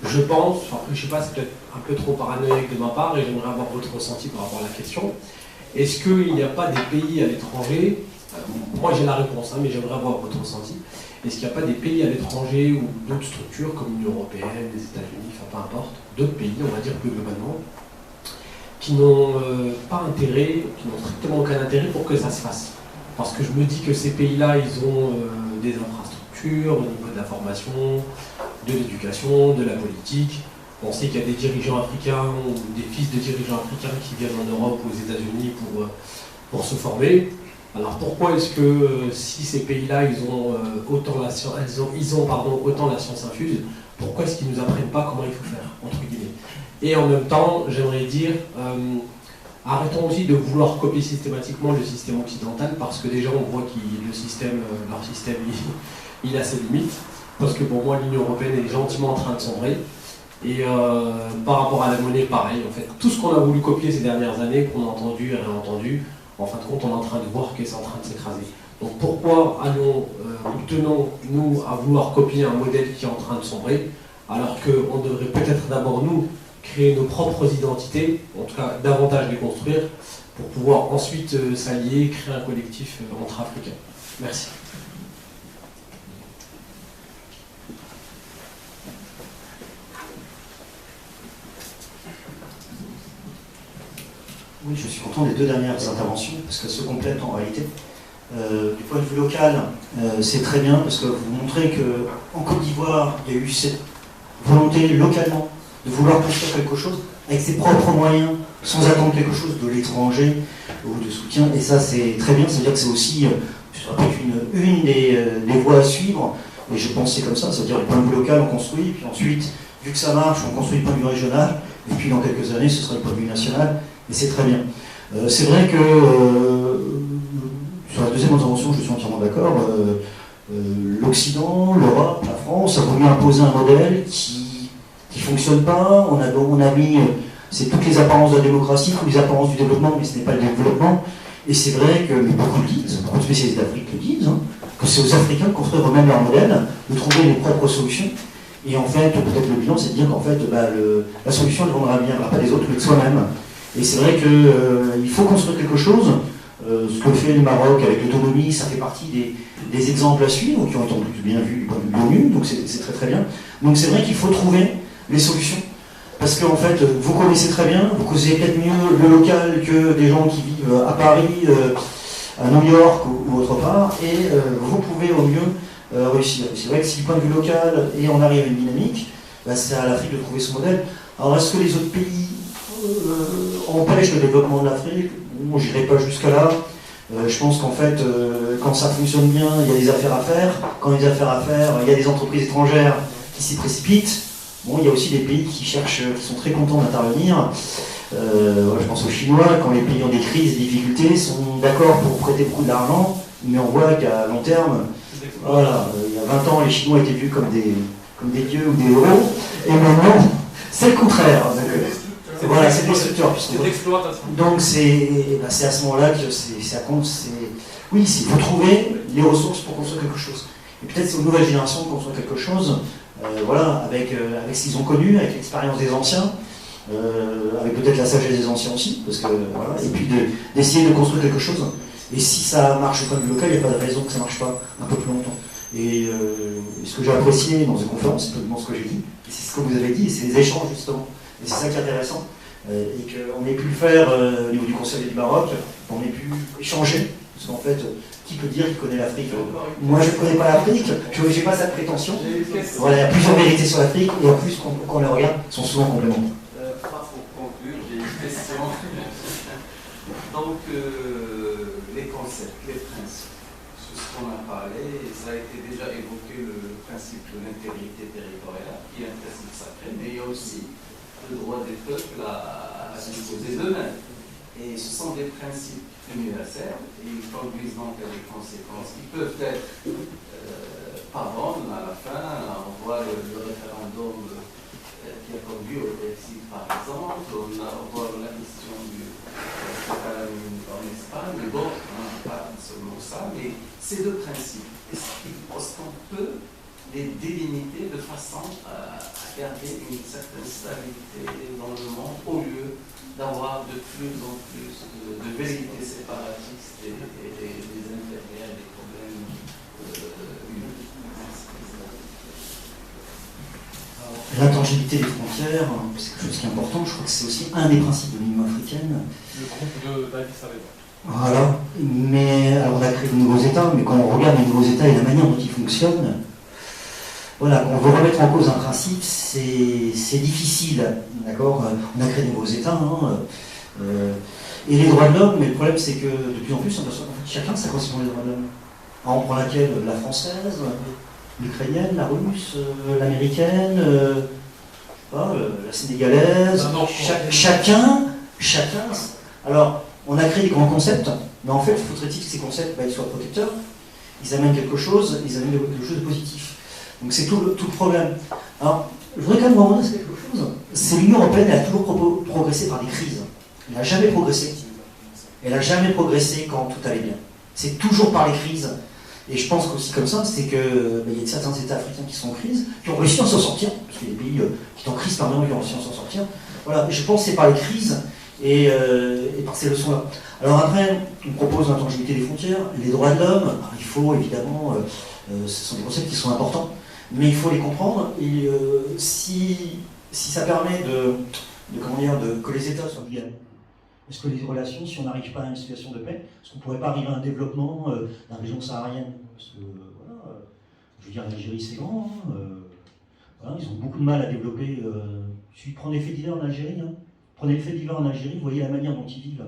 je pense, après je sais pas, c'est peut-être un peu trop paranoïaque de ma part et j'aimerais avoir votre ressenti par rapport à la question. Est-ce qu'il n'y a pas des pays à l'étranger, moi j'ai la réponse, hein, mais j'aimerais avoir votre ressenti. Est-ce qu'il n'y a pas des pays à l'étranger ou d'autres structures comme l'Union européenne, les États-Unis, enfin peu importe, d'autres pays, on va dire plus globalement, qui n'ont pas intérêt, qui n'ont strictement aucun intérêt pour que ça se fasse. Parce que je me dis que ces pays-là, ils ont des infrastructures au niveau de la formation, de l'éducation, de la politique. On sait qu'il y a des dirigeants africains ou des fils de dirigeants africains qui viennent en Europe ou aux États-Unis pour se former. Alors pourquoi est-ce que si ces pays-là, ils ont autant la science infuse, pourquoi est-ce qu'ils ne nous apprennent pas comment il faut faire, entre guillemets? Et en même temps, j'aimerais dire, arrêtons aussi de vouloir copier systématiquement le système occidental, parce que déjà on voit que leur système, il a ses limites, parce que pour moi l'Union européenne est gentiment en train de sombrer, et par rapport à la monnaie, pareil, en fait, tout ce qu'on a voulu copier ces dernières années, qu'on a entendu et réentendu, en fin de compte on est en train de voir que c'est en train de s'écraser. Donc pourquoi tenons-nous à vouloir copier un modèle qui est en train de sombrer, alors qu'on devrait peut-être d'abord nous créer nos propres identités, en tout cas davantage les construire, pour pouvoir ensuite s'allier, créer un collectif entre Africains. Merci. Oui, je suis content des deux dernières interventions, parce qu'elles se complètent en réalité. Du point de vue local, c'est très bien, parce que vous montrez qu'en Côte d'Ivoire, il y a eu cette volonté localement de vouloir construire quelque chose avec ses propres moyens, sans attendre quelque chose de l'étranger ou de soutien, et ça c'est très bien, c'est-à-dire que c'est aussi une des voies à suivre, et je pense que c'est comme ça, c'est-à-dire le point de vue local on construit, puis ensuite, vu que ça marche, on construit le point de vue régional, et puis dans quelques années ce sera le point de vue national, et c'est très bien. C'est vrai que sur la deuxième intervention, je suis entièrement d'accord, l'Occident, l'Europe, la France a voulu imposer un modèle qui ne fonctionne pas, on a mis, c'est toutes les apparences de la démocratie, toutes les apparences du développement, mais ce n'est pas le développement, et c'est vrai que, mais beaucoup le disent, beaucoup de spécialistes d'Afrique le disent, hein, que c'est aux Africains de construire eux-mêmes leur modèle, de trouver les propres solutions, et en fait, peut-être le bilan, c'est de dire qu'en fait, la solution ne viendra pas des autres, mais de soi-même. Et c'est vrai qu'il faut construire quelque chose. Ce que fait le Maroc avec l'autonomie, ça fait partie des exemples à suivre, qui ont été en plus bien vus du point de vue de l'ONU, donc c'est très très bien. Donc c'est vrai qu'il faut trouver les solutions, parce qu'en fait, vous connaissez très bien, vous connaissez peut-être mieux le local que des gens qui vivent à Paris, à New York ou autre part, et vous pouvez au mieux réussir. C'est vrai que si du point de vue local, et on arrive à une dynamique, c'est à l'Afrique de trouver ce modèle. Alors est-ce que les autres pays empêche le développement de l'Afrique? Bon, je n'irai pas jusqu'à là. Je pense qu'en fait, quand ça fonctionne bien, il y a des affaires à faire. Quand il y a des affaires à faire, il y a des entreprises étrangères qui s'y précipitent. Bon, il y a aussi des pays qui cherchent, qui sont très contents d'intervenir. je pense aux Chinois, quand les pays ont des crises, des difficultés, sont d'accord pour prêter beaucoup d'argent, mais on voit qu'à long terme, voilà, il y a 20 ans, les Chinois étaient vus comme des dieux ou des héros, et maintenant, c'est le contraire. Voilà, c'est destructeur. C'est l'exploitation. Donc c'est à ce moment-là que ça compte. Oui, il faut trouver les ressources pour construire quelque chose. Et peut-être c'est aux nouvelles générations de construire quelque chose, voilà, avec ce qu'ils ont connu, avec l'expérience des anciens, avec peut-être la sagesse des anciens aussi, parce que, voilà, et puis d'essayer de construire quelque chose. Et si ça marche au point de vue local, il n'y a pas de raison que ça ne marche pas un peu plus longtemps. Et ce que j'ai apprécié dans une conférence, c'est totalement ce que j'ai dit, et c'est ce que vous avez dit, et c'est les échanges justement. Et c'est ça qui est intéressant, et qu'on ait pu le faire au niveau du Conseil du Maroc, qu'on ait pu échanger, parce qu'en fait, qui peut dire qu'il connaît l'Afrique? Moi, je ne connais pas l'Afrique, je n'ai pas cette prétention. Voilà, il y a plusieurs vérités sur l'Afrique, et en plus, quand on les regarde, sont souvent complémentaires. Pour conclure, j'ai une question. Donc, les concepts, les principes, sur ce qu'on a parlé, ça a été déjà évoqué le principe de l'intégrité territoriale, qui est un principe sacré, mais il y a aussi le droit des peuples à disposer d'eux-mêmes. Et ce sont des principes universels et ils conduisent donc à des conséquences qui peuvent être pas bonnes à la fin. On voit le référendum qui a conduit au Brexit par exemple, on voit la question du référendum en Espagne, mais bon, pas seulement ça, mais ces deux principes, est-ce qu'on peut les délimiter de façon à garder une certaine stabilité dans le monde au lieu d'avoir de plus en plus de vérités séparatistes et des intérêts, des problèmes humains. L'intangibilité des frontières, c'est quelque chose qui est important. Je crois que c'est aussi un des principes de l'Union africaine. Le groupe d'Addis Abeba. Voilà. Mais alors on a créé de nouveaux États, mais quand on regarde les nouveaux États et la manière dont ils fonctionnent, voilà, quand on veut remettre en cause un principe, c'est difficile, d'accord. On a créé de nouveaux États, et les droits de l'homme, mais le problème c'est que de plus en plus, on perçoit qu'en fait, chacun ça correspond les droits de l'homme. Alors, on prend laquelle? La française, l'ukrainienne, la russe, l'américaine, la sénégalaise, chacun. Alors, on a créé des grands concepts, mais en fait, faudrait-il que ces concepts ils soient protecteurs, ils amènent quelque chose de positif. Donc c'est tout le problème. Alors, je voudrais quand même remonter sur quelque chose. C'est l'Union européenne, elle a toujours progressé par des crises. Elle n'a jamais progressé. Elle n'a jamais progressé quand tout allait bien. C'est toujours par les crises. Et je pense qu'aussi comme ça, c'est qu'il y a certains États africains qui sont en crise, qui ont réussi à s'en sortir, parce qu'il y a des pays qui sont en crise par qui ont réussi à s'en sortir. Voilà, et je pense que c'est par les crises et par ces leçons-là. Alors après, on propose l'intangibilité des frontières, les droits de l'homme, il faut évidemment, ce sont des concepts qui sont importants, mais il faut les comprendre, et si ça permet que les États soient bien. Est-ce que les relations, si on n'arrive pas à une situation de paix, est-ce qu'on ne pourrait pas arriver à un développement dans la région saharienne? Parce que, voilà, je veux dire, l'Algérie c'est grand, voilà, ils ont beaucoup de mal à développer. Prenez les faits divers en Algérie, prenez les faits divers en Algérie, vous voyez la manière dont ils vivent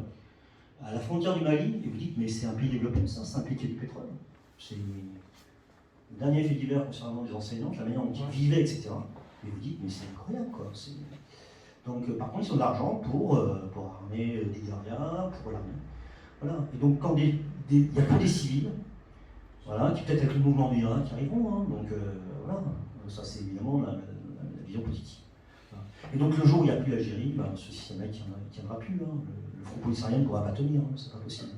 à la frontière du Mali, et vous dites, mais c'est un pays développé, ça, c'est un pays qui a du pétrole. C'est le dernier fait divers concernant les enseignants, la manière dont ils vivaient, etc. Et vous dites, mais c'est incroyable, quoi. Donc, par contre, ils ont de l'argent pour armer des guerriers, pour l'armée. Voilà. Et donc, quand il n'y a que des civils, voilà, qui peut-être avec le mouvement des qui arriveront, donc voilà, ça c'est évidemment la vision positive. Voilà. Et donc, le jour où il n'y a plus l'Algérie, ce système-là ne tiendra plus. Le Front Polisario ne pourra pas tenir, c'est pas possible.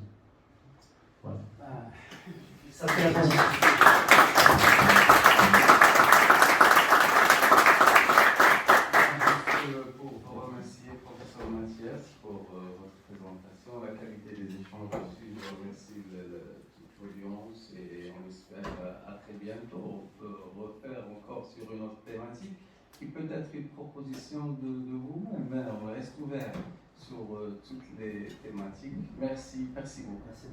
Voilà. Ça fait la transition. Pour remercier professeur Mathias pour votre présentation, la qualité des échanges reçus. Je remercie toute l'audience et on espère à très bientôt. On peut refaire encore sur une autre thématique qui peut être une proposition de vous-même, mais on reste ouvert sur toutes les thématiques. Merci beaucoup. Merci.